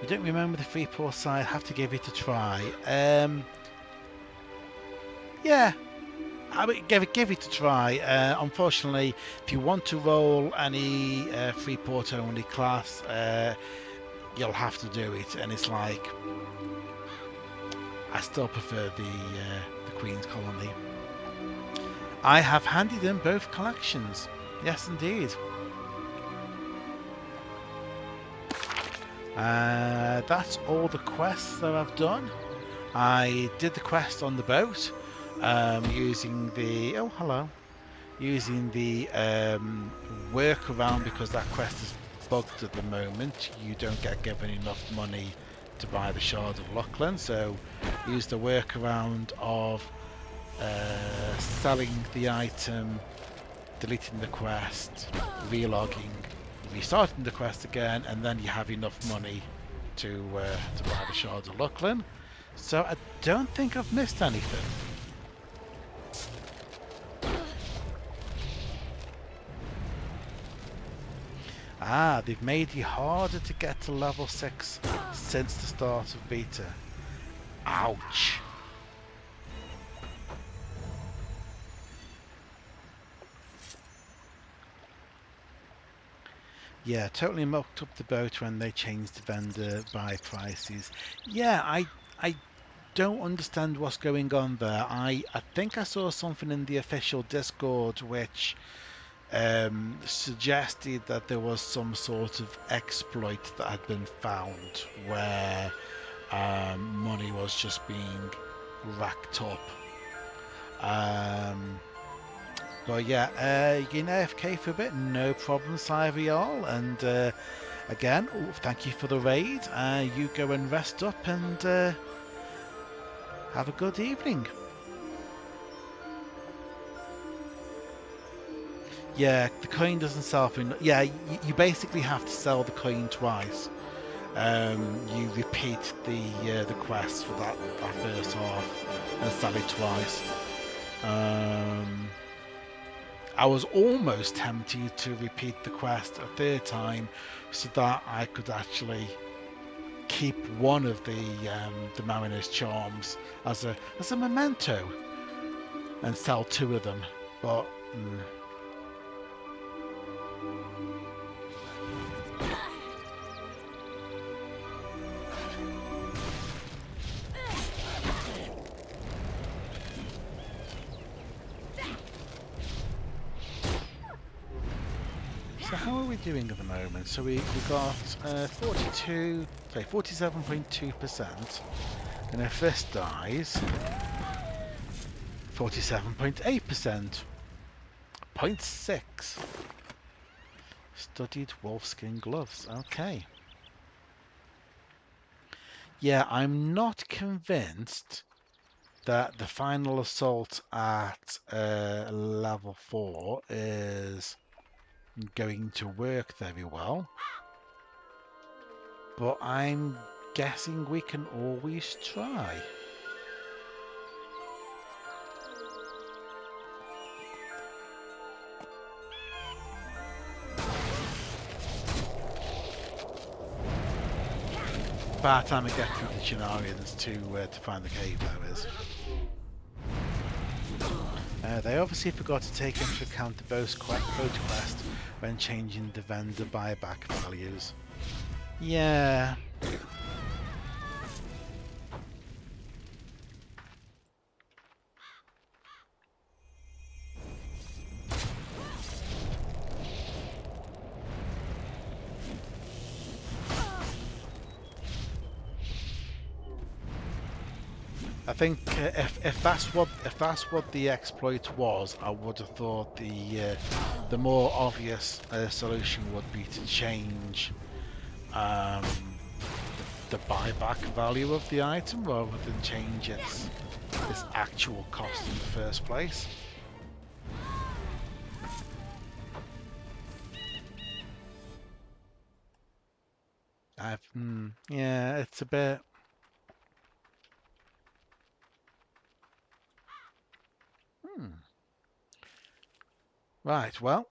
You don't remember the Freeport side, have to give it a try. Yeah. I would give it a try. Unfortunately, if you want to roll any Freeport only class, you'll have to do it, and it's like I still prefer the Queen's Colony. I have handed in both collections. Yes, indeed. That's all the quests that I've done. I did the quest on the boat using the workaround, because that quest is bugged at the moment. You don't get given enough money to buy the Shard of Lachlan, so use the workaround of selling the item, deleting the quest, relogging, restarting the quest again, and then you have enough money to buy the Shard of Lachlan. So I don't think I've missed anything. Ah, they've made it harder to get to level 6 since the start of beta. Ouch. Yeah, totally mucked up the boat when they changed the vendor buy prices. Yeah, I don't understand what's going on there. I think I saw something in the official Discord which suggested that there was some sort of exploit that had been found where money was just being racked up. But yeah, you can AFK for a bit, no problem, Cyrial. And again, thank you for the raid. You go and rest up and have a good evening. Yeah, the coin doesn't sell for... Yeah, you basically have to sell the coin twice. You repeat the quest for that first half and sell it twice. I was almost tempted to repeat the quest a third time so that I could actually keep one of the Mariner's Charms as a memento and sell 2 of them, but So how are we doing at the moment? So we got 47.2%, and if this dies, 47.8%, 0.6. Studied wolfskin gloves. Okay. Yeah, I'm not convinced that the final assault at level 4 is going to work very well, but I'm guessing we can always try. By the time I get through the Chinarians to find the cave, there is. They obviously forgot to take into account the boat quest when changing the vendor buyback values. Yeah. I think if that's what the exploit was, I would have thought the more obvious solution would be to change the buyback value of the item rather than change its actual cost in the first place. Yeah, it's a bit. Right, well,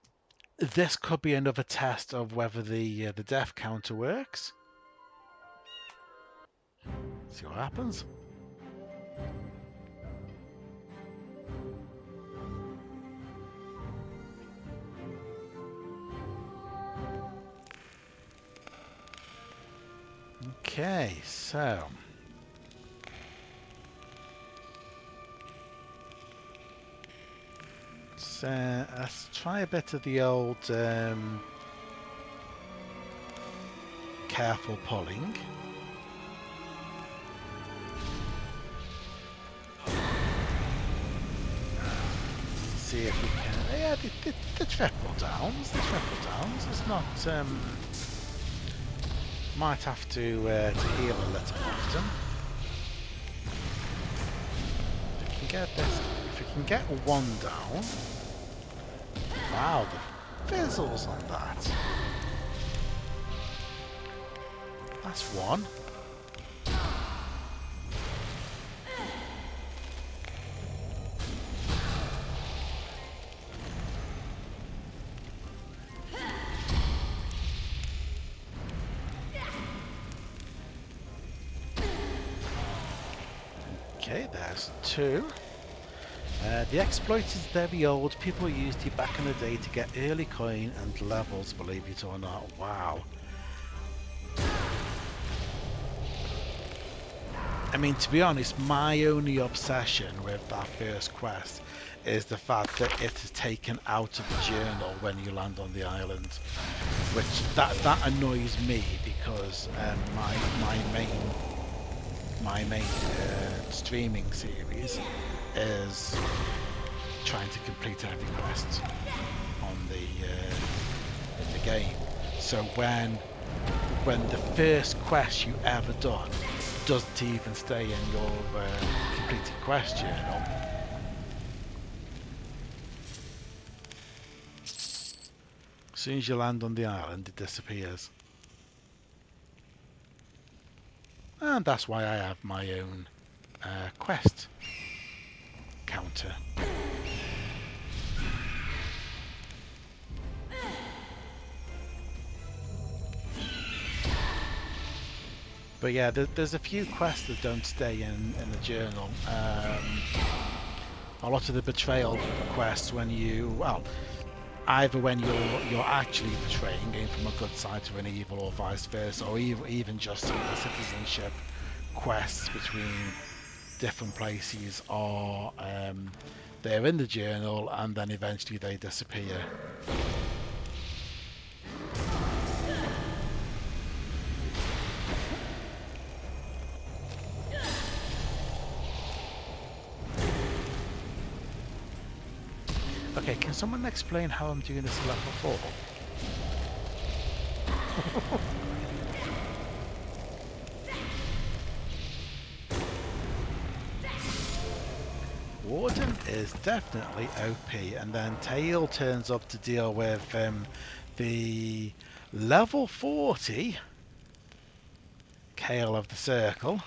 this could be another test of whether the death counter works. See what happens. Okay, so let's try a bit of the old careful pulling. See if we can. Yeah, the triple downs. The triple downs. It's not. Might have to heal a little often. If we can get this. If we can get one down. Wow, the fizzles on that. That's one. Okay, there's two. The exploit is very old. People used it back in the day to get early coin and levels, believe it or not. Wow. I mean, to be honest, my only obsession with that first quest is the fact that it is taken out of the journal when you land on the island, which that annoys me because my main streaming series is trying to complete every quest on the game. So when the first quest you ever done doesn't even stay in your completed quest journal, as soon as you land on the island, it disappears. And that's why I have my own quest counter. But yeah, there's a few quests that don't stay in the journal. A lot of the betrayal quests, when you, well, either when you're actually betraying, going from a good side to an evil, or vice versa, or even just some of the citizenship quests between different places are they're in the journal and then eventually they disappear. Okay, can someone explain how I'm doing this level 4? Warden is definitely OP, and then Tail turns up to deal with the level 40 Kale of the Circle,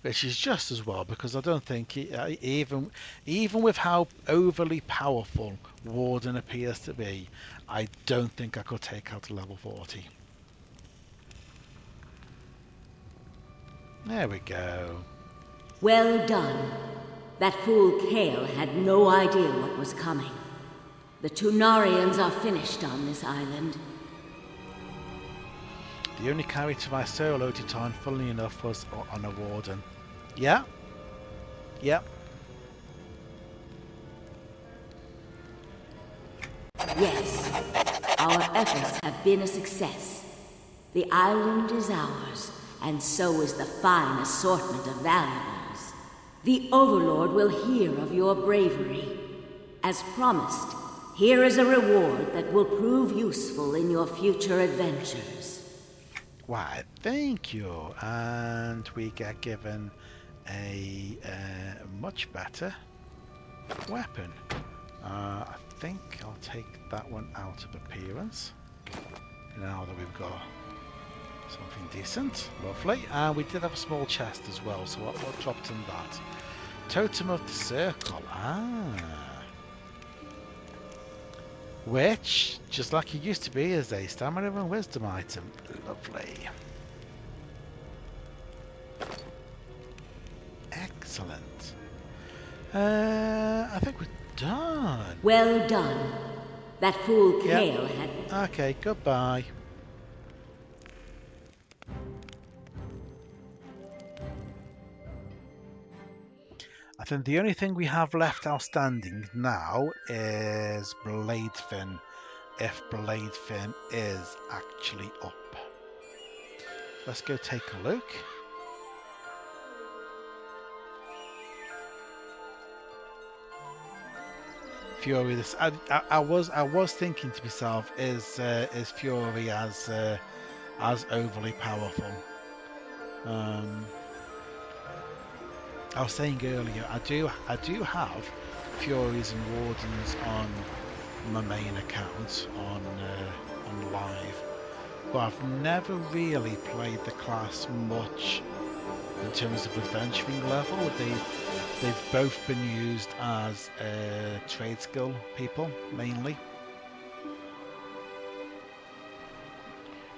which is just as well, because I don't think even with how overly powerful Warden appears to be, I don't think I could take out a level 40. There we go. Well done. That fool Kale had no idea what was coming. The Tunarians are finished on this island. The only character I soloed it on, funnily enough, was on a Warden. Yeah? Yep. Yes, our efforts have been a success. The island is ours, and so is the fine assortment of valuables. The Overlord will hear of your bravery. As promised, here is a reward that will prove useful in your future adventures. Why, thank you. And we get given a much better weapon. I think I'll take that one out of appearance now that we've got something decent. Lovely. And we did have a small chest as well, so what dropped in that? Totem of the Circle. Which, just like it used to be, is a stamina and wisdom item. Lovely. Excellent. I think we're done. Well done. That fool Kale had... Okay, goodbye. I think the only thing we have left outstanding now is Bladefin, if Bladefin is actually up. Let's go take a look. Fury, this I was thinking to myself, is Fury as overly powerful? I was saying earlier, I do have Furies and Wardens on my main account on live, but I've never really played the class much in terms of adventuring level. They've both been used as trade skill people mainly.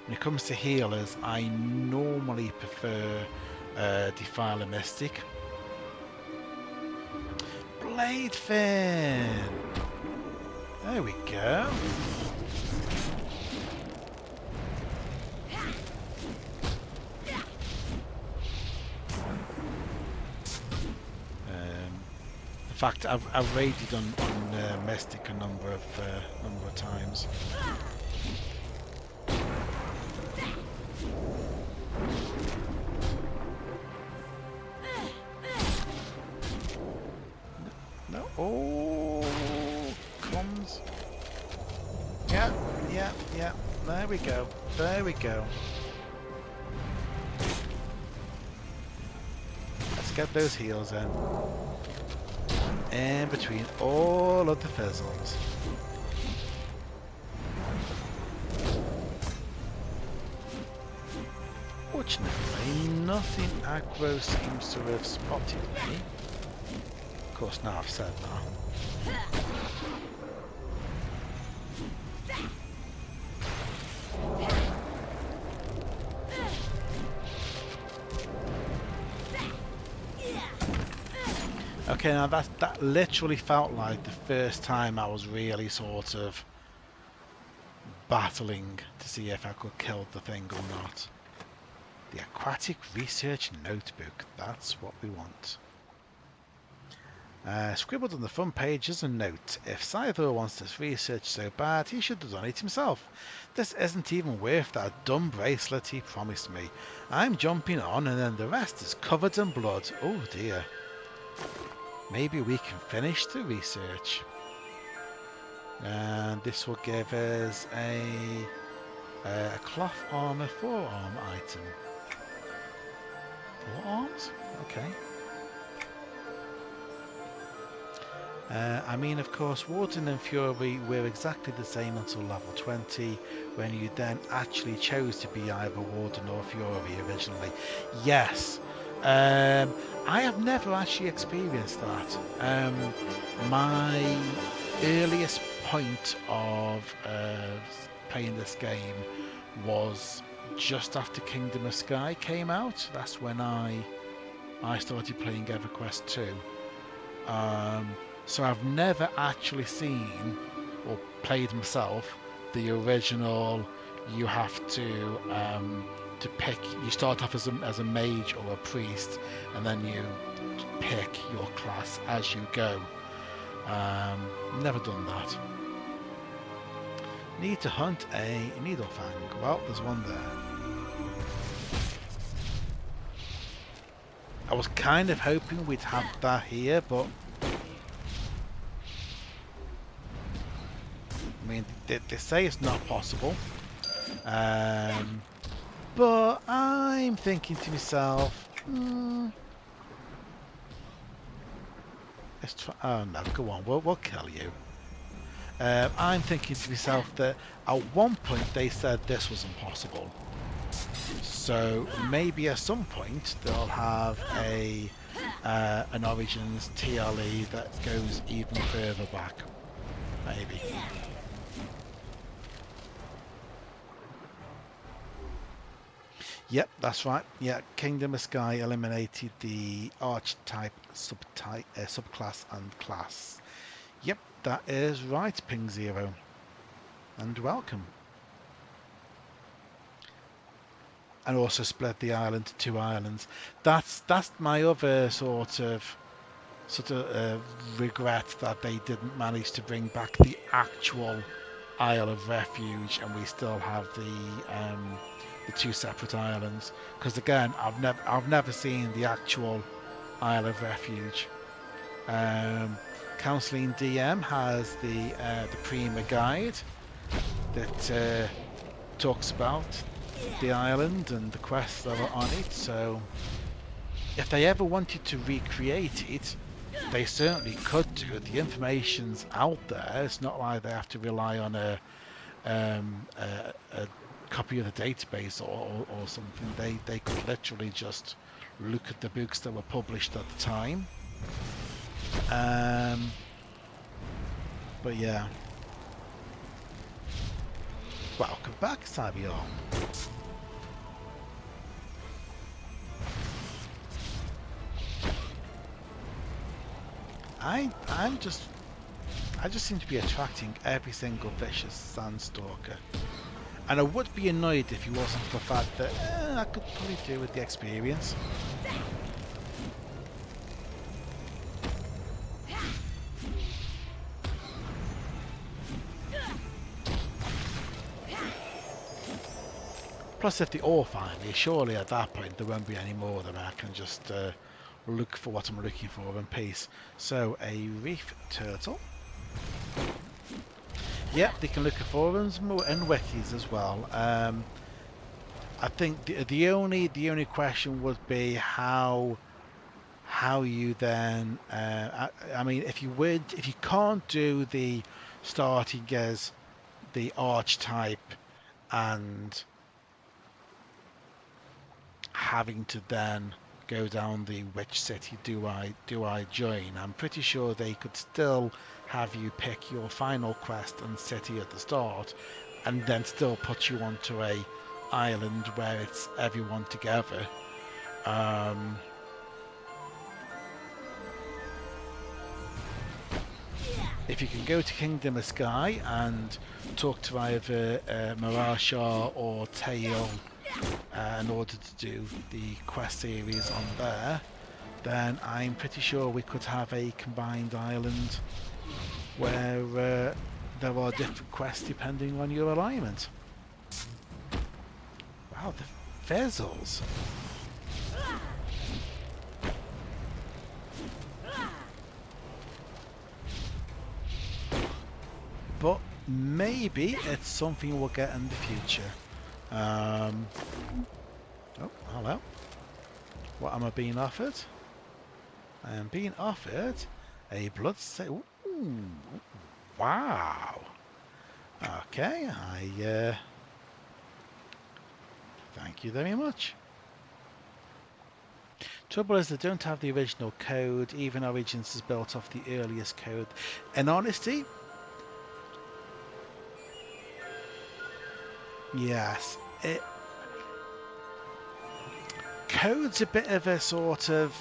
When it comes to healers, I normally prefer Defiler Mystic. Bladefin! There we go. In fact, I've raided on Mystic a number of times. No. Oh, comes. Yeah. There we go. Let's get those heals in between all of the fizzles. Fortunately, nothing aggro seems to have spotted me. Of course, now I've said that. Okay, now that literally felt like the first time I was really sort of battling to see if I could kill the thing or not. The Aquatic Research Notebook, that's what we want. Scribbled on the front page is a note. If Scyther wants this research so bad, he should have done it himself. This isn't even worth that dumb bracelet he promised me. I'm jumping on and then the rest is covered in blood. Oh dear. Maybe we can finish the research. And this will give us a cloth armor forearm item. Forearms? Okay. I mean, of course, Warden and Fury were exactly the same until level 20, when you then actually chose to be either Warden or Fury originally. Yes. I have never actually experienced that. My earliest point of playing this game was just after Kingdom of Sky came out. That's when I started playing EverQuest II. So I've never actually seen or played myself the original. You have to pick. You start off as a mage or a priest, and then you pick your class as you go. Never done that. Need to hunt a Needlefang. Well, there's one there. I was kind of hoping we'd have that here, but I mean, they say it's not possible. But I'm thinking to myself, let's try. Oh no, go on, we'll kill you. I'm thinking to myself that at one point they said this was impossible. So maybe at some point they'll have an Origins TLE that goes even further back. Maybe. Yep, that's right. Yeah, Kingdom of Sky eliminated the archetype, subclass and class. Yep, that is right, Ping Zero. And welcome. And also split the island to 2 islands. That's my other sort of sort of regret that they didn't manage to bring back the actual Isle of Refuge, and we still have the two separate islands. Because again, I've never seen the actual Isle of Refuge. Counselling DM has the Prima guide that talks about the island and the quests that are on it. So if they ever wanted to recreate it, they certainly could do. The information's out there. It's not like they have to rely on a copy of the database or something. They could literally just look at the books that were published at the time. But yeah. Welcome back, Savio. I just seem to be attracting every single vicious Sandstalker. And I would be annoyed if it wasn't for the fact that I could probably do with the experience. Plus, if they all find me, surely at that point there won't be any more of them. I can just look for what I'm looking for in peace. So, a reef turtle. Yep, they can look at forums and wikis as well. I think the only question would be how you then. I mean, if you can't do the starting as the archetype and having to then go down the which city do I join, I'm pretty sure they could still have you pick your final quest and city at the start, and then still put you onto a island where it's everyone together. If you can go to Kingdom of Sky and talk to either Marashar or Tail in order to do the quest series on there, then I'm pretty sure we could have a combined island where there are different quests depending on your alignment. Wow, the fizzles! But maybe it's something we'll get in the future. Oh, hello. What am I being offered? I am being offered a blood ooh, wow. Okay, thank you very much. Trouble is they don't have the original code. Even Origins is built off the earliest code. In honesty, yes, code's a bit of a sort of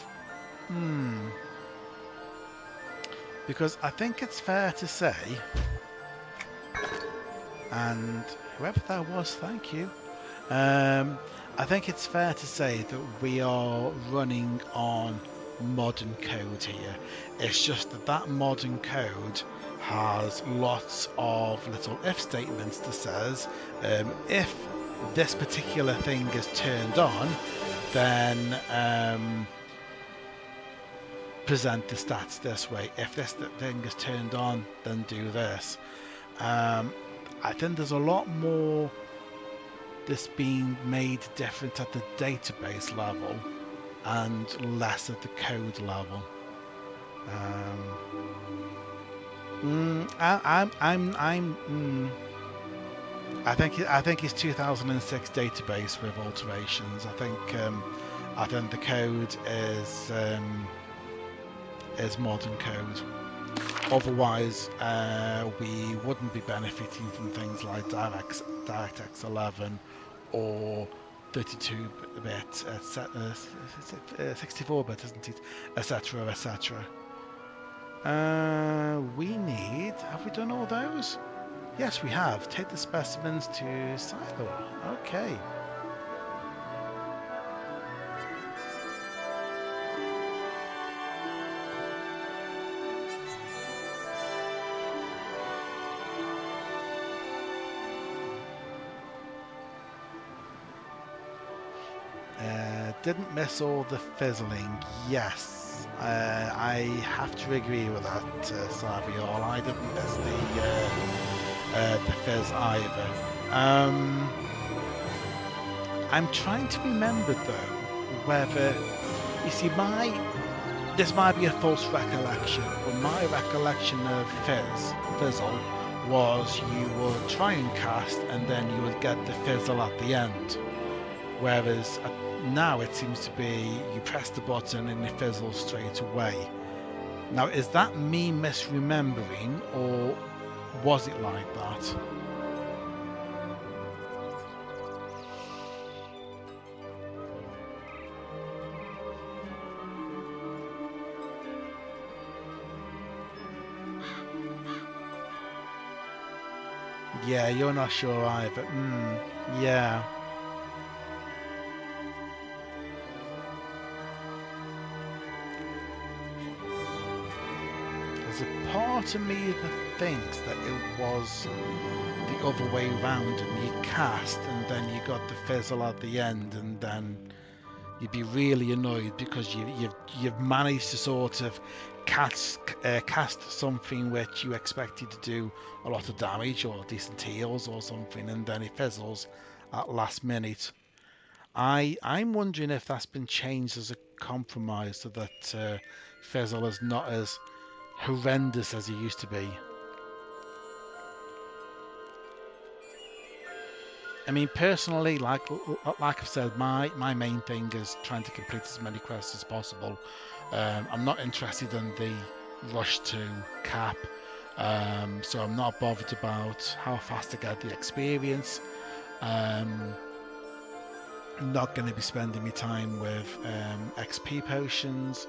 because I think it's fair to say, and whoever that was, thank you. I think it's fair to say that we are running on modern code here. It's just that modern code has lots of little if statements that says if this particular thing is turned on, then present the stats this way. If this thing is turned on, then do this. I think there's a lot more this being made different at the database level and less at the code level. I think it's 2006 database with alterations. I think the code is modern code. Otherwise, we wouldn't be benefiting from things like DirectX 11 or 32-bit, 64-bit, isn't it, etc., etc. We need... Have we done all those? Yes, we have. Take the specimens to Silo. Okay. didn't miss all the fizzling. Yes, I have to agree with that, Saviol. I didn't miss the fizz either. I'm trying to remember though whether you see this might be a false recollection, but my recollection of fizzle was you would try and cast and then you would get the fizzle at the end. Whereas now it seems to be you press the button and it fizzles straight away. Now, is that me misremembering or was it like that? Yeah, you're not sure either. Yeah. There's a part of me that thinks that it was the other way round, and you cast and then you got the fizzle at the end, and then you'd be really annoyed because you've managed to sort of cast something which you expected to do a lot of damage or decent heals or something, and then it fizzles at last minute. I'm wondering if that's been changed as a compromise so that fizzle is not as horrendous as it used to be. I mean, personally, like I've said, my main thing is trying to complete as many quests as possible. I'm not interested in the rush to cap, so I'm not bothered about how fast I get the experience. I'm not going to be spending my time with XP potions.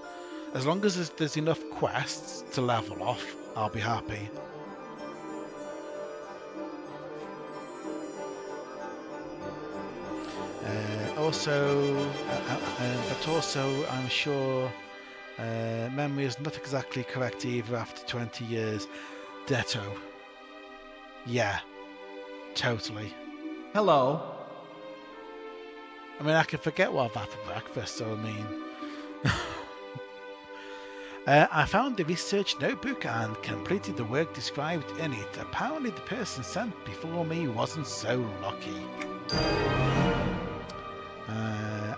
As long as there's enough quests to level off, I'll be happy. But also, I'm sure memory is not exactly correct either after 20 years. Ditto. Yeah, totally. Hello. I mean, I can forget what I've had for breakfast, so I mean... I found the research notebook and completed the work described in it. Apparently the person sent before me wasn't so lucky.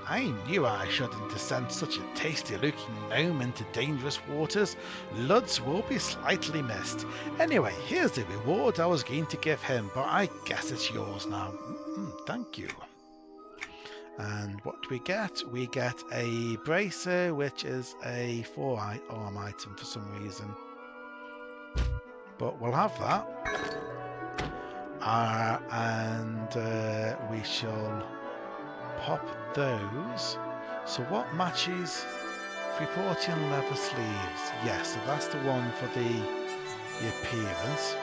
I knew I shouldn't have sent such a tasty-looking gnome into dangerous waters. Luds will be slightly missed. Anyway, here's the reward I was going to give him, but I guess it's yours now. Thank you. And what do we get? We get a bracer, which is a 4-arm item for some reason. But we'll have that. And we shall pop those. So what matches 340 leather sleeves? Yes, so that's the one for the appearance.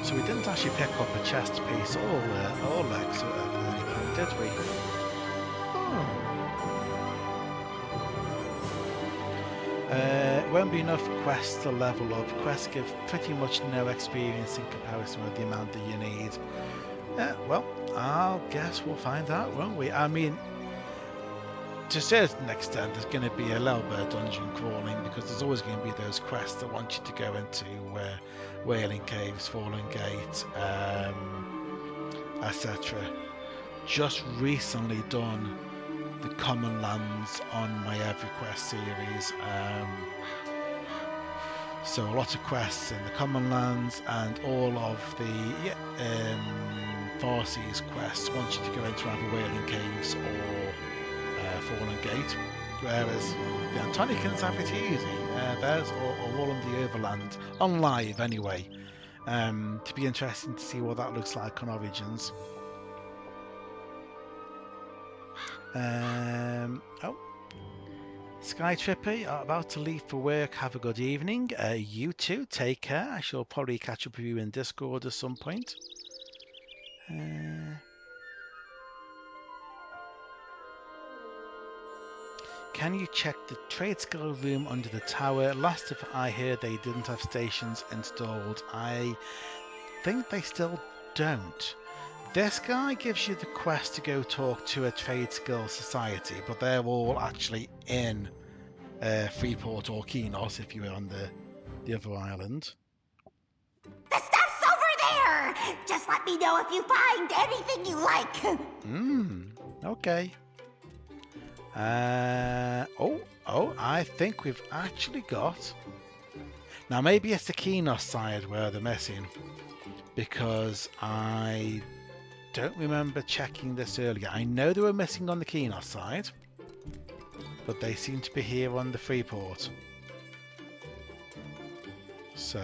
So we didn't actually pick up a chest piece or legs at any point, did we? Won't be enough quests to level up. Quests give pretty much no experience in comparison with the amount that you need. Well, I guess we'll find out, won't we? I mean, to a certain extent, there's going to be a little bit of dungeon crawling because there's always going to be those quests that want you to go into Wailing Caves, Fallen Gate, etc. Just recently done the Common Lands on my EverQuest series. So a lot of quests in the Common Lands and all of the Far Seas quests want you to go into either Wailing Caves or Fallen Gate, whereas the Antonicans have it easy. Theirs are all on the Overland, on live anyway. To be interesting to see what that looks like on Origins. Sky Trippy, about to leave for work. Have a good evening. You too, take care. I shall probably catch up with you in Discord at some point. Can you check the trade skill room under the tower? Last if I heard they didn't have stations installed. I think they still don't. This guy gives you the quest to go talk to a trade skill society, but they're all actually in Freeport or Kinos if you were on the other island. The stuff's over there! Just let me know if you find anything you like. Okay. I think we've actually got... Now maybe it's the Kinos side where they're missing, because I don't remember checking this earlier. I know they were missing on the Kinos side, but they seem to be here on the Freeport. So,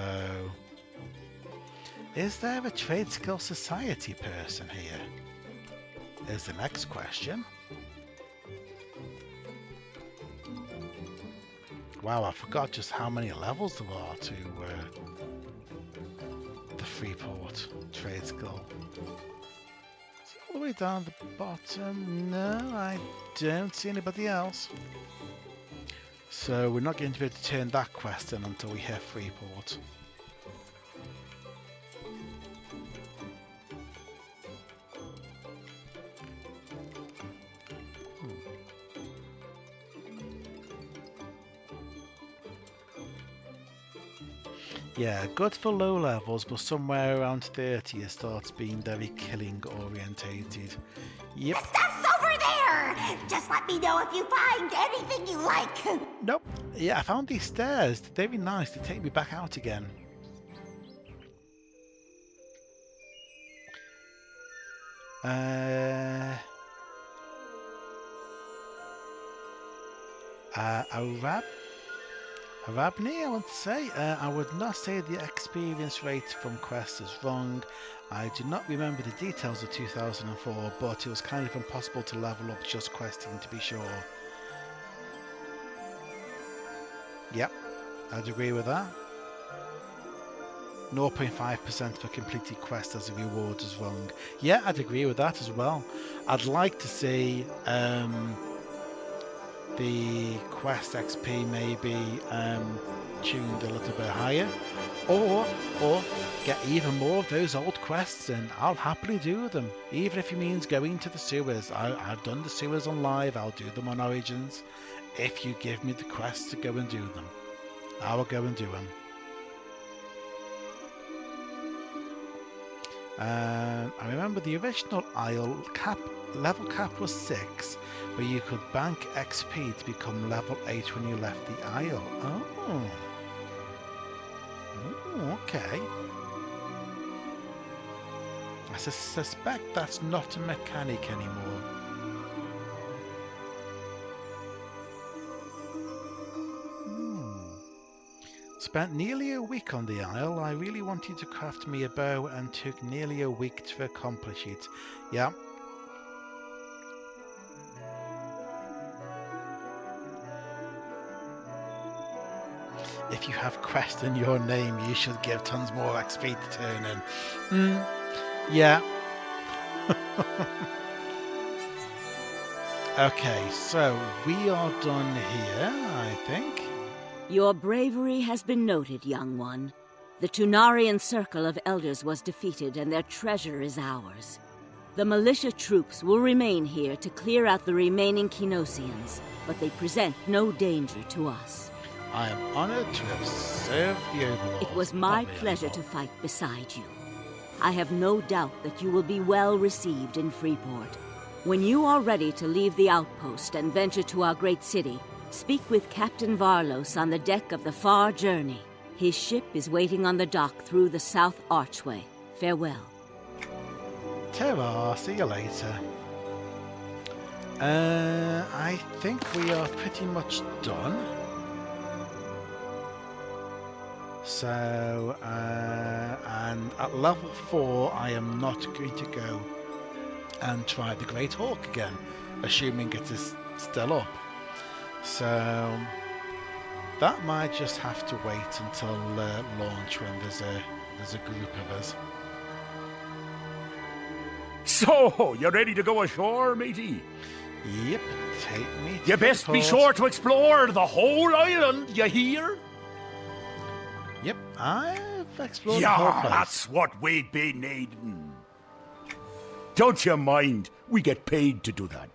is there a Trade Skill Society person here? Is the next question. Wow, I forgot just how many levels there are to the Freeport Trade Skill. Is it all the way down the bottom? No, I don't see anybody else. So we're not going to be able to turn that quest in until we hit Freeport. Yeah, good for low levels, but somewhere around 30 it starts being very killing orientated. Yep. The stuff's over there! Just let me know if you find anything you like. Nope. Yeah, I found these stairs. They're very nice. They take me back out again. Arabni, I want to say. I would not say the experience rate from quests is wrong. I do not remember the details of 2004, but it was kind of impossible to level up just questing to be sure. Yep, I'd agree with that. 0.5% for completed quest as a reward is wrong. Yeah, I'd agree with that as well. I'd like to see the quest XP maybe tuned a little bit higher, or get even more of those old quests, and I'll happily do them, even if it means going to the sewers. I've done the sewers on live. I'll do them on Origins. If you give me the quests to go and do them, I will go and do them. I remember the original Isle level cap was 6, where you could bank XP to become level 8 when you left the Isle. Oh, okay. I suspect that's not a mechanic anymore. Spent nearly a week on the Isle. I really wanted to craft me a bow and took nearly a week to accomplish it. Yeah. If you have quest in your name, you should give tons more XP to turn in. Yeah. Okay, so we are done here, I think. Your bravery has been noted, young one. The Tunarian circle of elders was defeated, and their treasure is ours. The militia troops will remain here to clear out the remaining Kinosians, but they present no danger to us. I am honored to have served the Overlord. It was my pleasure to fight beside you. I have no doubt that you will be well received in Freeport. When you are ready to leave the outpost and venture to our great city, speak with Captain Varlos on the deck of the Far Journey. His ship is waiting on the dock through the South Archway. Farewell. Ta-ra, see you later. I think we are pretty much done. So, and at level 4, I am not going to go and try the Great Hawk again, assuming it is still up. So that might just have to wait until launch when there's a group of us. So, you ready to go ashore, matey? Yep, take me to You best the be port. sure to explore the whole island, you hear? Yep, I've explored the whole Yeah, place. that's what we'd be needing. Don't you mind, we get paid to do that.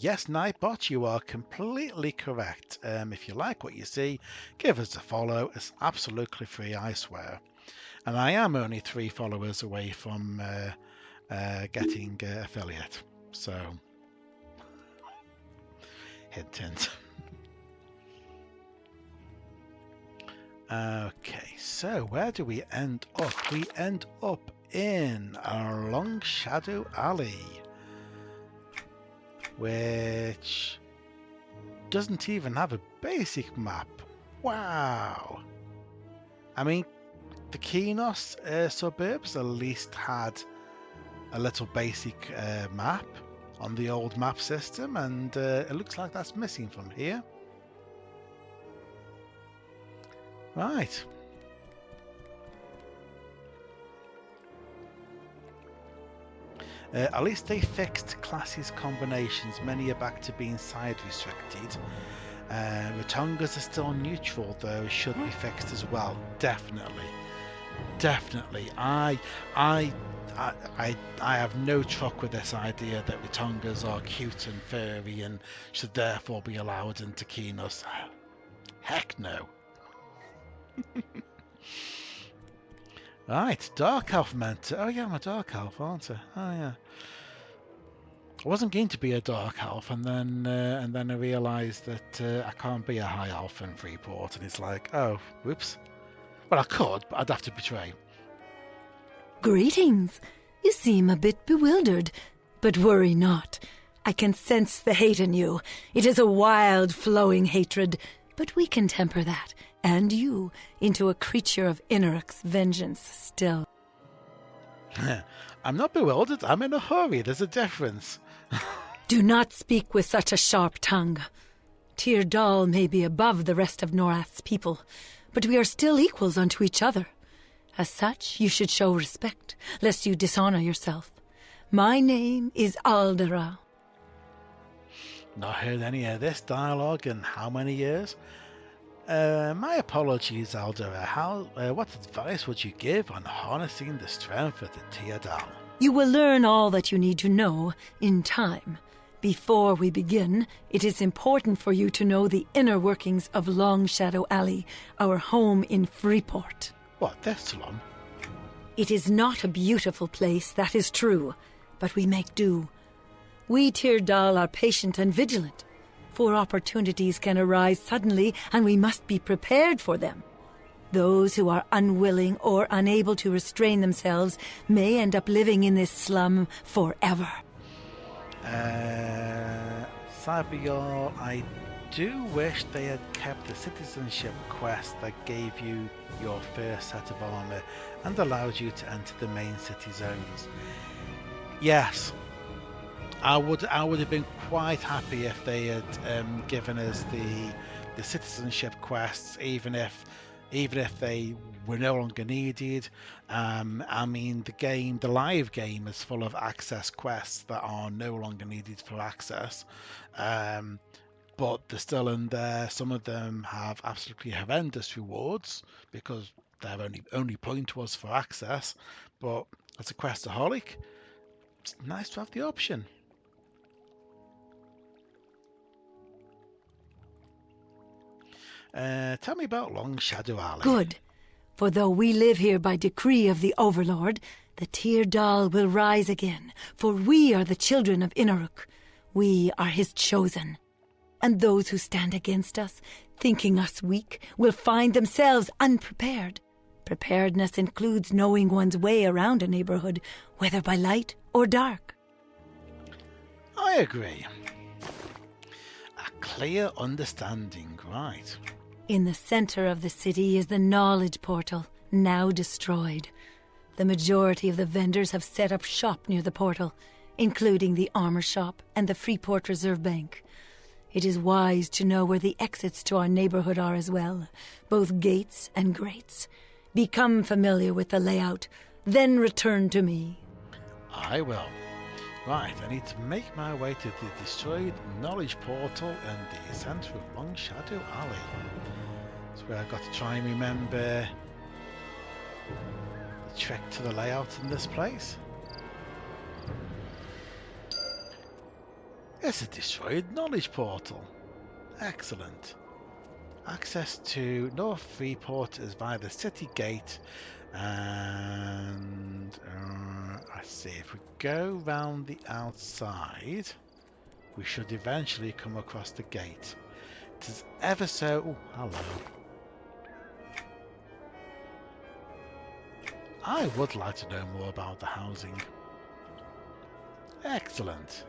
Yes, Nightbot, you are completely correct. If you like what you see, give us a follow. It's absolutely free, I swear. And I am only 3 followers away from getting affiliate. So, hint, hint. Okay, so where do we end up? We end up in a Long Shadow Alley, which doesn't even have a basic map. Wow. I mean, the Kinos suburbs at least had a little basic map on the old map system, and it looks like that's missing from here. Right. At least they fixed classes combinations. Many are back to being side restricted. Ratongas are still neutral, though. Should be fixed as well. Definitely. I have no truck with this idea that Ratongas are cute and furry and should therefore be allowed into Kinos. Heck no. Right, Dark Elf mentor. Oh yeah, I'm a Dark Elf, aren't I? Oh yeah. I wasn't going to be a Dark Elf, and then I realised that I can't be a High Elf in Freeport, and it's like, oh, whoops. Well, I could, but I'd have to betray. Greetings. You seem a bit bewildered, but worry not. I can sense the hate in you. It is a wild, flowing hatred, but we can temper that, and you, into a creature of Inaruk's vengeance still. I'm not bewildered. I'm in a hurry. There's a difference. Do not speak with such a sharp tongue. Tyr Dal may be above the rest of Norath's people, but we are still equals unto each other. As such, you should show respect, lest you dishonor yourself. My name is Aldera. Not heard any of this dialogue in how many years? My apologies, Aldera. What advice would you give on harnessing the strength of the Teodal? You will learn all that you need to know in time. Before we begin, it is important for you to know the inner workings of Long Shadow Alley, our home in Freeport. What, this long? It is not a beautiful place, that is true, but we make do. We Tyr Dal are patient and vigilant, for opportunities can arise suddenly and we must be prepared for them. Those who are unwilling or unable to restrain themselves may end up living in this slum forever. Sabior, I do wish they had kept the citizenship quest that gave you your first set of armor and allowed you to enter the main city zones. Yes, I would have been quite happy if they had given us the citizenship quests, even if they were no longer needed. I mean, the live game is full of access quests that are no longer needed for access, but they're still in there. Some of them have absolutely horrendous rewards because their only point was for access, but as a questaholic, it's nice to have the option. Tell me about Long Shadow Alley. Good. For though we live here by decree of the Overlord, the Tyr Dal will rise again, for we are the children of Inaruk. We are his chosen. And those who stand against us, thinking us weak, will find themselves unprepared. Preparedness includes knowing one's way around a neighborhood, whether by light or dark. I agree. A clear understanding, right. In the center of the city is the knowledge portal, now destroyed. The majority of the vendors have set up shop near the portal, including the armor shop and the Freeport Reserve Bank. It is wise to know where the exits to our neighborhood are as well, both gates and grates. Become familiar with the layout, then return to me. I will. Right, I need to make my way to the destroyed knowledge portal and the centre of Long Shadow Alley. That's where I've got to try and remember the trick to the layout in this place. It's a destroyed knowledge portal. Excellent. Access to North Freeport is via the city gate, and let's see, if we go round the outside, we should eventually come across the gate. It is ever so... Oh, hello. I would like to know more about the housing. Excellent.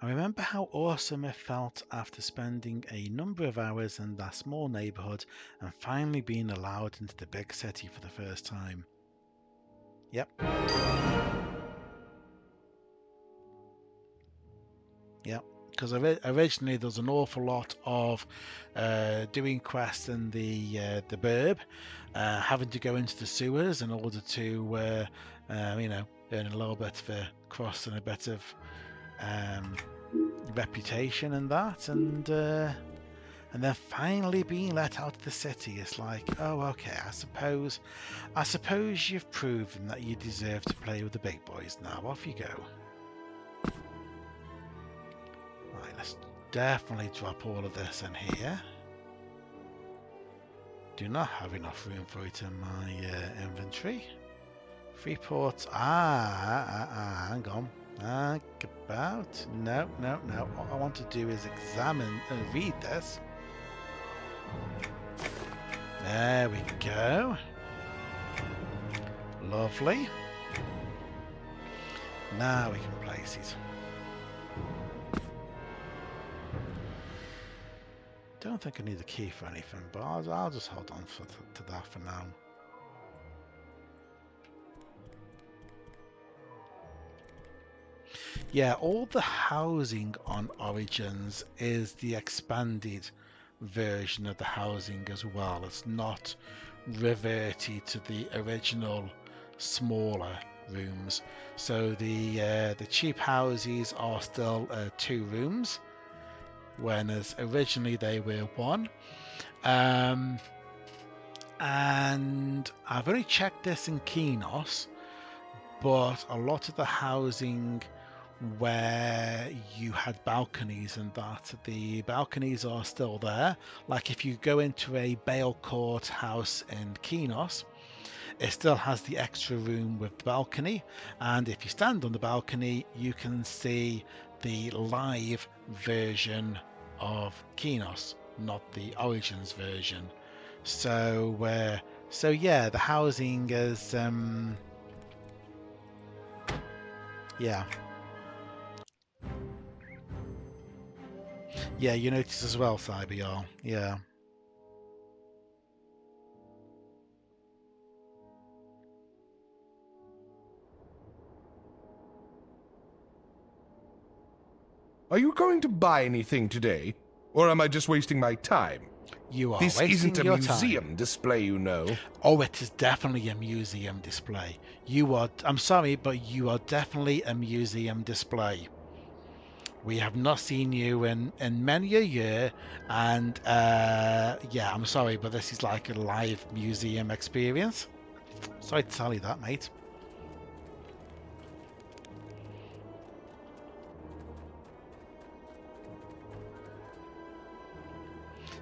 I remember how awesome it felt after spending a number of hours in that small neighborhood and finally being allowed into the big city for the first time. Yep. Yep. Because originally there was an awful lot of doing quests in the burb, having to go into the sewers in order to, you know, earn a little bit of a cross and a bit of reputation and that, and then finally being let out of the city. It's like, oh, okay, I suppose you've proven that you deserve to play with the big boys now. Off you go. Right, let's definitely drop all of this in here. Do not have enough room for it in my inventory. Freeport. Hang on. About. No. What I want to do is examine and read this. There we go. Lovely. Now we can place it. Don't think I need a key for anything, but I'll just hold on to that for now. Yeah, all the housing on Origins is the expanded version of the housing as well. It's not reverted to the original smaller rooms. So the cheap houses are still 2 rooms, whereas originally they were 1. And I've only checked this in Kinos, but a lot of the housing where you had balconies and that, the balconies are still there. Like if you go into a Bale Court house in Kinos, it still has the extra room with the balcony, and if you stand on the balcony you can see the live version of Kinos, not the Origins version. So yeah, the housing is yeah, you notice as well, Cyber, yeah. Are you going to buy anything today? Or am I just wasting my time? You are This wasting isn't a your museum time. display, you know. Oh, it is definitely a museum display. I'm sorry, but you are definitely a museum display. We have not seen you in many a year, and yeah, I'm sorry, but this is like a live museum experience. Sorry to tell you that, mate.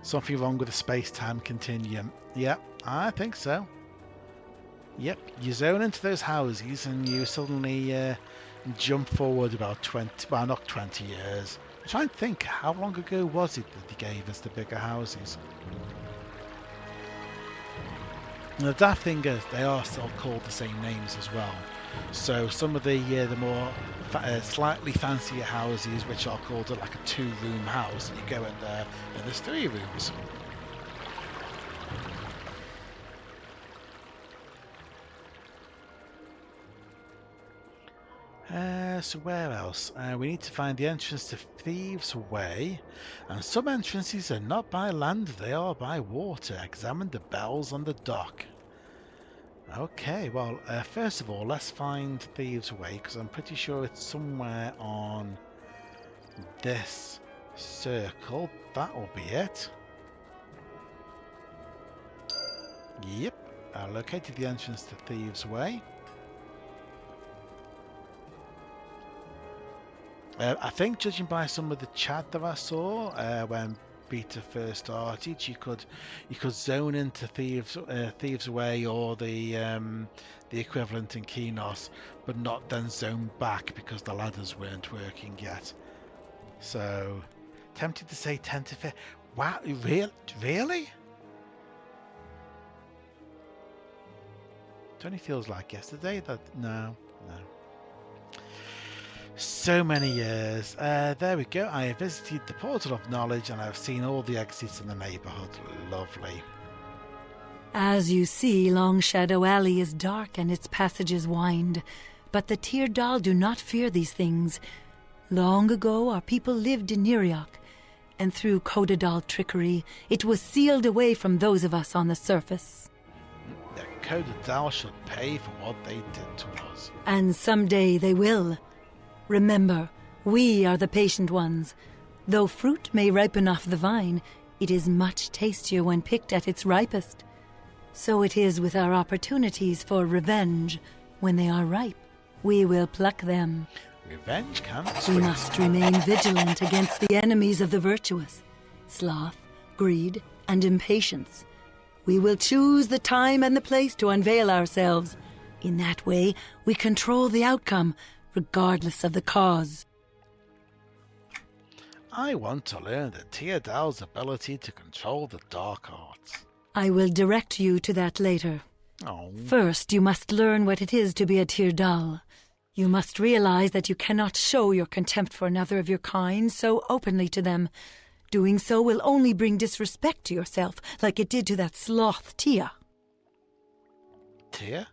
Something wrong with the space-time continuum. Yep, I think so. Yep, you zone into those houses and you suddenly jump forward about 20, well, not 20 years. I'm trying to think, how long ago was it that he gave us the bigger houses? And the daft thing is, they are still called the same names as well. So some of the more slightly fancier houses, which are called like a 2-room house, you go in there and there's 3 rooms. So where else? We need to find the entrance to Thieves' Way, and some entrances are not by land, they are by water. Examine the bells on the dock. Okay, well, first of all, let's find Thieves' Way, because I'm pretty sure it's somewhere on this circle. That will be it. Yep, I located the entrance to Thieves' Way. I think, judging by some of the chat that I saw when beta first started, you could zone into Thieves' Way or the equivalent in Kinos, but not then zone back because the ladders weren't working yet. So, tempted to say 10 to 15. Wow, really? It only feels like yesterday. No. So many years. There we go. I have visited the Portal of Knowledge and I've seen all the exits in the neighbourhood. Lovely. As you see, Long Shadow Alley is dark and its passages wind, but the Teardal do not fear these things. Long ago our people lived in Neriok, and through Kodadal trickery it was sealed away from those of us on the surface. The Kodadal should pay for what they did to us. And someday they will. Remember, we are the patient ones. Though fruit may ripen off the vine, it is much tastier when picked at its ripest. So it is with our opportunities for revenge. When they are ripe, we will pluck them. Revenge can be We sweet. must remain vigilant against the enemies of the virtuous. Sloth, greed, and impatience. We will choose the time and the place to unveil ourselves. In that way, we control the outcome, regardless of the cause. I want to learn the Teardal's ability to control the dark arts. I will direct you to that later. Oh. First, you must learn what it is to be a Teardal. You must realize that you cannot show your contempt for another of your kind so openly to them. Doing so will only bring disrespect to yourself, like it did to that sloth Tia. Tia?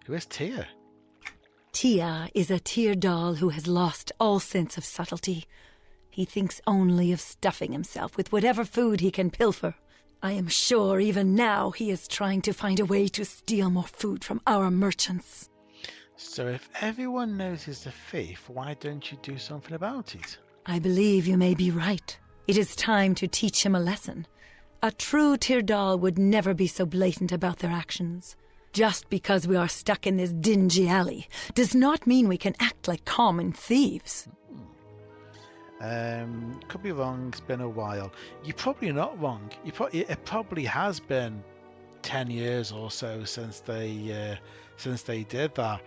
Who is Tia? Tia is a Teardal who has lost all sense of subtlety. He thinks only of stuffing himself with whatever food he can pilfer. I am sure even now he is trying to find a way to steal more food from our merchants. So if everyone knows he's a thief, why don't you do something about it? I believe you may be right. It is time to teach him a lesson. A true Teardal would never be so blatant about their actions. Just because we are stuck in this dingy alley does not mean we can act like common thieves. Could be wrong, it's been a while. You're probably not wrong. It probably has been 10 years or so since they did that.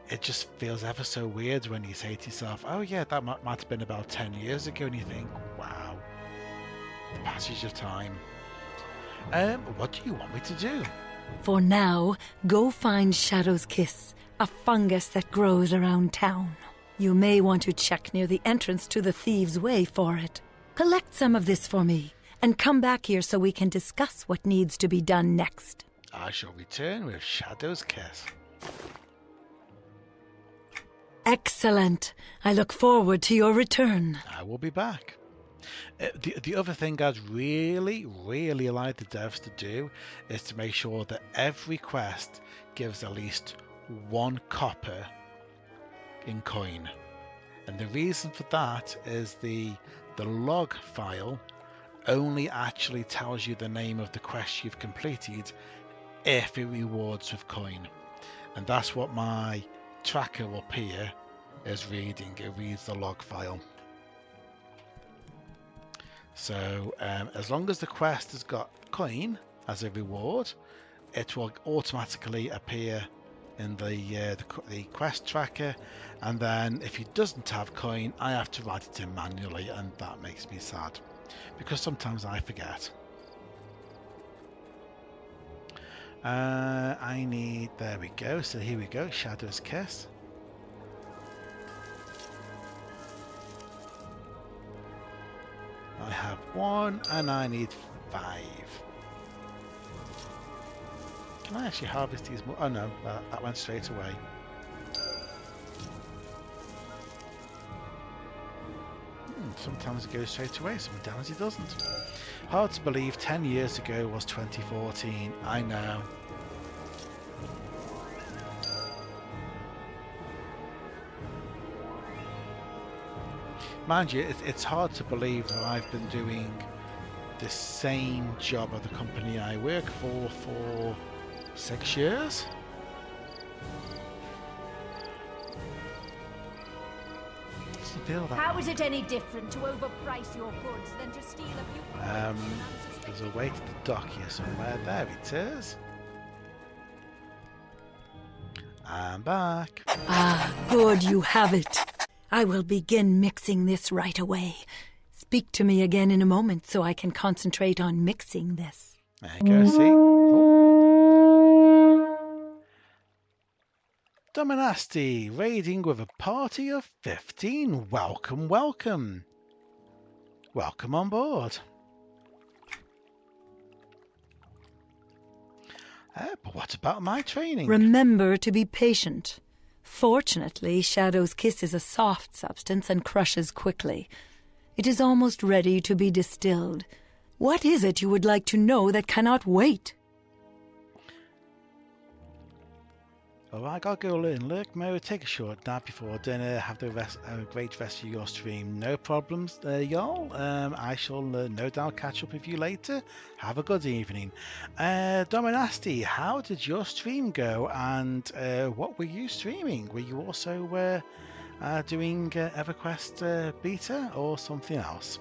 It just feels ever so weird when you say to yourself, oh yeah, that might have been about 10 years ago, and you think, wow, the passage of time. What do you want me to do? For now, go find Shadow's Kiss, a fungus that grows around town. You may want to check near the entrance to the Thieves' Way for it. Collect some of this for me, and come back here so we can discuss what needs to be done next. I shall return with Shadow's Kiss. Excellent. I look forward to your return. I will be back. The other thing I'd really like the devs to do is to make sure that every quest gives at least 1 copper in coin. And the reason for that is the log file only actually tells you the name of the quest you've completed if it rewards with coin. And that's what my tracker up here is reading. It reads the log file. So as long as the quest has got coin as a reward, it will automatically appear in the quest tracker, and then if it doesn't have coin, I have to write it in manually, and that makes me sad because sometimes I forget. I need, there we go, so here we go, Shadow's Kiss. I have 1 and I need 5. Can I actually harvest these more? Oh no, that went straight away. Sometimes it goes straight away, sometimes it doesn't. Hard to believe 10 years ago was 2014, I know. Mind you, it's hard to believe that I've been doing the same job at the company I work for 6 years. How is it any different to overprice your goods than to steal a few? There's a way to the dock here somewhere. There it is. I'm back. Ah, good, you have it. I will begin mixing this right away. Speak to me again in a moment so I can concentrate on mixing this. There you go, see? Oh. Dominasti, raiding with a party of 15. Welcome, welcome. Welcome on board. But what about my training? Remember to be patient. Fortunately, Shadow's Kiss is a soft substance and crushes quickly. It is almost ready to be distilled. What is it you would like to know that cannot wait? All right, I'll go in lurk mode, take a short nap before dinner, have a great rest of your stream. No problems, y'all. I shall no doubt catch up with you later. Have a good evening. Dominasti, how did your stream go, and what were you streaming? Were you also doing EverQuest Beta or something else?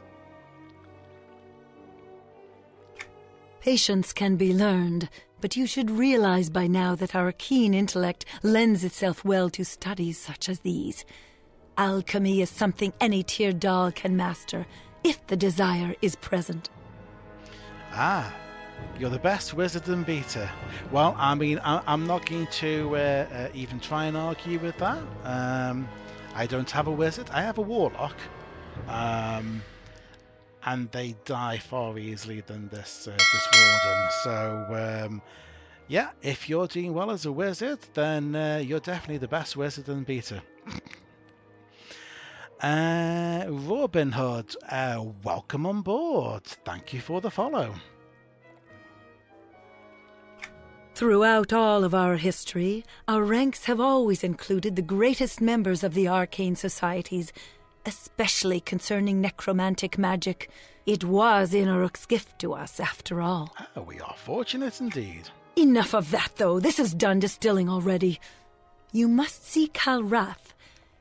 Patience can be learned, but you should realize by now that our keen intellect lends itself well to studies such as these. Alchemy is something any tier doll can master, if the desire is present. Ah, you're the best wizard in Beta. Well, I mean, I'm not going to even try and argue with that. I don't have a wizard, I have a warlock. And they die far easily than this warden. So, yeah, if you're doing well as a wizard, then you're definitely the best wizard in Beta. Robin Hood, welcome on board. Thank you for the follow. Throughout all of our history, our ranks have always included the greatest members of the arcane societies, especially concerning necromantic magic. It was Inaruk's gift to us, after all. Oh, we are fortunate indeed. Enough of that, though. This is done distilling already. You must see Calrath.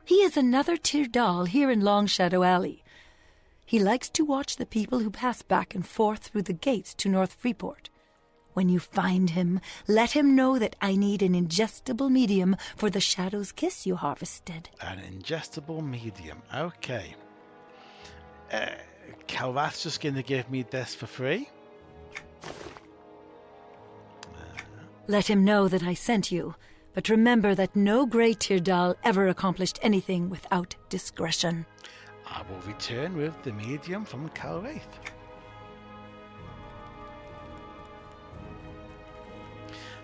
He is another tier doll here in Long Shadow Alley. He likes to watch the people who pass back and forth through the gates to North Freeport. When you find him, let him know that I need an ingestible medium for the Shadow's Kiss you harvested. An ingestible medium, okay. Calrath's just going to give me this for free. Let him know that I sent you, but remember that no grey tier doll ever accomplished anything without discretion. I will return with the medium from Calrath.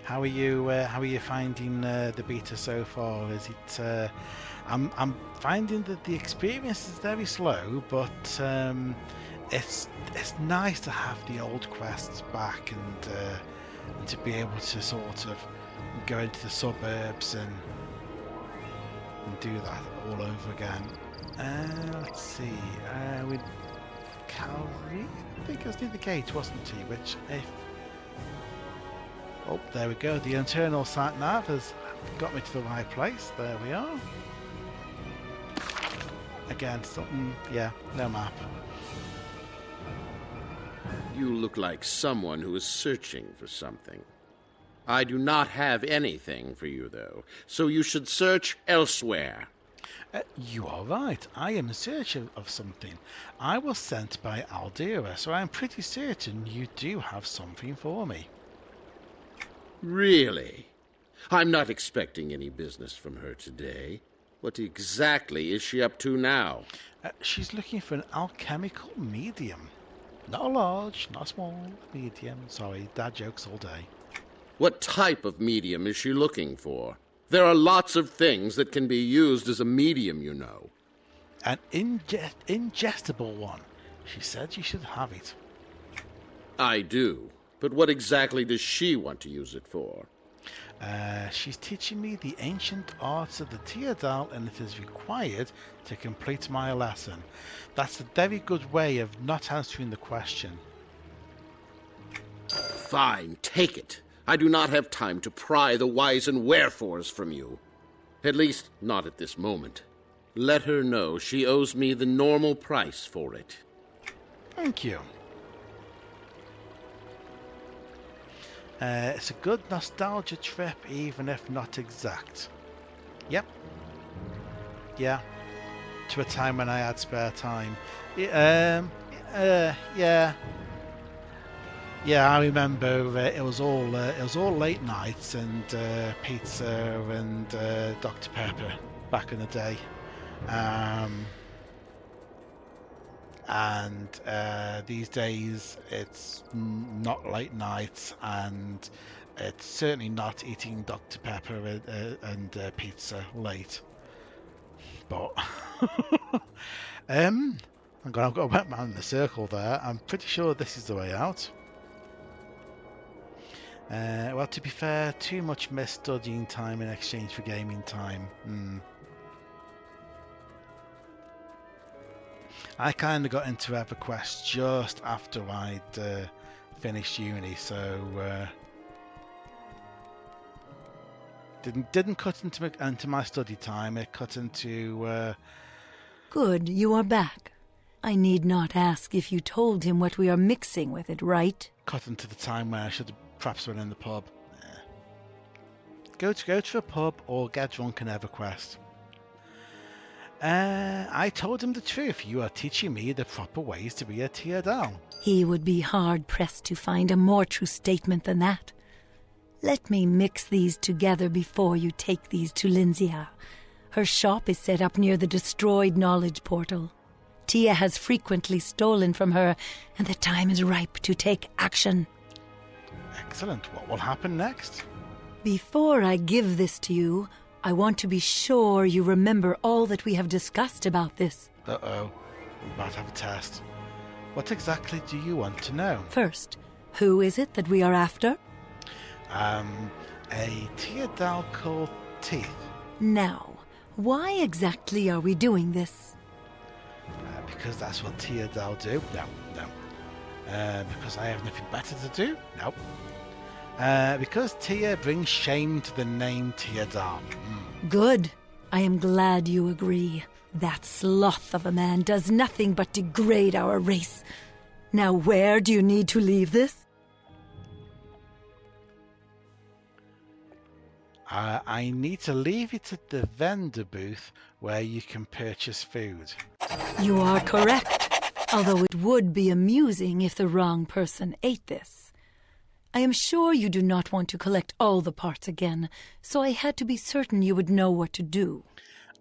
How are you finding the beta so far? Is it? I'm finding that the experience is very slow, but it's nice to have the old quests back and to be able to sort of go into the suburbs and do that all over again. Let's see. With Calvary, I think it was near the gate, wasn't he? Which if oh, there we go. The internal sat-nav has got me to the right place. There we are. Again, something, yeah, no map. You look like someone who is searching for something. I do not have anything for you, though, so you should search elsewhere. You are right. I am in search of something. I was sent by Aldera, so I'm pretty certain you do have something for me. Really? I'm not expecting any business from her today. What exactly is she up to now? She's looking for an alchemical medium. Not a large, not a small, medium. Sorry, dad jokes all day. What type of medium is she looking for? There are lots of things that can be used as a medium, you know. An ingestible one. She said you should have it. I do. But what exactly does she want to use it for? She's teaching me the ancient arts of the Teardal, and it is required to complete my lesson. That's a very good way of not answering the question. Fine, take it. I do not have time to pry the whys and wherefores from you. At least, not at this moment. Let her know she owes me the normal price for it. Thank you. It's a good nostalgia trip, even if not exact. Yep. Yeah. To a time when I had spare time. Yeah. Yeah, I remember it was all late nights and pizza and Dr. Pepper back in the day. And these days it's not late nights, and it's certainly not eating Dr. Pepper and pizza late. But I've got a wet man in the circle there. I'm pretty sure this is the way out. Well, to be fair, too much missed studying time in exchange for gaming time. I kind of got into EverQuest just after I'd finished uni, so didn't cut into my study time. It cut into. Good, you are back. I need not ask if you told him what we are mixing with it, right? Cut into the time where I should have perhaps been in the pub. Go to a pub or get drunk in EverQuest. I told him the truth. You are teaching me the proper ways to be a Teardal. He would be hard-pressed to find a more true statement than that. Let me mix these together before you take these to Lindsaya. Her shop is set up near the destroyed knowledge portal. Tia has frequently stolen from her, and the time is ripe to take action. Excellent. What will happen next? Before I give this to you, I want to be sure you remember all that we have discussed about this. Uh-oh. We might have a test. What exactly do you want to know? First, who is it that we are after? A Teardal called Teeth. Now, why exactly are we doing this? Because that's what Teardal do? No. Because I have nothing better to do? No. Because Tia brings shame to the name Teardal. Good. I am glad you agree. That sloth of a man does nothing but degrade our race. Now where do you need to leave this? I need to leave it at the vendor booth where you can purchase food. You are correct, although it would be amusing if the wrong person ate this. I am sure you do not want to collect all the parts again, so I had to be certain you would know what to do.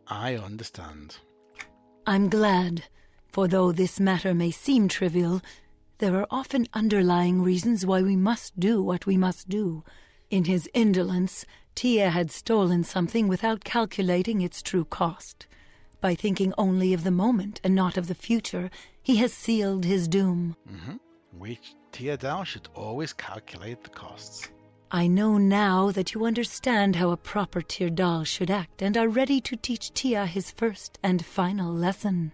I understand. I'm glad, for though this matter may seem trivial, there are often underlying reasons why we must do what we must do. In his indolence, Tia had stolen something without calculating its true cost. By thinking only of the moment and not of the future, he has sealed his doom. Which Teardal should always calculate the costs. I know now that you understand how a proper Teardal should act and are ready to teach Tia his first and final lesson.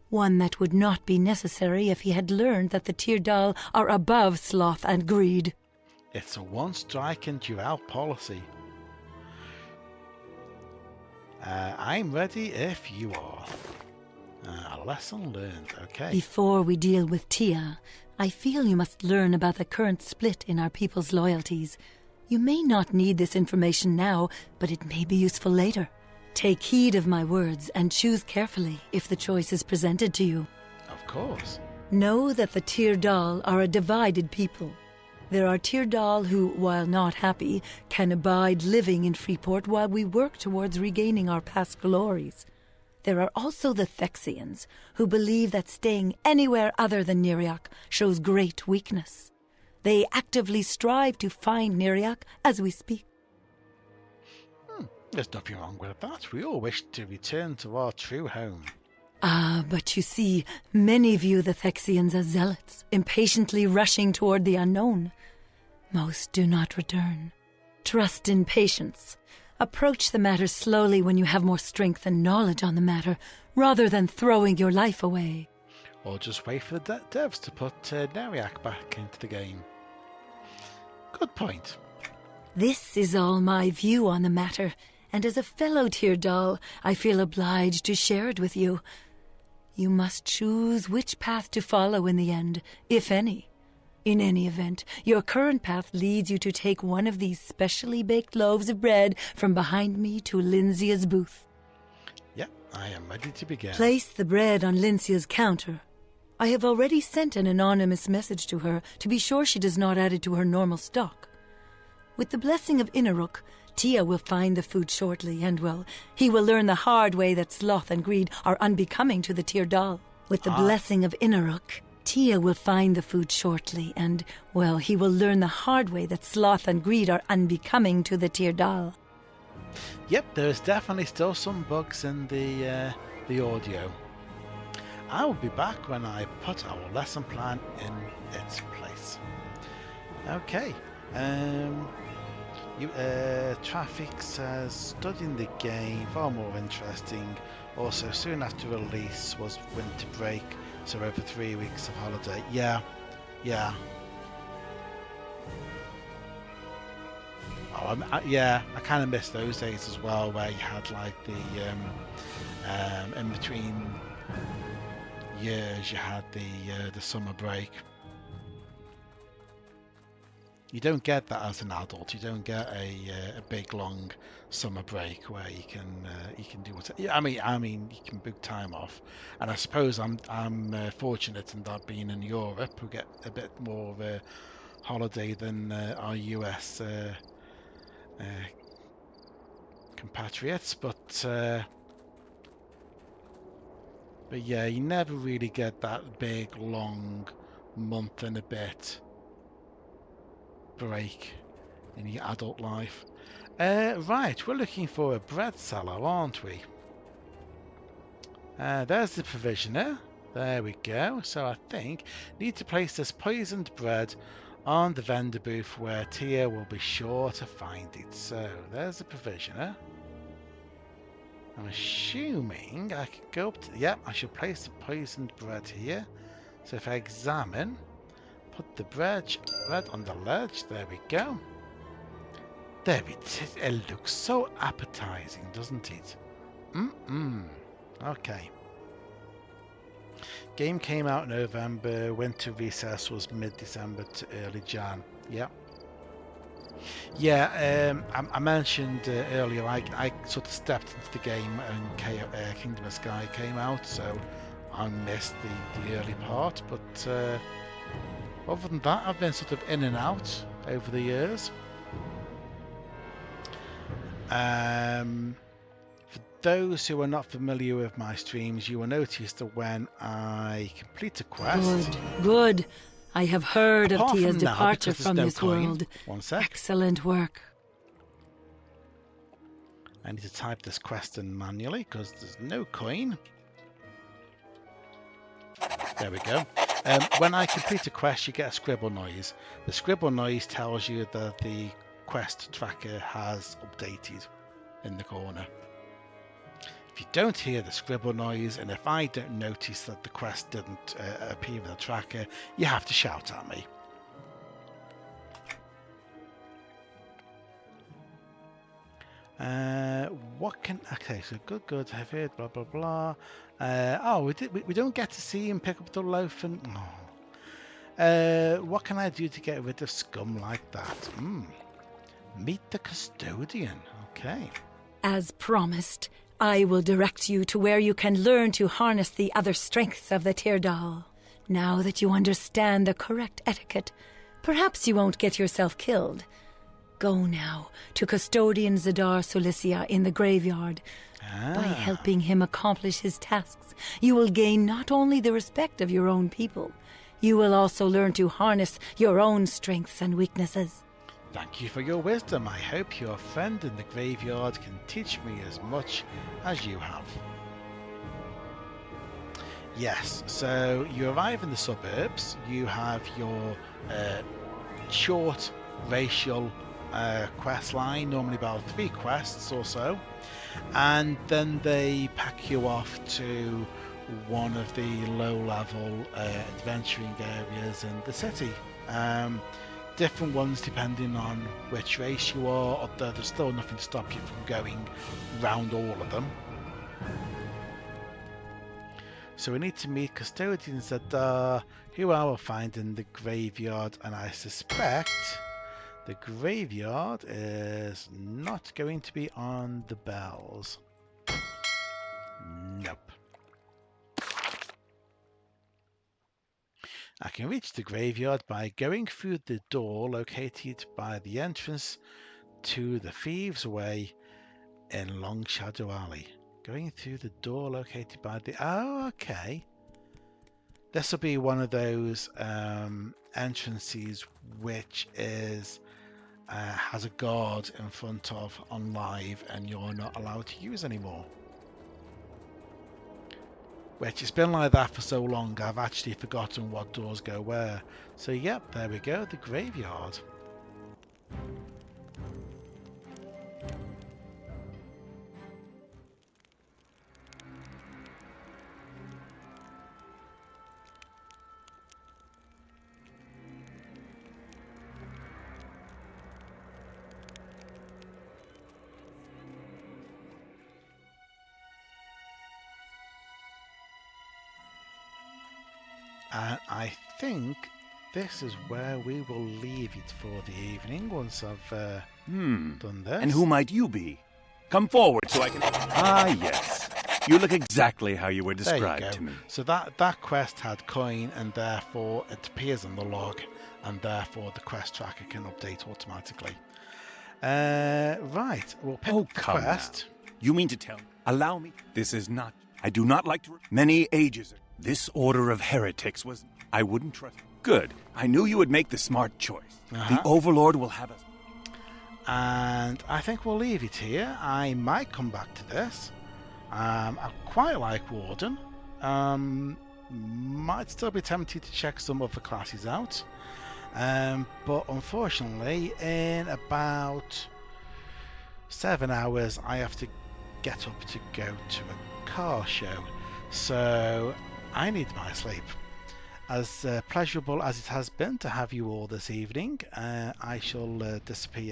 One that would not be necessary if he had learned that the Teardal are above sloth and greed. It's a one-strike and you're out policy. I'm ready if you are. A lesson learned, okay. Before we deal with Tia, I feel you must learn about the current split in our people's loyalties. You may not need this information now, but it may be useful later. Take heed of my words and choose carefully if the choice is presented to you. Of course. Know that the Teardal are a divided people. There are Tyrdal who, while not happy, can abide living in Freeport while we work towards regaining our past glories. There are also the Thexians, who believe that staying anywhere other than Neriak shows great weakness. They actively strive to find Neriak as we speak. There's nothing wrong with that. We all wish to return to our true home. But you see, many view the Thexians as zealots, impatiently rushing toward the unknown. Most do not return. Trust in patience. Approach the matter slowly when you have more strength and knowledge on the matter, rather than throwing your life away. Or just wait for the devs to put Neriak back into the game. Good point. This is all my view on the matter, and as a fellow Tyrdal, I feel obliged to share it with you. You must choose which path to follow in the end, if any. In any event, your current path leads you to take one of these specially baked loaves of bread from behind me to Lyncia's booth. Yep, I am ready to begin. Place the bread on Lyncia's counter. I have already sent an anonymous message to her to be sure she does not add it to her normal stock. With the blessing of Inaruk, Tia will find the food shortly, and, well, he will learn the hard way that sloth and greed are unbecoming to the Tyrdal. With the blessing of Inaruk, Tia will find the food shortly, and, well, he will learn the hard way that sloth and greed are unbecoming to the Tyrdal. Yep, there's definitely still some bugs in the audio. I will be back when I put our lesson plan in its place. Okay. Traffic says studying the game, far more interesting. Also, soon after release was winter break, so over 3 weeks of holiday. Yeah. I kind of miss those days as well, where you had like the in between years you had the summer break. You don't get that as an adult. You don't get a big long summer break where you can do what. I mean you can book time off, and I suppose I'm fortunate in that being in Europe, we get a bit more of a holiday than our US compatriots, but yeah, you never really get that big long month and a bit break in your adult life. Right, we're looking for a bread seller, aren't we? There's the provisioner. There we go. So I think need to place this poisoned bread on the vendor booth where Tia will be sure to find it. So there's the provisioner. I'm assuming I can go up to... Yep, I should place the poisoned bread here. So if I examine, put the bread on the ledge. There we go. There it is. It looks so appetizing, doesn't it? Okay. Game came out in November. Winter recess was mid-December to early Jan. Yep. Yeah, I mentioned earlier I sort of stepped into the game and Kingdom of Sky came out, so I missed the early part, but other than that I've been sort of in and out over the years. For those who are not familiar with my streams, you will notice that when I complete a quest... Good. I have heard of Tia's departure from this coin. world. 1 sec. Excellent work. I need to type this quest in manually because there's no coin. There we go. When I complete a quest, you get a scribble noise. The scribble noise tells you that the quest tracker has updated in the corner. If you don't hear the scribble noise, and if I don't notice that the quest didn't appear in the tracker, you have to shout at me. Okay, so good, I've heard blah blah blah. We don't get to see him pick up the loaf and... what can I do to get rid of scum like that? Meet the custodian. Okay. As promised, I will direct you to where you can learn to harness the other strengths of the Tyrdal. Now that you understand the correct etiquette, Perhaps you won't get yourself killed. Go now to Custodian Zadar Solicia in the graveyard. By helping him accomplish his tasks, you will gain not only the respect of your own people, you will also learn to harness your own strengths and weaknesses. Thank you for your wisdom. I hope your friend in the graveyard can teach me as much as you have. Yes, so you arrive in the suburbs. You have your short racial quest line, normally about 3 quests or so, and then they pack you off to one of the low-level adventuring areas in the city. Different ones depending on which race you are, although there's still nothing to stop you from going round all of them. So we need to meet Custodians who I will find in the graveyard, and I suspect the graveyard is not going to be on the bells. Nope. I can reach the graveyard by going through the door located by the entrance to the Thieves' Way in Long Shadow Alley. Going through the door located by the... Oh, okay. This will be one of those entrances which is has a guard in front of on live and you're not allowed to use anymore. Which has been like that for so long, I've actually forgotten what doors go where. So yep, there we go, the graveyard. And I think this is where we will leave it for the evening once I've done this. And who might you be? Come forward so I can... Ah, yes. You look exactly how you were described to me. So that quest had coin, and therefore it appears in the log, and therefore the quest tracker can update automatically. Right, we'll pick up the quest. Now. You mean to tell me? Allow me. This is not... I do not like to... Many ages ago. This order of heretics was... I wouldn't trust... Good. I knew you would make the smart choice. The Overlord will have us... And I think we'll leave it here. I might come back to this. I quite like Warden. Might still be tempted to check some other classes out. But unfortunately, in about 7 hours, I have to get up to go to a car show. So I need my sleep. As pleasurable as it has been to have you all this evening, I shall disappear